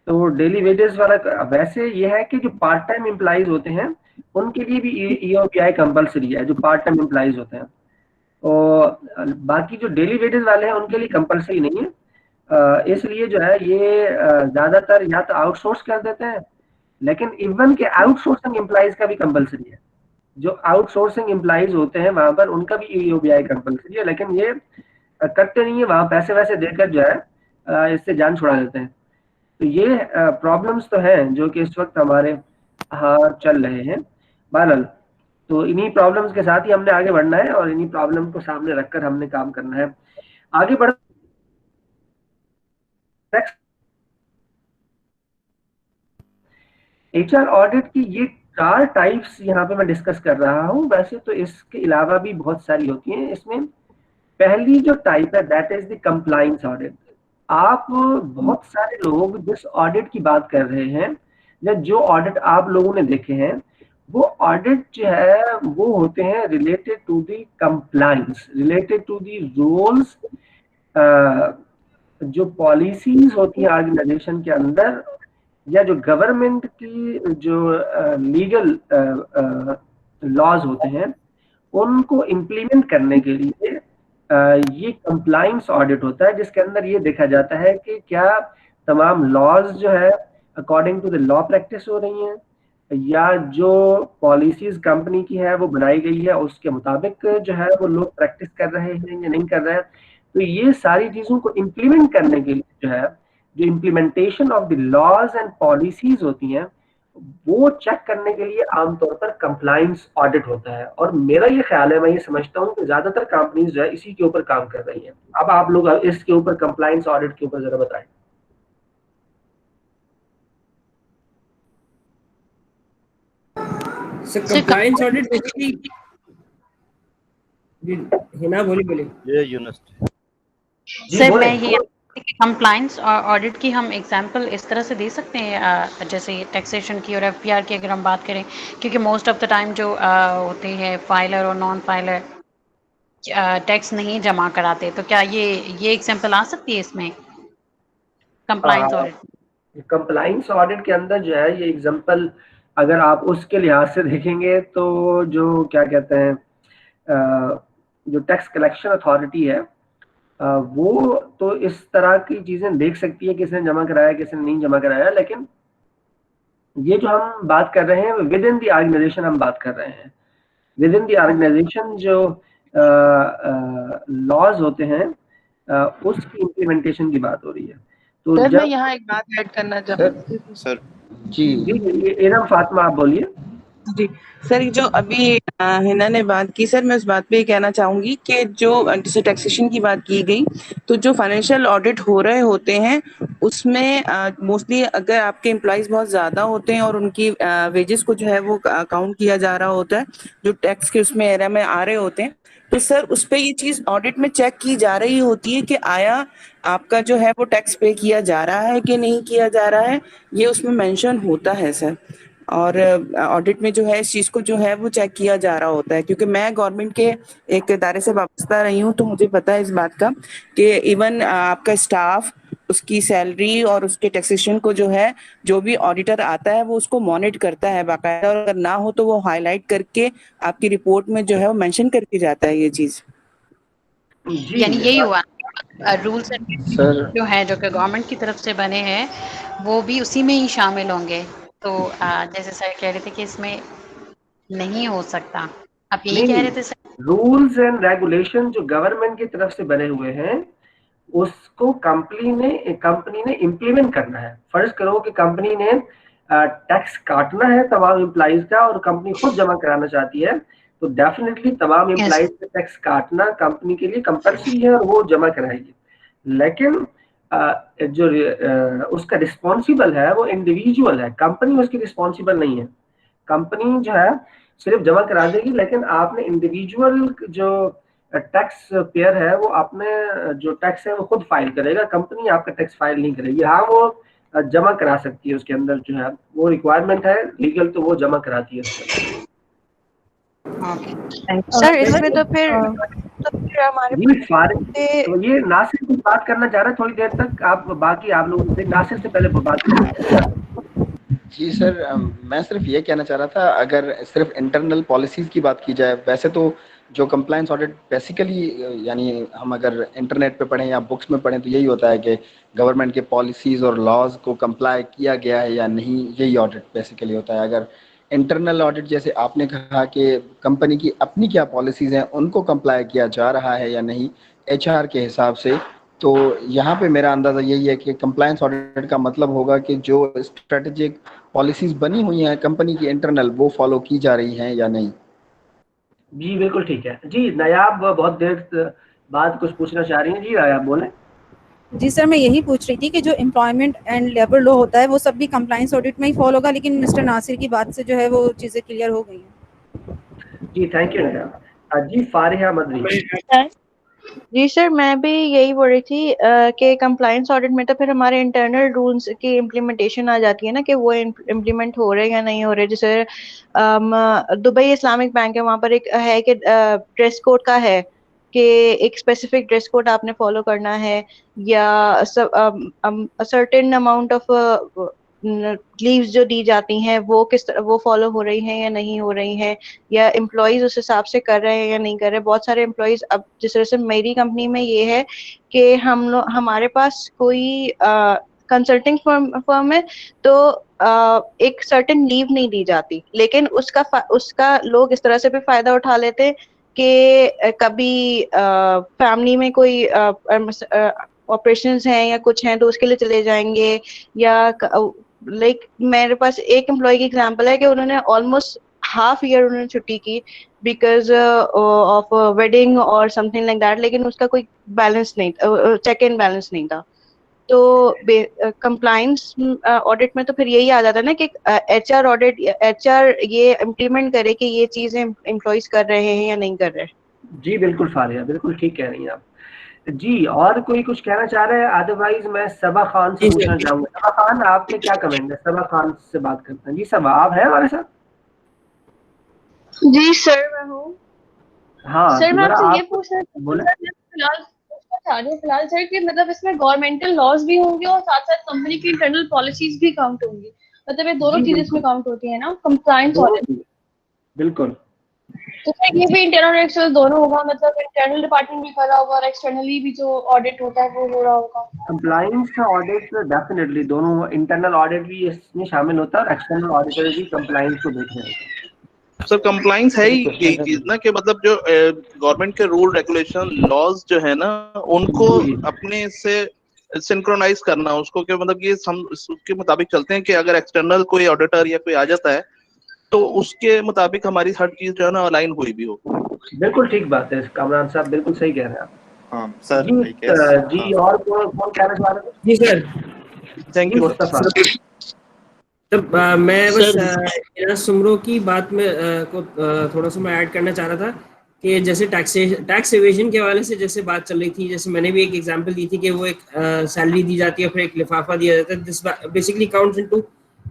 Speaker 1: तो डेली वेजेस वाला वैसे ये है कि जो पार्ट टाइम एम्प्लॉइज होते हैं उनके लिए भी EOBI कंपलसरी है, जो पार्ट टाइम एम्प्लॉइज होते हैं। और बाकी जो डेली वेजेस वाले हैं उनके लिए कंपलसरी नहीं है। इसलिए जो है ये ज्यादातर या तो आउटसोर्स कर देते हैं, लेकिन इवन के आउटसोर्सिंग एम्प्लॉइज का भी कंपलसरी है। जो आउटसोर्सिंग एम्प्लॉइज होते हैं वहां पर उनका भी EOBI कंपलसरी है, लेकिन ये करते नहीं है, वहां पैसे वैसे देकर जो है इससे जान छुड़ा देते हैं। तो ये प्रॉब्लम्स तो हैं जो कि इस वक्त हमारे यहाँ चल रहे हैं। बहरहाल तो इन्हीं प्रॉब्लम्स के साथ ही हमने आगे बढ़ना है और इन्हीं प्रॉब्लम को सामने रखकर हमने काम करना है। आगे बढ़ HR ऑडिट की ये 4 टाइप्स यहाँ पे मैं डिस्कस कर रहा हूँ, वैसे तो इसके अलावा भी बहुत सारी होती हैं। इसमें पहली जो टाइप है that is the compliance audit. आप बहुत सारे लोग जिस ऑडिट की बात कर रहे हैं या जो ऑडिट आप लोगों ने देखे हैं, वो ऑडिट जो है वो होते हैं related to the compliance, related to the rules, जो पॉलिसीज होती हैं ऑर्गेनाइजेशन के अंदर, या जो गवर्नमेंट की जो लीगल लॉज होते हैं उनको इम्प्लीमेंट करने के लिए ये कंप्लायंस ऑडिट होता है, जिसके अंदर ये देखा जाता है कि क्या तमाम लॉज जो है according to the law practice हो रही हैं, या जो पॉलिसीज कंपनी की है वो बनाई गई है उसके मुताबिक जो है वो लोग प्रैक्टिस कर रहे हैं या नहीं कर रहे हैं। तो ये सारी चीज़ों को इम्प्लीमेंट करने के लिए जो है जो implementation of the laws and policies होती हैं वो चेक करने के लिए आमतौर पर कंप्लायंस ऑडिट होता है। और मेरा ये ख्याल है, मैं ये समझता हूँ कि ज्यादातर कंपनीज जो है इसी के ऊपर काम कर रही हैं। अब आप लोग इसके ऊपर कंप्लायंस ऑडिट के ऊपर जरा बताएं।
Speaker 7: कंप्लायंस ऑडिट बेसिकली हिना बोली
Speaker 5: ये यूनुस
Speaker 20: सर मैं ये कंप्लायंस और ऑडिट की हम एग्जांपल इस तरह से दे सकते हैं जैसे टैक्सेशन की और एफपीआर की अगर हम बात करें, क्योंकि मोस्ट ऑफ द टाइम जो होते हैं फाइलर और नॉन फाइलर टैक्स नहीं जमा कराते, तो क्या ये एग्जांपल आ सकती है इसमें कंप्लायंस ऑडिट?
Speaker 1: कंप्लायंस ऑडिट के अंदर जो है ये एग्जांपल अगर आप उसके लिहाज से देखेंगे तो जो क्या कहते हैं जो टैक्स कलेक्शन अथॉरिटी है वो तो इस तरह की चीजें देख सकती है किसने जमा कराया किसने नहीं जमा कराया, लेकिन ये जो हम बात कर रहे हैं विद इन द ऑर्गेनाइजेशन हम बात कर रहे हैं। विद इन द ऑर्गेनाइजेशन जो लॉज होते हैं उसकी इम्प्लीमेंटेशन की बात हो रही है। तो
Speaker 14: सर मैं यहाँ एक बात ऐड करना चाहूँगी
Speaker 13: सर
Speaker 1: जी इरम फातिमा आप बोलिए।
Speaker 14: जी सर, जो अभी हिना ने बात की सर, मैं उस बात पे ये कहना चाहूंगी कि जो जैसे टैक्सेशन की बात की गई, तो जो फाइनेंशियल ऑडिट हो रहे होते हैं उसमें मोस्टली अगर आपके एम्प्लॉइज बहुत ज्यादा होते हैं और उनकी वेजेस को जो है वो काउंट किया जा रहा होता है जो टैक्स के उसमें एरिया में आ रहे होते हैं, तो सर उस पर ये चीज ऑडिट में चेक की जा रही होती है कि आया आपका जो है वो टैक्स पे किया जा रहा है कि नहीं किया जा रहा है, ये उसमें मेंशन होता है सर। और ऑडिट में जो है इस चीज को जो है वो चेक किया जा रहा होता है, क्योंकि मैं गवर्नमेंट के एक इदारे से वाबस्ता रही हूँ तो मुझे पता है इस बात का कि इवन आपका स्टाफ उसकी सैलरी और उसके टैक्सेशन को जो है जो भी ऑडिटर आता है वो उसको मॉनिटर करता है बाकायदा, और अगर ना हो तो वो हाईलाइट करके आपकी रिपोर्ट में जो है वो मेंशन करके जाता है ये चीज।
Speaker 20: यानी यही हुआ रूल्स एंड जो है जो कि गवर्नमेंट की तरफ से बने हैं वो भी उसी में ही शामिल होंगे। तो जैसे सर कह रहे थे कि इसमें नहीं हो सकता, आप यही कह रहे थे सर?
Speaker 1: रूल्स एंड रेगुलेशन जो गवर्नमेंट की तरफ से बने हुए हैं उसको कंपनी ने इम्प्लीमेंट करना है। फर्ज करो कि कंपनी ने टैक्स काटना है तमाम एम्प्लॉइज का और कंपनी खुद जमा कराना चाहती है, तो डेफिनेटली तमाम एम्प्लॉइज का टैक्स काटना कंपनी के लिए कंपल्सरी है और वो जमा कराएगी। लेकिन जो उसका रिस्पॉन्सिबल है वो इंडिविजुअल है, कंपनी उसकी रिस्पॉन्सिबल नहीं है। कंपनी जो है सिर्फ जमा करा देगी, लेकिन आपने इंडिविजुअल जो टैक्स पेयर है वो अपने जो टैक्स है वो खुद फाइल करेगा, कंपनी आपका टैक्स फाइल नहीं करेगी। हाँ वो जमा करा सकती है, उसके अंदर जो है वो रिक्वायरमेंट है लीगल, तो वो जमा कराती है उसके
Speaker 3: सर इसमें तो फिर हमारे
Speaker 1: तो ये नासिर की बात करना चाह रहा है थोड़ी देर तक, आप बाकी आप लोग से नासिर से पहले बात करें।
Speaker 16: जी सर, मैं सिर्फ ये कहना चाह रहा था, अगर सिर्फ इंटरनल पॉलिसीज की बात की जाए, वैसे तो जो कंप्लायंस ऑडिट बेसिकली यानी हम अगर इंटरनेट पे पढ़ें या बुक्स में पढ़ें तो यही होता है कि गवर्नमेंट के पॉलिसीज और लॉज को कंप्लाई किया गया है या नहीं, यही ऑडिट बेसिकली होता है। अगर इंटरनल ऑडिट जैसे आपने कहा कि कंपनी की अपनी क्या पॉलिसीज हैं उनको कंप्लाई किया जा रहा है या नहीं एचआर के हिसाब से, तो यहाँ पे मेरा अंदाज़ा यही है कि कंप्लायंस ऑडिट का मतलब होगा कि जो स्ट्रेटेजिक पॉलिसीज बनी हुई हैं कंपनी की इंटरनल वो फॉलो की जा रही हैं या नहीं।
Speaker 1: जी बिल्कुल ठीक है। जी नायाब बहुत देर बाद कुछ पूछना चाह रही हैं। जी नायाब बोलें।
Speaker 21: जी सर, मैं यही पूछ रही थी कि जो एम्प्लॉयमेंट एंड लेबर लॉ होता है वो सब भी कंप्लायंस ऑडिट में ही फॉलो होगा, लेकिन मिस्टर नासिर की बात से जो है वो चीज़ें क्लियर हो गई हैं।
Speaker 1: जी थैंक यू नायाब। जी फारिहा मदनी।
Speaker 3: जी सर, मैं भी यही बोल रही थी कि कंप्लायंस ऑडिट में तो फिर हमारे इंटरनल रूल्स की इम्प्लीमेंटेशन आ जाती है ना कि वो इम्प्लीमेंट हो रहे हैं या नहीं हो रहे। जैसे दुबई इस्लामिक बैंक है, वहाँ पर एक है कि ड्रेस कोड का है कि एक स्पेसिफिक ड्रेस कोड आपने फॉलो करना है, या सर्टेन अमाउंट ऑफ लीव्स जो दी जाती हैं वो किस तरह वो फॉलो हो रही हैं या नहीं हो रही हैं, या एम्प्लॉयज उस हिसाब से कर रहे हैं या नहीं कर रहे। बहुत सारे एम्प्लॉयज, अब जिस तरह से मेरी कंपनी में ये है कि हमारे पास कोई कंसल्टिंग फर्म है तो एक सर्टेन लीव नहीं दी जाती, लेकिन उसका लोग इस तरह से भी फायदा उठा लेते कि कभी फैमिली में कोई ऑपरेशंस हैं या कुछ हैं तो उसके लिए चले जाएंगे, या लाइक मेरे पास एक एम्प्लॉय की एग्जांपल है कि उन्होंने ऑलमोस्ट हाफ ईयर उन्होंने छुट्टी की बिकॉज ऑफ वेडिंग और समथिंग लाइक दैट, लेकिन उसका कोई बैलेंस नहीं था, चेक इन बैलेंस नहीं था। तो कंप्लायंस ऑडिट में तो फिर यही आ जाता है ना कि एचआर ऑडिट, एचआर ये इम्प्लीमेंट करे कि ये चीजें एम्प्लॉयज कर रहे हैं या नहीं कर रहे।
Speaker 1: जी बिल्कुल फारिया, बिल्कुल ठीक कह रही हैं आप जी। और कोई कुछ कहना चाह रहे हैं? अदरवाइज मैं सबा खान से पूछना चाहूंगा। सबा खान, आपके क्या कमेंट है? सबा खान से बात करते हैं। जी सबा, आप हैं हमारे साथ?
Speaker 12: जी सर मैं हूँ।
Speaker 1: हाँ
Speaker 12: सर मैं आपसे ये
Speaker 1: आप
Speaker 12: पूछना
Speaker 1: बोले।
Speaker 12: फिलहाल सर कि मतलब इसमें गवर्नमेंटल लॉज भी होंगे और साथ साथ कंपनी की इंटरनल पॉलिसीज भी काउंट होंगी, मतलब ये दोनों चीजें इसमें काउंट होती है ना, कंप्लायंस ऑडिट।
Speaker 1: बिल्कुल।
Speaker 12: तो सर ये भी इंटरनल और एक्सटर्नल दोनों होगा, मतलब इंटरनल डिपार्टमेंट भी कर रहा होगा और एक्सटर्नली भी जो ऑडिट होता है वो हो रहा होगा।
Speaker 1: कंप्लायंस का ऑडिट डेफिनेटली दोनों, इंटरनल ऑडिट भी इसमें शामिल होता है और एक्सटर्नल ऑडिटर भी कंप्लायंस को देख रहे हैं।
Speaker 9: सर कंप्लायंस है ही यही चीज ना कि मतलब जो गवर्नमेंट के रूल रेगुलेशन लॉज जो है ना उनको अपने से सिंक्रोनाइज करना, उसको कि मतलब ये हम उसके मुताबिक चलते हैं कि अगर एक्सटर्नल कोई ऑडिटर या कोई आ जाता है तो उसके मुताबिक हमारी हर चीज जो है ना अलाइन हुई भी हो।
Speaker 1: बिल्कुल ठीक बात है कामरान साहब, बिल्कुल सही कह रहे हैं आप।
Speaker 13: हाँ सर
Speaker 1: जी और कौन कहना चाह रहे थे?
Speaker 7: जी सर,
Speaker 9: थैंक यू
Speaker 1: मुस्तफा।
Speaker 7: तब मैं बस सुमरो की बात में को थोड़ा सा मैं ऐड करना चाह रहा था कि जैसे टैक्स एवेजन के हवाले से जैसे बात चल रही थी, जैसे मैंने भी एक एग्जांपल दी थी कि वो एक सैलरी दी जाती है फिर एक लिफाफा दिया जाता है, this basically counts into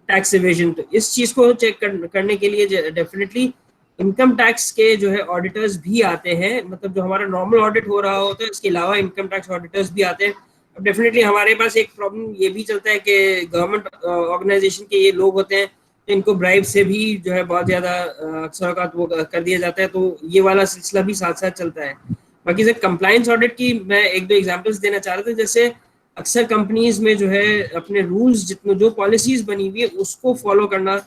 Speaker 7: tax evasion. तो इस चीज को चेक करने के लिए डेफिनेटली इनकम टैक्स के जो है ऑडिटर्स भी आते हैं, मतलब जो हमारा नॉर्मल ऑडिट हो रहा होता है इसके अलावा इनकम टैक्स ऑडिटर्स भी आते हैं। अब डेफिनेटली हमारे पास एक प्रॉब्लम ये भी चलता है कि गवर्नमेंट ऑर्गेनाइजेशन के ये लोग होते हैं तो इनको ब्राइब से भी जो है बहुत ज़्यादा अक्सर औकात वो कर दिया जाता है, तो ये वाला सिलसिला भी साथ साथ चलता है। बाकी सर कंप्लायंस ऑडिट की मैं एक दो एग्जांपल्स देना चाह रहा था। जैसे अक्सर कंपनीज में जो है अपने रूल्स जितने जो पॉलिसीज बनी हुई है उसको फॉलो करना,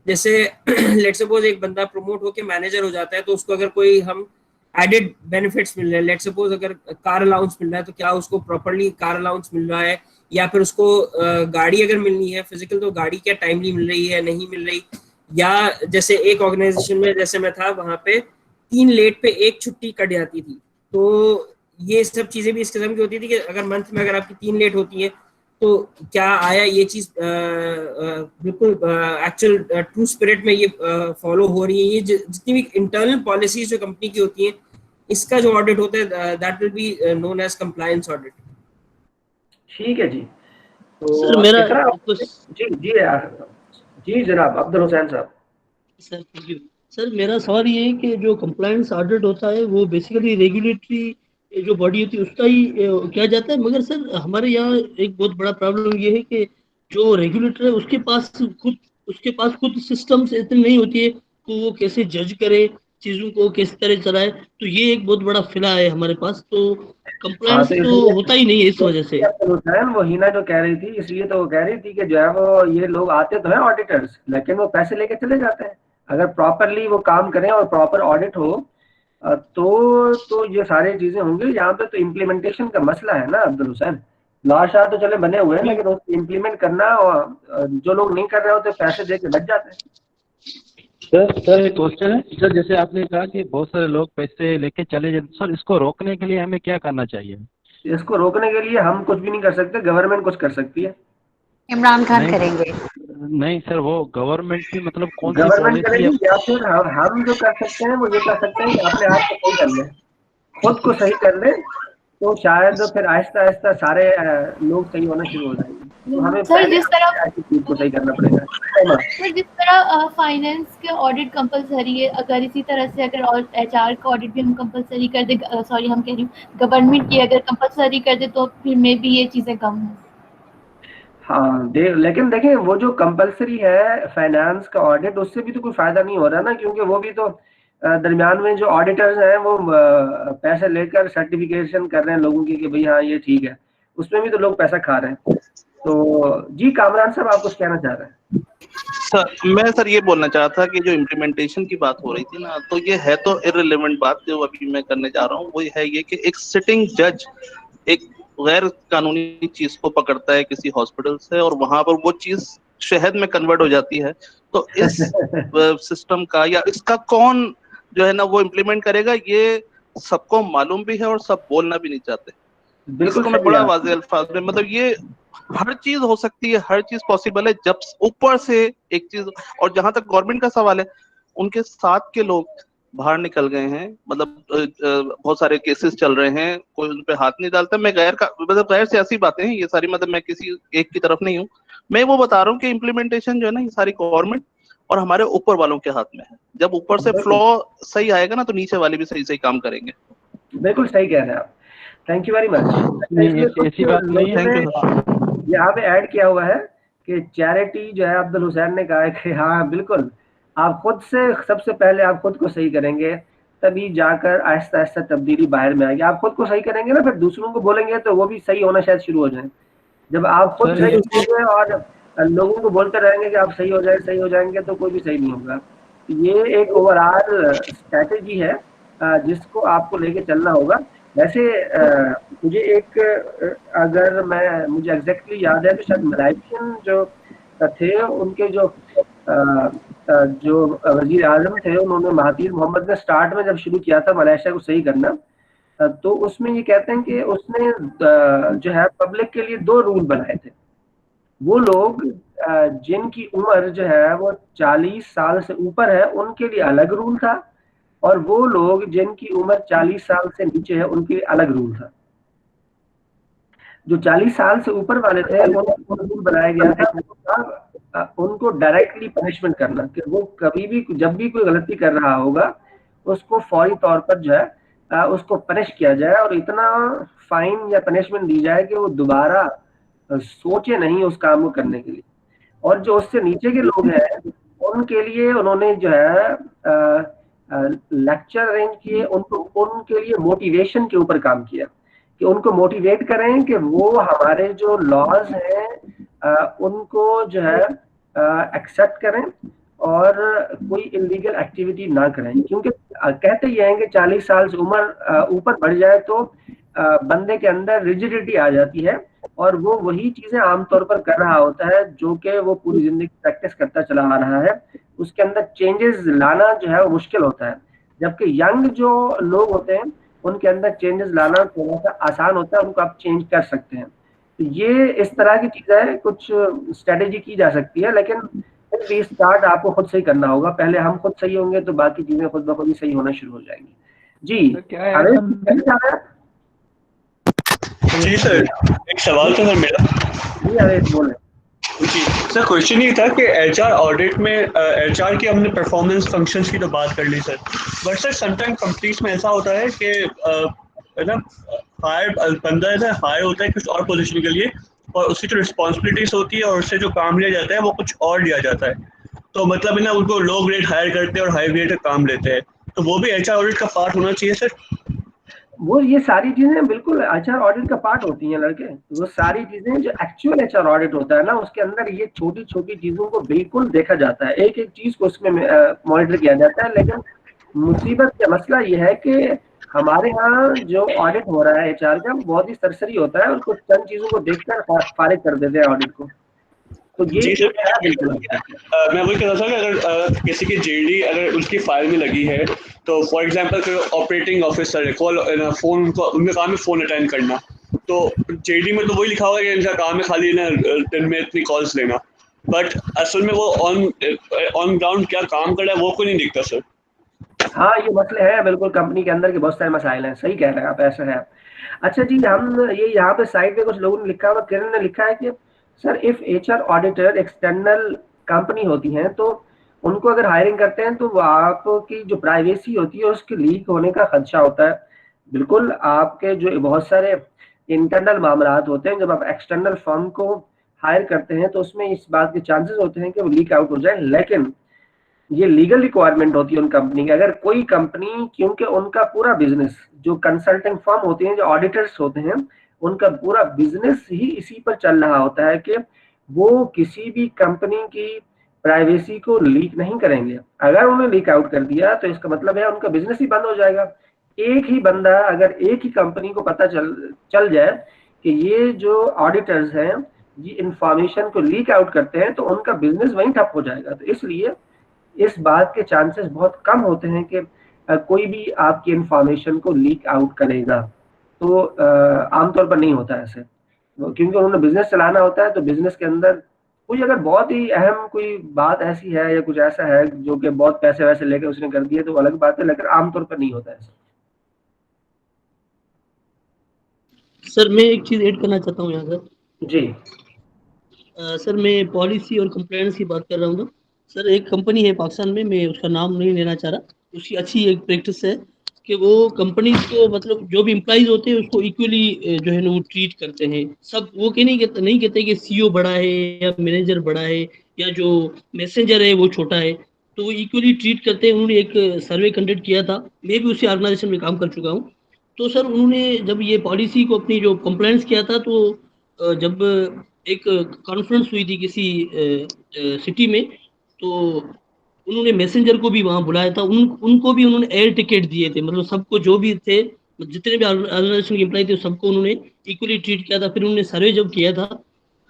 Speaker 7: जैसे लेट्स सपोज एक बंदा प्रमोट होकर मैनेजर हो जाता है तो उसको अगर कोई हम एडेड बेनिफिट्स मिल रहे हैं, लेट्स सपोज अगर कार अलाउंस मिल रहा है तो क्या उसको प्रॉपर्ली कार अलाउंस मिल रहा है, या फिर उसको गाड़ी अगर मिलनी है फिजिकल तो गाड़ी क्या टाइमली मिल रही है नहीं मिल रही। या जैसे एक ऑर्गेनाइजेशन में जैसे मैं था वहां पे 3 लेट पे 1 छुट्टी कट जाती थी, तो ये सब चीजें भी इस किस्म की होती थी कि अगर मंथ में अगर आपकी 3 लेट होती है तो क्या आया ये चीज बिल्कुल एक्चुअल ट्रू स्पिरिट में ये फॉलो हो रही है। ये जितनी भी इंटरनल पॉलिसीज जो कंपनी की होती हैं इसका जो ऑडिट होता है that will be known as compliance audit.
Speaker 1: ठीक है जी। तो
Speaker 8: सर मेरा
Speaker 1: जी जनाब अब्दुल हुसैन साहब।
Speaker 8: Sir thank you. सर मेरा सवाल ये है कि जो कंप्लायंस ऑडिट होता है वो बेसिकली रेगुलेटरी जो बॉडी होती है उसका ही किया जाता है, मगर सर हमारे यहाँ एक बहुत बड़ा प्रॉब्लम ये है कि जो रेगुलेटर है उसके पास खुद सिस्टम्स इतनी नहीं होती है तो वो कैसे जज करे चीजों को, किस तरह चलाए, तो ये एक बहुत बड़ा फिला है हमारे पास। तो कंप्लायंस तो होता ही नहीं है इस वजह से।
Speaker 1: वो हिना जो कह रही थी इसलिए तो वो कह रही थी कि जो है वो ये लोग आते तो हैं ऑडिटर्स, लेकिन वो पैसे लेके चले जाते हैं। अगर प्रॉपरली वो काम करें और प्रॉपर ऑडिट हो तो ये सारी चीजें होंगी। यहाँ पे तो इम्प्लीमेंटेशन का मसला है ना अब्दुल हुसैन। लाशा तो चले बने हुए हैं लेकिन उसको इम्प्लीमेंट करना, और जो लोग नहीं कर रहे होते पैसे दे के बच जाते हैं।
Speaker 22: सर एक क्वेश्चन है सर, जैसे आपने कहा कि बहुत सारे लोग पैसे लेके चले जाते, सर इसको रोकने के लिए हमें क्या करना चाहिए?
Speaker 1: इसको रोकने के लिए हम कुछ भी नहीं कर सकते, गवर्नमेंट कुछ कर सकती है।
Speaker 20: इमरान खान करेंगे।
Speaker 22: नहीं सर, वो गवर्नमेंट की मतलब कौन सी
Speaker 1: गवर्नमेंट
Speaker 22: पॉलिसी
Speaker 1: करेगी या फिर हम जो कर सकते हैं वो ये कर सकते हैं कि अपने आप को सही कर ले, खुद को सही कर ले, तो शायद फिर आहिस्ता आहिस्ता सारे लोग सही होना शुरू हो जाएंगे। तो हमें
Speaker 12: सर जिस तरह
Speaker 1: चीज को सही करना पड़ेगा।
Speaker 12: सर जिस तरह फाइनेंस के ऑडिट कंपलसरी है, अगर इसी तरह से अगर एचआर का ऑडिट भी हम कंपलसरी कर दे, सॉरी हम कह रही हूँ गवर्नमेंट की अगर कंपलसरी कर दे तो फिर मे भी ये चीजें कम हो।
Speaker 1: हाँ लेकिन देखिए वो जो कंपलसरी है फाइनेंस का ऑडिट उससे भी तो कोई फायदा नहीं हो रहा ना, क्योंकि वो भी तो दरमियान में जो ऑडिटर्स हैं वो पैसे लेकर सर्टिफिकेशन कर रहे हैं लोगों की कि भाई हाँ ये ठीक है, उसमें भी तो लोग पैसा खा रहे हैं। तो जी कामरान साहब आप कुछ कहना चाह रहे हैं?
Speaker 9: सर ये बोलना चाह रहा था कि जो इम्प्लीमेंटेशन की बात हो रही थी ना, तो ये है तो इररिलेवेंट बात जो अभी मैं करने जा रहा हूँ, वो है ये कि एक सिटिंग जज एक गैर कानूनी चीज को पकड़ता है किसी हॉस्पिटल से और वहां पर वो चीज शहद में कन्वर्ट हो जाती है, तो इस सिस्टम का या इसका कौन जो है ना वो इम्प्लीमेंट करेगा, ये सबको मालूम भी है और सब बोलना भी नहीं चाहते। इसको मैं बड़ा वाज़ेह अल्फाज में, मतलब ये हर चीज हो सकती है, हर चीज पॉसिबल है जब ऊपर से एक चीज। और जहां तक गवर्नमेंट का सवाल है, उनके साथ के लोग बाहर निकल गए हैं, मतलब बहुत सारे केसेस चल रहे हैं, कोई उन पे हाथ नहीं डालता। मैं गैर का मतलब गैर सियासी बातें हैं ये सारी, मतलब मैं किसी एक की तरफ नहीं हूँ, मैं वो बता रहा हूँ कि इम्प्लीमेंटेशन जो है ना ये सारी गवर्नमेंट और हमारे ऊपर वालों के हाथ में है। जब ऊपर से फ्लो सही आएगा ना तो नीचे वाले भी सही सही काम करेंगे।
Speaker 1: बिल्कुल सही कह रहे हैं आप, थैंक यू वेरी मच।
Speaker 22: ऐसी बात नहीं है, थैंक यू।
Speaker 1: यहाँ पे ऐड किया हुआ है कि चैरिटी जो है, अब्दुल हुसैन ने कहा है कि हाँ बिल्कुल, आप खुद से सबसे पहले आप खुद को सही करेंगे, तभी जाकर आहिस्ता आहिस्ता तब्दीली बाहर में आएगी। आप खुद को सही करेंगे ना, फिर दूसरों को बोलेंगे तो वो भी सही होना शायद शुरू हो जाए। जब आप खुद सही होंगे और लोगों को बोलते रहेंगे कि आप सही हो जाएंगे, तो कोई भी सही नहीं होगा। ये एक ओवरऑल स्ट्रैटेजी है जिसको आपको लेके चलना होगा। वैसे मुझे एक अगर मुझे एग्जैक्टली याद है तो शायद मलाइशियन जो थे, उनके जो वजीर आजम थे, उन्होंने महातीर मोहम्मद ने स्टार्ट में जब शुरू किया था मलेशिया को सही करना, तो उसमें ये कहते हैं कि उसने जो है पब्लिक के लिए 2 रूल बनाए थे। वो लोग जिनकी उम्र जो है वो 40 साल से ऊपर है उनके लिए अलग रूल था, और वो लोग जिनकी उम्र 40 साल से नीचे है उनके लिए अलग रूल था। जो 40 साल से ऊपर वाले थे उनको रूल बनाया गया था उनको डायरेक्टली पनिशमेंट करना, कि वो कभी भी जब भी कोई गलती कर रहा होगा उसको फौरी तौर पर जो है उसको पनिश किया जाए, और इतना फाइन या पनिशमेंट दी जाए कि वो दोबारा सोचे नहीं उस काम को करने के लिए। और जो उससे नीचे के लोग हैं उनके लिए उन्होंने जो है लेक्चर अरेंज किए, उनके लिए मोटिवेशन के ऊपर काम किया, कि उनको मोटिवेट करें कि वो हमारे जो लॉज हैं उनको जो है एक्सेप्ट करें और कोई इलीगल एक्टिविटी ना करें। क्योंकि कहते ये हैं कि 40 साल से उम्र ऊपर बढ़ जाए तो बंदे के अंदर रिजिडिटी आ जाती है, और वो वही चीजें आमतौर पर कर रहा होता है जो कि वो पूरी जिंदगी प्रैक्टिस करता चला आ रहा है। उसके अंदर चेंजेस लाना जो है वो मुश्किल होता है, जबकि यंग जो लोग होते हैं उनके अंदर चेंजेस लाना थोड़ा सा आसान होता है, उनको आप चेंज कर सकते हैं। तो ये इस तरह की चीजें कुछ स्ट्रेटेजी की जा सकती है, लेकिन फिर स्टार्ट आपको खुद सही करना होगा। पहले हम खुद सही होंगे तो बाकी चीजें खुद ब खुद ही सही होना शुरू हो जाएंगी। जी
Speaker 10: जी सर, एक सवाल था सर मेरा।
Speaker 1: जी अरेज बोले।
Speaker 10: जी सर, क्वेश्चन ये था कि एचआर ऑडिट में एचआर की हमने परफॉर्मेंस फंक्शंस की तो बात कर ली sir, but sir sometime companies में ऐसा होता है कि है ना बंदा है ना हायर होता है कुछ और पोजीशन के लिए, और उसकी जो रिस्पॉन्सिबिलिटीज होती है और उससे जो काम लिया जाता है वो कुछ और लिया जाता है, तो मतलब है ना उनको लो ग्रेड हायर करते हैं और हाई ग्रेड का काम लेते हैं, तो वो भी एचआर ऑडिट का पार्ट होना चाहिए सर?
Speaker 1: वो ये सारी चीजें बिल्कुल एचआर ऑडिट का पार्ट होती हैं लड़के। वो सारी चीजें जो एक्चुअल एचआर ऑडिट होता है ना, उसके अंदर ये छोटी छोटी चीजों को बिल्कुल देखा जाता है, एक एक चीज को उसमें मॉनिटर किया जाता है। लेकिन मुसीबत का मसला ये है कि हमारे यहाँ जो ऑडिट हो रहा है एचआर का बहुत ही सरसरी होता है, और कुछ चंद चीजों को देखकर फारिग कर देते हैं ऑडिट को। तो ये
Speaker 10: मैं वही कह रहा था कि अगर किसी की जेडी अगर उसकी फाइल में लगी है, तो फॉर एग्जांपल ऑपरेटिंग ऑफिसर है, कॉल फोन उनका काम है फोन अटेंड करना, तो जेडी में तो वही लिखा होगा कि इनका काम है खाली ना दिन में इतनी कॉल्स लेना, बट असल में वो ऑन ग्राउंड क्या काम कर रहा है वो कोई नहीं दिखता सर।
Speaker 1: हाँ ये मसले हैं बिल्कुल, कंपनी के अंदर के बहुत सारे मसाइल हैं, सही कह रहे हैं आप, ऐसा है। अच्छा जी, हम ये यहाँ पे साइड पे कुछ लोगों ने लिखा हुआ, किरण ने लिखा है कि sir if HR auditor external company होती हैं तो उनको अगर हायरिंग करते हैं तो आपकी जो प्राइवेसी होती है उसके लीक होने का खदशा होता है। बिल्कुल, आपके जो बहुत सारे इंटरनल मामलात होते हैं, जब आप एक्सटर्नल फर्म को हायर करते हैं तो उसमें इस बात के चांसेस होते हैं कि वो लीक आउट हो जाए, लेकिन ये लीगल रिक्वायरमेंट होती है उन कंपनी की। अगर कोई कंपनी, क्योंकि उनका पूरा बिजनेस, जो कंसल्टिंग फर्म होती हैं, जो ऑडिटर्स होते हैं, उनका पूरा बिजनेस ही इसी पर चल रहा होता है कि वो किसी भी कंपनी की प्राइवेसी को लीक नहीं करेंगे। अगर उन्होंने लीक आउट कर दिया तो इसका मतलब है उनका बिजनेस ही बंद हो जाएगा। एक ही बंदा, अगर एक ही कंपनी को पता चल जाए कि ये जो ऑडिटर्स हैं ये इंफॉर्मेशन को लीक आउट करते हैं तो उनका बिजनेस वहीं ठप हो जाएगा। तो इसलिए इस बात के चांसेस बहुत कम होते हैं कि कोई भी आपकी इंफॉर्मेशन को लीक आउट करेगा। तो आमतौर पर नहीं होता ऐसे, क्योंकि उन्होंने बिजनेस चलाना होता है। तो बिजनेस के अंदर कोई अगर बहुत ही अहम कोई बात ऐसी है या कुछ ऐसा है जो कि बहुत पैसे वैसे लेके उसने कर दिए तो अलग बात है, लेकिन आमतौर पर नहीं होता ऐसा।
Speaker 8: सर मैं एक चीज ऐड करना चाहता हूँ यहाँ सर।
Speaker 1: जी
Speaker 8: सर मैं पॉलिसी और कंप्लायंस की बात कर रहा हूँ ना सर। एक कंपनी है पाकिस्तान में, मैं उसका नाम नहीं लेना चाह रहा, उसकी अच्छी एक प्रैक्टिस है कि वो कंपनी को मतलब जो भी एम्प्लॉइज होते हैं उसको इक्वली जो है ना वो ट्रीट करते हैं सब। वो नहीं कहते कि सीईओ बड़ा है या मैनेजर बड़ा है या जो मैसेंजर है वो छोटा है, तो वो इक्वली ट्रीट करते हैं। उन्होंने एक सर्वे कंडक्ट किया था, मैं भी उसी ऑर्गेनाइजेशन में काम कर चुका हूँ। तो सर उन्होंने जब ये पॉलिसी को अपनी जो कंप्लायंस किया था तो जब एक कॉन्फ्रेंस हुई थी किसी सिटी में, तो उन्होंने मैसेंजर को भी वहां बुलाया था। उनको भी उन्होंने एयर टिकट दिए थे, मतलब सबको जो भी थे जितने भी ऑर्गेनाइजेशन के एम्प्लॉय थे सबको उन्होंने इक्वली ट्रीट किया था। फिर उन्होंने सर्वे जब किया था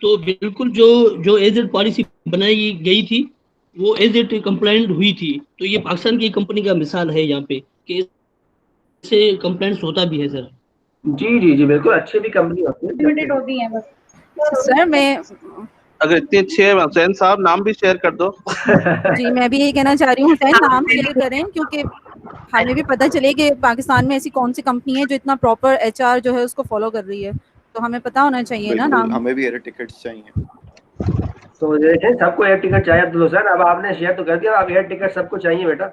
Speaker 8: तो बिल्कुल जो एज एड पॉलिसी बनाई गई थी वो एज एड कंप्लाइंट हुई थी। तो ये पाकिस्तान की कंपनी का मिसाल है यहाँ पे कि इससे कंप्लाइंट्स होता भी है सर।
Speaker 1: जी जी जी बिल्कुल, अच्छी भी कंपनी होती है।
Speaker 21: लिमिटेड होती है बस। सर मैं
Speaker 9: अगर इतनी अच्छी है हुसैन साहब नाम भी शेयर कर दो।
Speaker 21: जी मैं भी यही कहना चाह रही हूँ हुसैन नाम शेयर करें, क्योंकि हमें भी पता चले कि पाकिस्तान में ऐसी कौन सी कंपनी है जो इतना प्रॉपर एचआर जो है उसको फॉलो कर रही है, तो हमें पता होना चाहिए ना नाम।
Speaker 13: हमें भी एयर टिकट्स चाहिए।
Speaker 1: तो देखें सबको एयर टिकट चाहिए तो सर अब आपने शेयर तो कर दिया, अब एयर टिकट सबको चाहिए बेटा।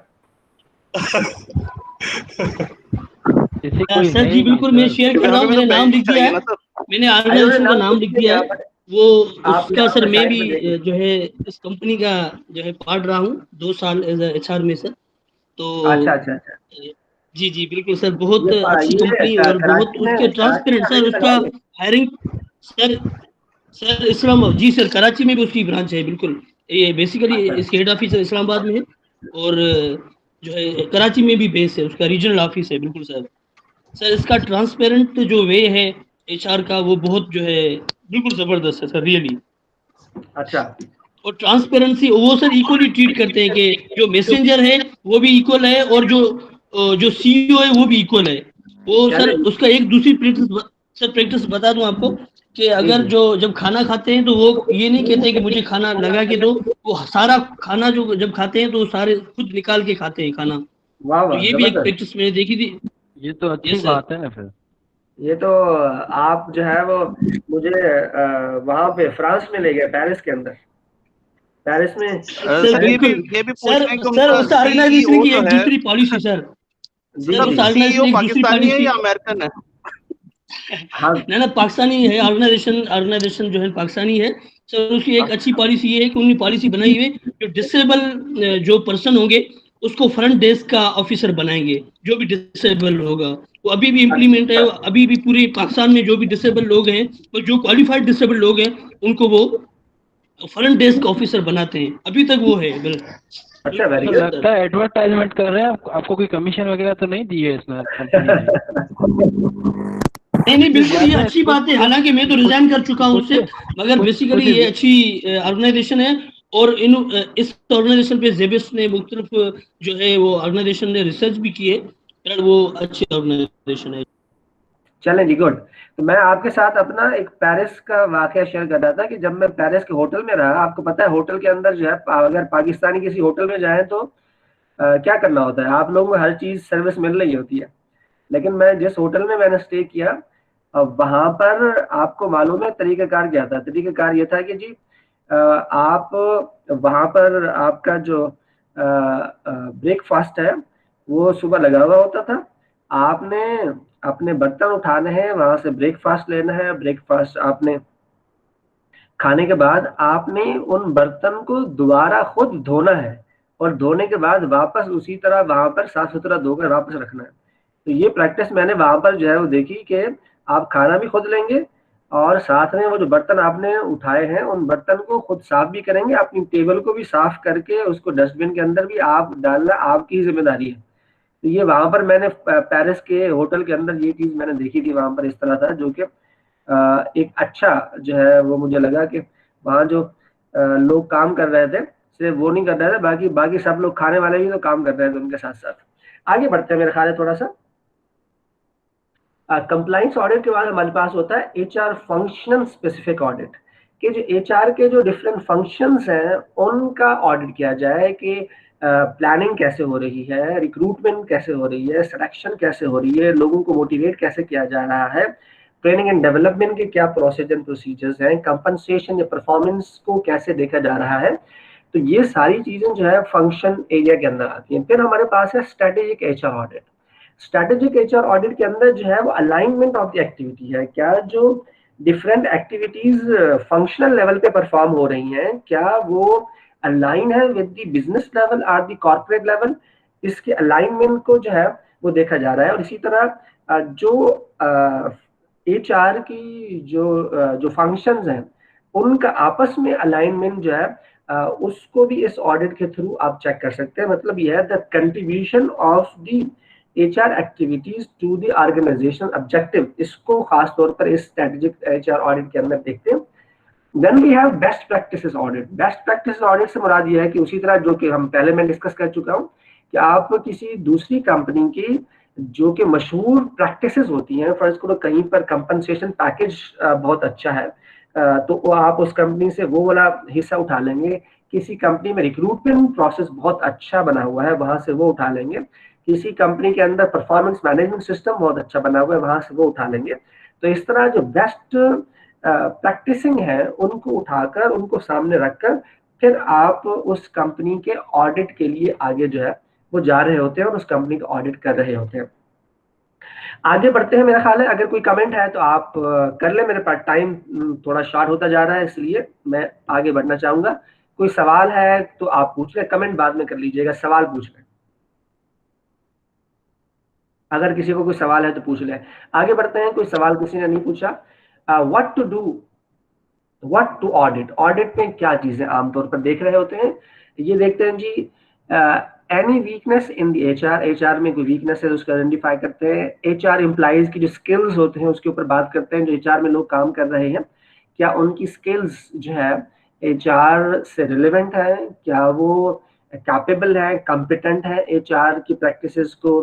Speaker 8: सर जी बिल्कुल मैं शेयर कर रहा हूँ, मैंने नाम लिख दिया है, मैंने ऑर्गेनाइजेशन का नाम लिख दिया है। वो उसका सर मैं भी जो है इस कंपनी का जो है पार्ट रहा हूँ 2 साल एज एचआर में सर। तो
Speaker 1: अच्छा
Speaker 8: जी जी बिल्कुल सर, बहुत अच्छी कंपनी और बहुत उसके ट्रांसपेरेंट सर। उसका हायरिंग सर इस्लामाबाद, जी सर कराची में भी उसकी ब्रांच है बिल्कुल। ये बेसिकली इसके हेड ऑफिस इस्लामाबाद में है और जो है कराची में भी बेस है, उसका रीजनल ऑफिस है बिल्कुल सर। सर इसका ट्रांसपेरेंट जो वे है एचआर का वो बहुत जो है बिल्कुल जबरदस्त है सर रियली।
Speaker 1: अच्छा
Speaker 8: और ट्रांसपेरेंसी वो सर इक्वली ट्रीट करते हैं कि जो मैसेंजर है वो भी इक्वल है और जो सीईओ है वो भी इक्वल है। वो सर उसका एक दूसरी प्रैक्टिस बता दूं आपको कि अगर जो जब खाना खाते हैं तो वो ये नहीं कहते कि मुझे खाना लगा के दो, वो सारा खाना जो जब खाते हैं तो सारे खुद निकाल के खाते हैं खाना। तो ये भी एक प्रैक्टिस मैंने देखी थी।
Speaker 22: ये तो अच्छी बात है ना फिर।
Speaker 1: ये तो आप जो है वो मुझे वहां पे फ्रांस में ले गए, पेरिस के अंदर। पेरिस में
Speaker 8: सर ये भी सर उस ऑर्गेनाइजेशन की एक दूसरी पॉलिसी सर। सर उस ऑर्गेनाइजेशन की दूसरी पॉलिसी
Speaker 9: या अमेरिकन है?
Speaker 8: हाँ ना पाकिस्तानी है ऑर्गेनाइजेशन जो है पाकिस्तानी है सर। उसकी एक अच्छी पॉलिसी ये है कि उन्होंने पॉलिसी बनाई हुई जो डिसेबल जो पर्सन होंगे उसको फ्रंट डेस्क का ऑफिसर बनाएंगे, जो भी डिसेबल होगा वो अभी भी इम्प्लीमेंट है। अभी भी पूरे पाकिस्तान में जो भी डिसेबल लोग हैं और जो क्वालिफाइड डिसेबल लोग हैं उनको वो फ्रंट डेस्क ऑफिसर बनाते हैं, अभी तक वो है।
Speaker 1: अच्छा
Speaker 22: लगता है एडवर्टाइजमेंट कर रहे हैं आपको कोई कमीशन वगैरह तो नहीं दी है इसमें कंपनी ने?
Speaker 8: नहीं बिल्कुल ये अच्छी बात है, हालांकि मैं तो रिजाइन कर चुका हूँ उससे, मगर बेसिकली ये अच्छी ऑर्गेनाइजेशन है। और इस ऑर्गेनाइजेशन पे जेबिस ने मुख्तलिफ जो है वो ऑर्गेनाइजेशन ने रिसर्च भी की है, वो अच्छी ऑर्गेनाइजेशन है।
Speaker 1: चलें जी गुड। तो मैं आपके साथ अपना एक पेरिस का वाकया शेयर कर रहा था कि जब मैं पेरिस के होटल में रहा, आपको पता है होटल के अंदर जो है अगर पाकिस्तानी किसी होटल में जाए तो क्या करना होता है, आप लोगों को हर चीज सर्विस मिल रही होती है। लेकिन मैं जिस होटल में मैंने स्टे किया वहां पर आपको मालूम है तरीकाकार क्या था। तरीकाकार ये था कि जी आप वहां पर आपका जो ब्रेकफास्ट है वो सुबह लगा हुआ होता था। आपने अपने बर्तन उठाने हैं, वहां से ब्रेकफास्ट लेना है। ब्रेकफास्ट आपने खाने के बाद आपने उन बर्तन को दोबारा खुद धोना है और धोने के बाद वापस उसी तरह वहां पर साफ सुथरा धोकर वापस रखना है। तो ये प्रैक्टिस मैंने वहां पर जो है वो देखी कि आप खाना भी खुद लेंगे और साथ में वो जो बर्तन आपने उठाए हैं उन बर्तन को खुद साफ भी करेंगे, अपनी टेबल को भी साफ करके उसको डस्टबिन के अंदर भी आप डालना आपकी जिम्मेदारी है। तो ये वहां पर मैंने पेरिस के होटल के अंदर ये चीज मैंने देखी थी, वहां पर इस तरह था जो कि एक अच्छा जो है वो मुझे लगा कि वहाँ जो लोग काम कर रहे थे सिर्फ वो नहीं कर रहे थे, बाकी बाकी सब लोग खाने वाले भी तो काम कर रहे थे उनके साथ साथ। आगे बढ़ते हैं मेरे ख्याल है थोड़ा सा। कंप्लाइंस ऑडिट के बाद हमारे पास होता है HR फंक्शनल स्पेसिफिक ऑडिट, कि जो HR के जो डिफरेंट फंक्शंस हैं उनका ऑडिट किया जाए कि प्लानिंग कैसे हो रही है, रिक्रूटमेंट कैसे हो रही है, सिलेक्शन कैसे हो रही है, लोगों को मोटिवेट कैसे किया जा रहा है, ट्रेनिंग एंड डेवलपमेंट के क्या प्रोसेस एंड प्रोसीजर्स हैं, कंपनसेशन या परफॉर्मेंस को कैसे देखा जा रहा है। तो ये सारी चीजें जो है फंक्शन एरिया के अंदर आती हैं। फिर हमारे पास है strategic HR audit. Strategic HR audit के अंदर जो है वो अलाइनमेंट ऑफ द एक्टिविटी है, क्या जो डिफरेंट एक्टिविटीज फंक्शनल लेवल पे परफॉर्म हो रही हैं क्या वो अलाइन है विद द बिजनेस लेवल और द कॉर्पोरेट लेवल, इसके अलाइनमेंट को जो है वो देखा जा रहा है। और इसी तरह जो HR की जो फंक्शंस हैं उनका आपस में अलाइनमेंट जो है उसको भी इस ऑडिट के थ्रू आप चेक कर सकते हैं। मतलब यह है the contribution of the HR activities to the organisation objective, इसको खास तौर पर इस स्ट्रेटेजिक HR ऑडिट के अंदर देखते हैं। Then we have best practices audit. Best practice audit से मुराद ये है कि उसी तरह जो कि हम पहले मैं डिस्कस कर चुका हूँ कि आप किसी दूसरी कंपनी की जो कि मशहूर प्रैक्टिसेस होती हैं, फर्ज करो कहीं पर कंपनसेशन पैकेज बहुत अच्छा है तो वो आप उस कंपनी से वो वाला हिस्सा उठा लेंगे। किसी कंपनी में रिक्रूटमेंट प्रोसेस बहुत अच्छा बना हुआ है, वहां से वो उठा लेंगे। किसी कंपनी के अंदर परफॉर्मेंस मैनेजमेंट सिस्टम बहुत अच्छा बना हुआ है, वहां से वो उठा लेंगे। तो इस तरह जो बेस्ट प्रैक्टिसिंग है उनको उठाकर उनको सामने रखकर फिर आप उस कंपनी के ऑडिट के लिए आगे जो है वो जा रहे होते हैं और उस कंपनी का ऑडिट कर रहे होते हैं। आगे बढ़ते हैं। मेरा ख्याल है अगर कोई कमेंट है तो आप कर ले, मेरे पास टाइम थोड़ा शॉर्ट होता जा रहा है इसलिए मैं आगे बढ़ना चाहूंगा। कोई सवाल है तो आप पूछ लें, कमेंट बाद में कर लीजिएगा, सवाल पूछ लें। अगर किसी को कोई सवाल है तो पूछ लें। आगे बढ़ते हैं। कोई सवाल किसी ने नहीं पूछा। What to do, what to audit. Audit में क्या चीजें आमतौर पर देख रहे होते हैं, ये देखते हैं जी any weakness in the HR में कोई वीकनेस है तो उसको आइडेंटिफाई करते हैं। HR एम्प्लॉइज की जो स्किल्स होते हैं उसके ऊपर बात करते हैं। जो HR में लोग काम कर रहे हैं क्या उनकी स्किल्स जो है HR से रिलेवेंट है, क्या वो कैपेबल है, कॉम्पिटेंट है HR की प्रैक्टिसेस को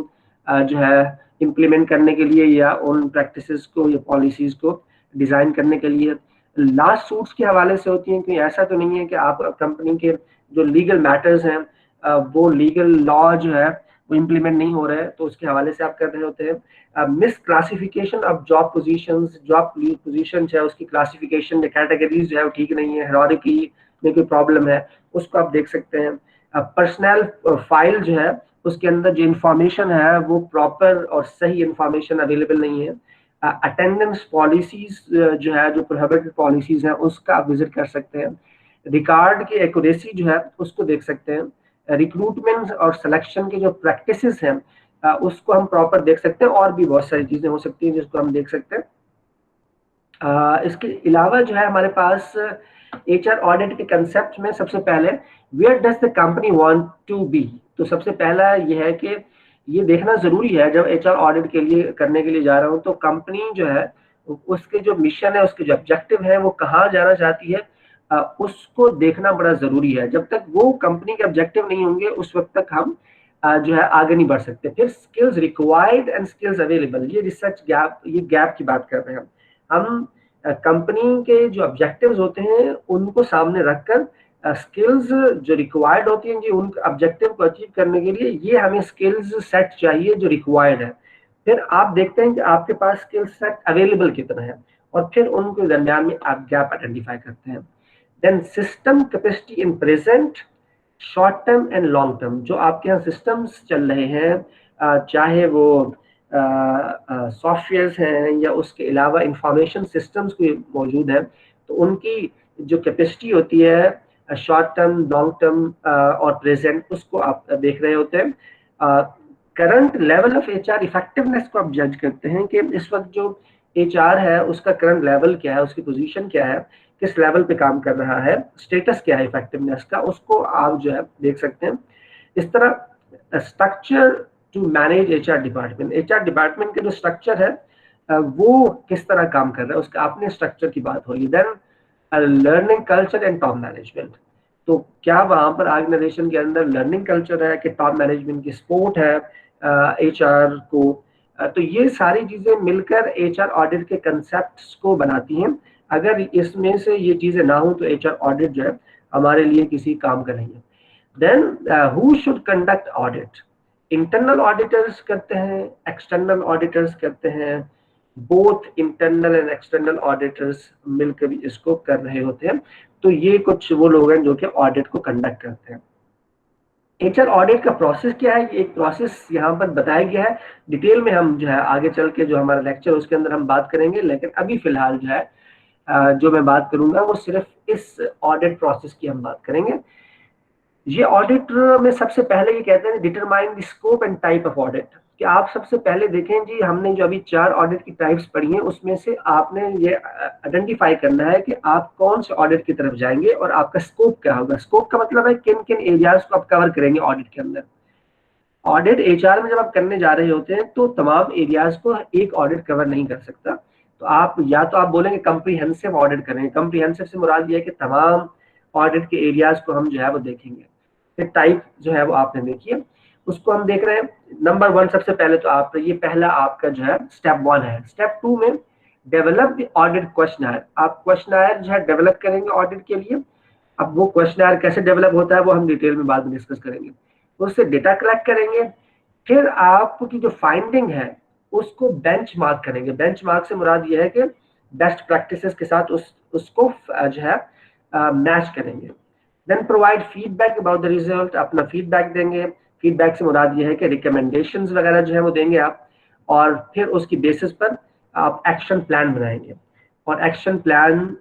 Speaker 1: जो है इम्प्लीमेंट करने के लिए या उन प्रैक्टिसेस को या पॉलिसीज को डिजाइन करने के लिए। लास्ट सूट्स के हवाले से होती हैं कि ऐसा तो नहीं है कि आप कंपनी के जो लीगल मैटर्स हैं वो लीगल लॉ जो है वो इम्प्लीमेंट नहीं हो रहे हैं तो उसके हवाले से आप कर रहे होते हैं। Miss classification of job positions, job position है उसकी क्लासिफिकेशन या कैटेगरीज जो है वो ठीक नहीं है, हायरार्की में कोई प्रॉब्लम है, उसको आप देख सकते हैं। पर्सनल फाइल जो है उसके अंदर जो इंफॉर्मेशन है वो प्रॉपर और सही इंफॉर्मेशन अवेलेबल नहीं है। अटेंडेंस पॉलिसीज जो है जो प्रोहिबिटेड पॉलिसीज हैं उसका आप विजिट कर सकते हैं। रिकॉर्ड की एक्यूरेसी जो है उसको देख सकते हैं। रिक्रूटमेंट और सिलेक्शन के जो प्रैक्टिसेस हैं उसको हम प्रॉपर देख सकते हैं। और भी बहुत सारी चीजें हो सकती हैं जिसको हम देख सकते हैं। इसके अलावा जो है हमारे पास HR ऑडिट के कंसेप्ट में सबसे पहले where does the company want to be. तो सबसे पहला ये है कि ये देखना जरूरी है जब HR ऑडिट के लिए करने के लिए जा रहा हूँ तो कंपनी जो है उसके जो मिशन है उसके जो ऑब्जेक्टिव है वो कहाँ जाना चाहती है उसको देखना बड़ा जरूरी है। जब तक वो कंपनी के ऑब्जेक्टिव नहीं होंगे उस वक्त तक हम जो है आगे नहीं बढ़ सकते। फिर skills required and skills available, ये रिसर्च गैप, ये गैप की बात कर रहे हैं हम। कंपनी के जो ऑब्जेक्टिव्स होते हैं उनको सामने रखकर स्किल्स जो रिक्वायर्ड होती हैं जी उन ऑब्जेक्टिव को अचीव करने के लिए ये हमें स्किल्स सेट चाहिए जो रिक्वायर्ड है। फिर आप देखते हैं कि आपके पास स्किल सेट अवेलेबल कितना है और फिर उनके दरमियान में आप गैप आइडेंटिफाई करते हैं। Then system capacity in present, short term and long term. जो आपके यहाँ सिस्टम्स चल रहे हैं चाहे वो सॉफ्टवेयर्स हैं या उसके अलावा इंफॉर्मेशन सिस्टम्स कोई मौजूद हैं तो उनकी जो कैपेसिटी होती है शॉर्ट टर्म, लॉन्ग टर्म और प्रेजेंट, उसको आप देख रहे होते हैं। Current level of HR effectiveness को आप जज करते हैं कि इस वक्त जो HR है उसका करंट लेवल क्या है, उसकी पोजीशन क्या है, किस लेवल पे काम कर रहा है, स्टेटस क्या है इफेक्टिवनेस का, उसको आप जो है देख सकते हैं। इस तरह structure to manage HR department. HR department का जो स्ट्रक्चर है वो किस तरह काम कर रहा है, उसका अपने स्ट्रक्चर की बात होगी। Then learning culture and top management, तो क्या वहां पर ऑर्गेनाइजेशन के अंदर लर्निंग कल्चर है कि टॉप मैनेजमेंट की सपोर्ट है HR को। तो ये सारी चीजें मिलकर HR ऑडिट के कंसेप्ट्स को बनाती हैं। अगर इसमें से ये चीजें ना हो तो HR ऑडिट जो है हमारे लिए किसी काम का नहीं है। Then who should conduct audit, internal auditors करते हैं, एक्सटर्नल ऑडिटर्स करते हैं, both internal and external auditors मिलकर भी इसको कर रहे होते हैं। तो ये कुछ वो लोग हैं जो कि ऑडिट को कंडक्ट करते हैं। HR ऑडिट का प्रोसेस क्या है, एक प्रोसेस यहाँ पर बताया गया है। डिटेल में हम जो है आगे चल के जो हमारा लेक्चर उसके अंदर हम बात करेंगे, लेकिन अभी फिलहाल जो है जो मैं बात करूंगा वो सिर्फ इस ऑडिट प्रोसेस की हम बात करेंगे। ये ऑडिट में सबसे पहले ये कहते हैं determine the scope and type of audit, कि आप सबसे पहले देखें जी, हमने जो अभी 4 ऑडिट की टाइप्स पढ़ी हैं उसमें से आपने ये आइडेंटिफाई करना है कि आप कौन से ऑडिट की तरफ जाएंगे और आपका स्कोप क्या होगा। स्कोप का मतलब है किन किन एरियाज को आप कवर करेंगे ऑडिट के अंदर। ऑडिट HR में जब आप करने जा रहे होते हैं तो तमाम एरियाज को एक ऑडिट कवर नहीं कर सकता, तो आप या तो आप बोलेंगे कम्प्रीहेंसिव ऑडिट करेंगे। कम्प्रीहेंसिव से मुराद ये है कि तमाम ऑडिट के एरियाज को हम जो है वो देखेंगे। फिर टाइप जो है वो आपने देखिए, उसको हम देख रहे हैं। नंबर 1 सबसे पहले तो आप ये पहला आपका जो है स्टेप 1 है। स्टेप 2 में डेवलप द ऑडिट क्वेश्चनर, आप क्वेश्चनर जो है डेवलप करेंगे ऑडिट के लिए। अब वो क्वेश्चनर कैसे डेवलप होता है वो हम डिटेल में बाद में डिस्कस करेंगे। उससे डेटा कलेक्ट करेंगे, फिर आपकी जो फाइंडिंग है उसको बेंचमार्क करेंगे। बेंचमार्क से मुराद ये है कि बेस्ट प्रैक्टिसेस के साथ उसको जो है मैच करेंगे। Then provide feedback about the result, अपना फीडबैक देंगे। फीडबैक से मुराद ये है कि रिकमेंडेशंस वगैरह जो है वो देंगे आप, और फिर उसकी बेसिस पर आप एक्शन प्लान बनाएंगे, और एक्शन प्लान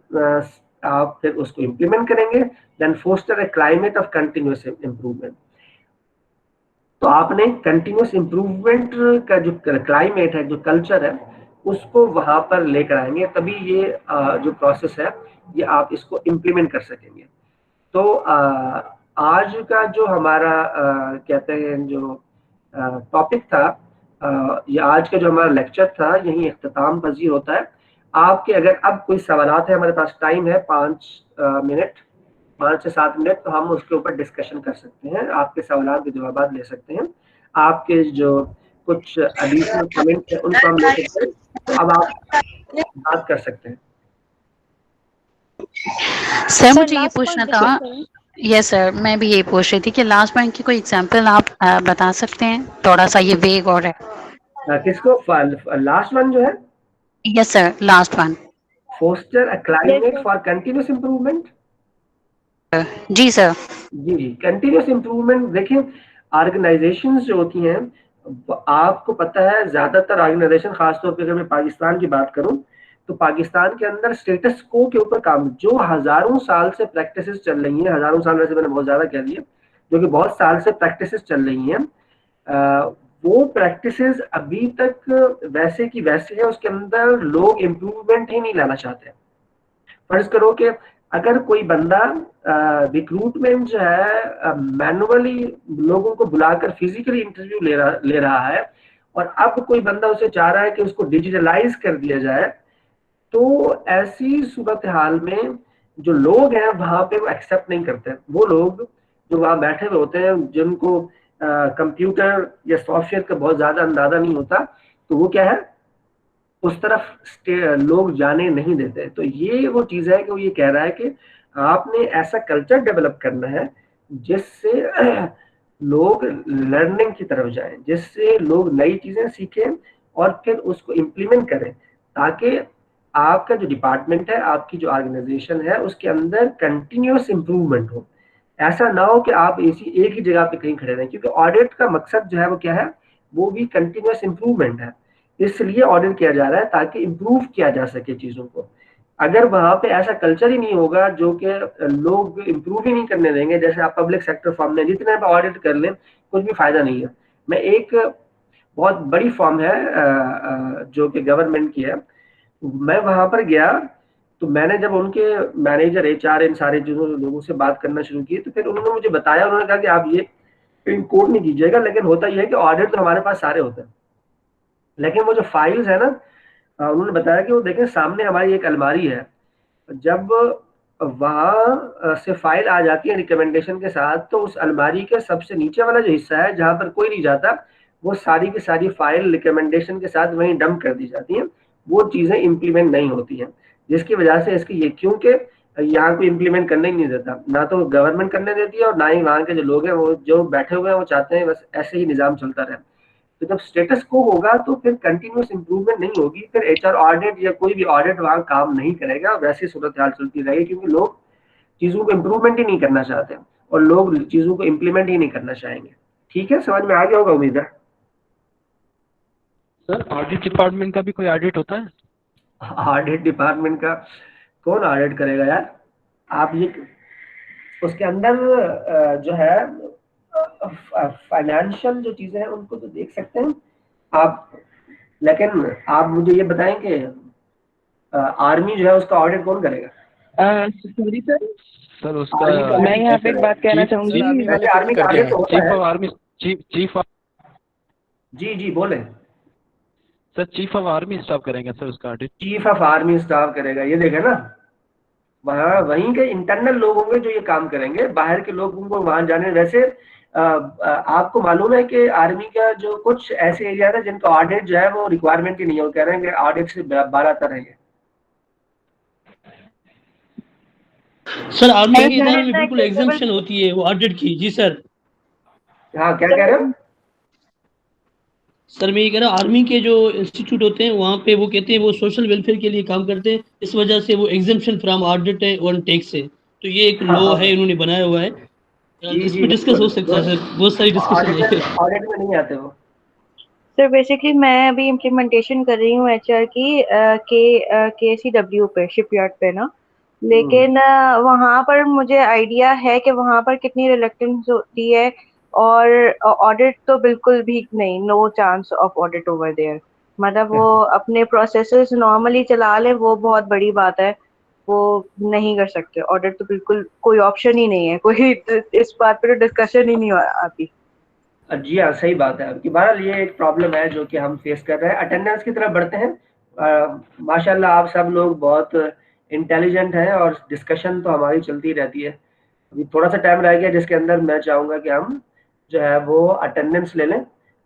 Speaker 1: आप फिर उसको इम्प्लीमेंट करेंगे। Then foster a climate of continuous improvement, तो आपने कंटिन्यूअस इम्प्रूवमेंट का जो क्लाइमेट है, जो कल्चर है, उसको वहां पर लेकर आएंगे, तभी ये जो प्रोसेस है ये आप इसको इम्प्लीमेंट कर सकेंगे। तो आज का जो हमारा कहते हैं जो टॉपिक था, ये आज का जो हमारा लेक्चर था यही इख्तिताम पजीर होता है। आपके अगर अब कोई सवालात है, हमारे पास टाइम है 5 से 7 मिनट, तो हम उसके ऊपर डिस्कशन कर सकते हैं, आपके सवालात के जवाब ले सकते हैं। आपके जो कुछ एडिशनल कमेंट है उनको हम ले सकते हैं। अब आप बात कर सकते हैं।
Speaker 20: सर मुझे ये पूछना था, यस सर, मैं भी यही पूछ रही थी कि लास्ट बैंक की कोई एग्जांपल आप बता सकते हैं? थोड़ा सा ये वेग और है।
Speaker 1: किसको? लास्ट वन जो है?
Speaker 20: Yes sir, last one.
Speaker 1: Foster a climate for continuous improvement.
Speaker 20: जी सर।
Speaker 1: जी, कंटिन्यूअस इम्प्रूवमेंट। देखिए ऑर्गेनाइजेशंस जो होती हैं, आपको पता है ज्यादातर ऑर्गेनाइजेशन, खासतौर पर अगर मैं पाकिस्तान की बात करूं तो पाकिस्तान के अंदर स्टेटस को के ऊपर काम, जो हजारों साल से प्रैक्टिसेस चल रही हैं, हजारों साल वैसे मैंने बहुत ज्यादा कह दिया, जो कि बहुत साल से प्रैक्टिसेस चल रही हैं, वो प्रैक्टिसेस अभी तक वैसे की वैसे है, उसके अंदर लोग इम्प्रूवमेंट ही नहीं लाना चाहते। फर्ज करो कि अगर कोई बंदा रिक्रूटमेंट जो है मैनुअली लोगों को बुलाकर फिजिकली इंटरव्यू ले रहा है, और अब कोई बंदा उसे चाह रहा है कि उसको डिजिटलाइज कर दिया जाए, तो ऐसी सूरत हाल में जो लोग हैं वहां पे वो एक्सेप्ट नहीं करते। वो लोग जो वहां बैठे हुए होते हैं, जिनको कंप्यूटर या सॉफ्टवेयर का बहुत ज्यादा अंदाजा नहीं होता, तो वो क्या है, उस तरफ लोग जाने नहीं देते। तो ये वो चीज है कि वो ये कह रहा है कि आपने ऐसा कल्चर डेवलप करना है जिससे लोग लर्निंग की तरफ जाएं, जिससे लोग नई चीजें सीखें और फिर उसको इम्प्लीमेंट करें, ताकि आपका जो डिपार्टमेंट है, आपकी जो ऑर्गेनाइजेशन है, उसके अंदर कंटिन्यूअस इम्प्रूवमेंट हो। ऐसा ना हो कि आप एक ही जगह पे कहीं खड़े रहें, क्योंकि ऑडिट का मकसद जो है वो क्या है, वो भी कंटिन्यूअस इम्प्रूवमेंट है। इसलिए ऑडिट किया जा रहा है ताकि इम्प्रूव किया जा सके चीजों को। अगर वहां पे ऐसा कल्चर ही नहीं होगा जो कि लोग इम्प्रूव ही नहीं करने देंगे, जैसे आप पब्लिक सेक्टर फॉर्म में जितने भी ऑडिट कर लें कुछ भी फायदा नहीं है। मैं एक बहुत बड़ी फॉर्म है जो कि गवर्नमेंट की है, मैं वहां पर गया तो मैंने जब उनके मैनेजर HR इन सारे लोगों से बात करना शुरू की, तो फिर उन्होंने मुझे बताया, उन्होंने कहा कि आप ये पिन कोड नहीं कीजिएगा, लेकिन होता यह है कि ऑडिट तो हमारे पास सारे होते हैं, लेकिन वो जो फाइल्स है ना, उन्होंने बताया कि वो देखें सामने हमारी एक अलमारी है, जब वहां से फाइल आ जाती है रिकमेंडेशन के साथ, तो उस अलमारी के सबसे नीचे वाला जो हिस्सा है जहां पर कोई नहीं जाता, वो सारी की सारी फाइल रिकमेंडेशन के साथ वहीं डंप कर दी जाती हैं। वो चीजें इम्प्लीमेंट नहीं होती हैं, जिसकी वजह से इसकी ये, क्योंकि यहाँ को इम्प्लीमेंट करने ही नहीं देता, ना तो गवर्नमेंट करने देती है और ना ही वहाँ के जो लोग हैं वो जो बैठे हुए हैं वो चाहते हैं बस ऐसे ही निजाम चलता रहे। तो जब स्टेटस को होगा तो फिर कंटिन्यूस इंप्रूवमेंट नहीं होगी, फिर एचआर ऑडिट या कोई भी ऑडिट वहां काम नहीं करेगा, वैसी सूरत हाल चलती रहेगी, क्योंकि लोग चीजों को इम्प्रूवमेंट ही नहीं करना चाहते और लोग चीजों को इम्प्लीमेंट ही नहीं करना चाहेंगे। ठीक है, समझ में आ गया होगा उम्मीद है।
Speaker 22: सर ऑडिट डिपार्टमेंट का भी कोई ऑडिट होता है?
Speaker 1: ऑडिट डिपार्टमेंट का कौन ऑडिट करेगा यार? आप ये उसके अंदर जो है फाइनेंशियल जो चीजें हैं उनको तो देख सकते हैं आप, लेकिन आप मुझे ये बताएं कि आर्मी जो है उसका ऑडिट कौन करेगा?
Speaker 14: सॉरी सर,
Speaker 22: सर उसका
Speaker 14: मैं यहाँ पे एक बात कहना चाहूंगी।
Speaker 1: आर्मी का ऑडिट होता
Speaker 22: चीफ
Speaker 1: है।
Speaker 22: ऑफ आर्मी, चीफ
Speaker 1: जी बोले।
Speaker 22: Sir chief of army staff करेंगे सर उसका audit.
Speaker 1: Chief of army staff करेगा, ये देखे ना, वहाँ वहीं के इंटरनल लोग होंगे जो ये काम करेंगे, बाहर के लोग उनको वहां जाने। वैसे आपको मालूम है कि आर्मी का जो कुछ ऐसे एरिया है जिनका ऑडिट जो है वो रिक्वायरमेंट ही नहीं है, वो कह रहे हैं कि ऑडिट से बारह रहेंगे।
Speaker 8: सर आर्मी के इधर में बिल्कुल एग्जाम्पशन होती है वो ऑडिट की। जी सर।
Speaker 1: हाँ क्या कह रहे हो?
Speaker 8: सर मैं ये कह रहा हूँ आर्मी के जो इंस्टीट्यूट होते हैं वहाँ पे वो कहते हैं वो सोशल वेलफेयर के लिए काम करते हैं, इस वजह से वो एग्जाम्पशन फ्रॉम ऑडिट है ऑन टैक्स है, तो ये एक लॉ है इन्होंने बनाया हुआ है। इस पे डिस्कस हो सकता है सर, बहुत सारी डिस्कशन है।
Speaker 1: ऑडिट में नहीं आते वो।
Speaker 3: सर बेसिकली मैं अभी इम्प्लीमेंटेशन कर रही हूँ एचआर की KCW पे, शिपयार्ड पे ना, लेकिन वहाँ पर मुझे आइडिया है कि वहाँ पर कितनी रिलेक्टेंस होती है, और ऑडिट तो बिल्कुल भी नहीं, no chance of audit over there. मतलब वो अपने प्रोसेसेस नॉर्मली चला ले, वो बहुत बड़ी बात है, वो नहीं कर सकते ऑडिट, तो बिल्कुल कोई ऑप्शन ही नहीं है, कोई इस बात पे तो डिस्कशन ही नहीं आती।
Speaker 1: जी हाँ, सही बात है आपकी। बहरहाल ये एक प्रॉब्लम है जो कि हम फेस कर रहे हैं। अटेंडेंस की तरफ बढ़ते हैं। माशाल्लाह आप सब लोग बहुत इंटेलिजेंट हैं और डिस्कशन तो हमारी चलती रहती है। अभी थोड़ा सा टाइम रह गया जिसके अंदर मैं चाहूँगा कि हम जो है वो अटेंडेंस ले लें,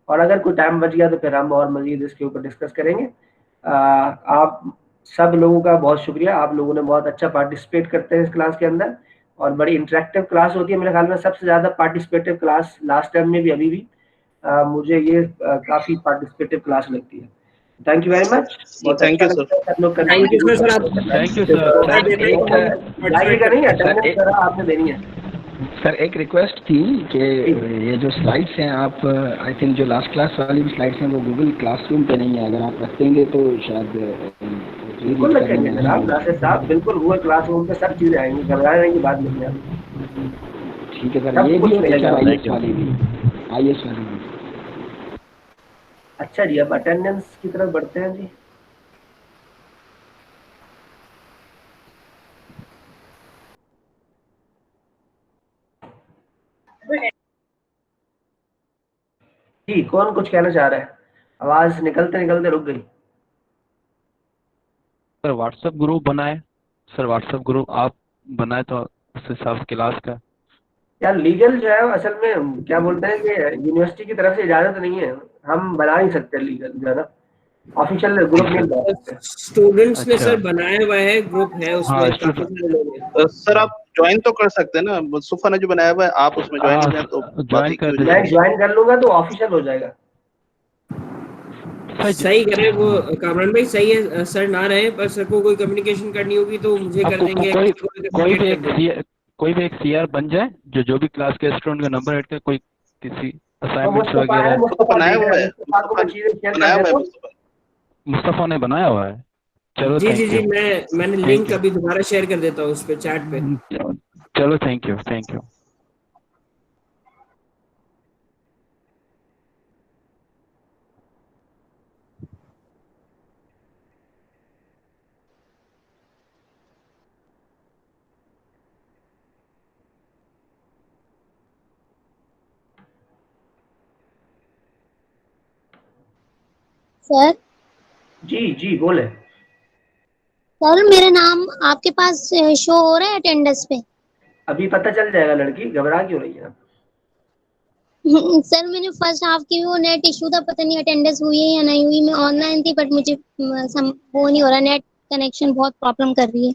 Speaker 1: और अगर कोई टाइम बच गया तो फिर हम और मज़ीद इसके ऊपर डिस्कस करेंगे। आप सब लोगों का बहुत शुक्रिया, आप लोगों ने बहुत अच्छा पार्टिसिपेट करते हैं इस क्लास के अंदर, और बड़ी इंटरेक्टिव क्लास होती है। मेरे ख्याल में सबसे ज़्यादा पार्टिसिपेटिव क्लास लास्ट टाइम में भी अभी भी मुझे ये काफ़ी पार्टिसिपेटिव क्लास लगती है। Thank you very much.
Speaker 9: Thank you sir.
Speaker 7: Thank you sir.
Speaker 22: Thank you sir.
Speaker 1: जाइएगा नहीं, अटेंडेंस करा आपने देनी है।
Speaker 6: सर एक रिक्वेस्ट थी कि ये जो स्लाइड्स हैं आप, आई थिंक जो लास्ट क्लास वाली भी स्लाइड्स हैं वो गूगल क्लासरूम पे नहीं है, अगर आप रख देंगे तो शायद
Speaker 1: बिल्कुल रखेंगे जनाब, नासिर साहब, बिल्कुल हुआ क्लासरूम पे सब चीजें आएंगी, घबराने की बात नहीं है।
Speaker 6: ठीक है सर, ये भी IAS वाली भी, IAS वाली भी।
Speaker 1: अच्छा जी, अब अटेंडेंस की तरफ बढ़ते हैं जी। जी कौन कुछ कहना चाह रहा है? आवाज निकलते निकलते रुक गई।
Speaker 22: सर व्हाट्सएप ग्रुप बनाए, सर व्हाट्सएप ग्रुप आप बनाए तो उस हिसाब से क्लास का।
Speaker 1: यार लीगल जो है असल में क्या बोलते हैं कि यूनिवर्सिटी की तरफ से इजाजत नहीं है, हम बना नहीं सकते लीगल जो है ना, ऑफिशियल ग्रुप नहीं बना सकते।
Speaker 7: स्टूडेंट्स ने सर बनाया हुआ है, ग्रुप है उसमें काफी सारे लोग हैं।
Speaker 9: सर आप ज्वाइन तो कर सकते हैं ना, मुस्तफा ने जो बनाया हुआ है आप उसमें ज्वाइन हो जाए तो
Speaker 1: मैं ज्वाइन कर लूंगा तो ऑफिशियल हो जाएगा।
Speaker 7: सही करे वो कामरान भाई, सही है। सर ना रहे पर सर को कोई कम्युनिकेशन करनी होगी तो मुझे कर देंगे।
Speaker 22: कोई भी एक CR बन जाए जो भी क्लास के स्टूडेंट का नंबर ऐड कर, कोई किसी असाइनमेंट्स वगैरह। मुस्तफा ने बनाया हुआ है। चलो
Speaker 7: जी जी जी, मैंने लिंक अभी दोबारा शेयर कर देता हूँ उस पे चैट पे।
Speaker 22: चलो thank you, thank you.
Speaker 11: Sir
Speaker 1: जी जी बोले।
Speaker 11: सर मेरा नाम आपके पास शो हो रहा है अटेंडेंस पे?
Speaker 1: अभी पता चल जाएगा लड़की, घबरा क्यों रही है आप?
Speaker 11: सर मैंने फर्स्ट हाफ की वो नेट इशू था, पता नहीं अटेंडेंस हुई है या नहीं हुई। मैं ऑनलाइन थी बट मुझे वो नहीं हो रहा, नेट कनेक्शन बहुत प्रॉब्लम कर रही है।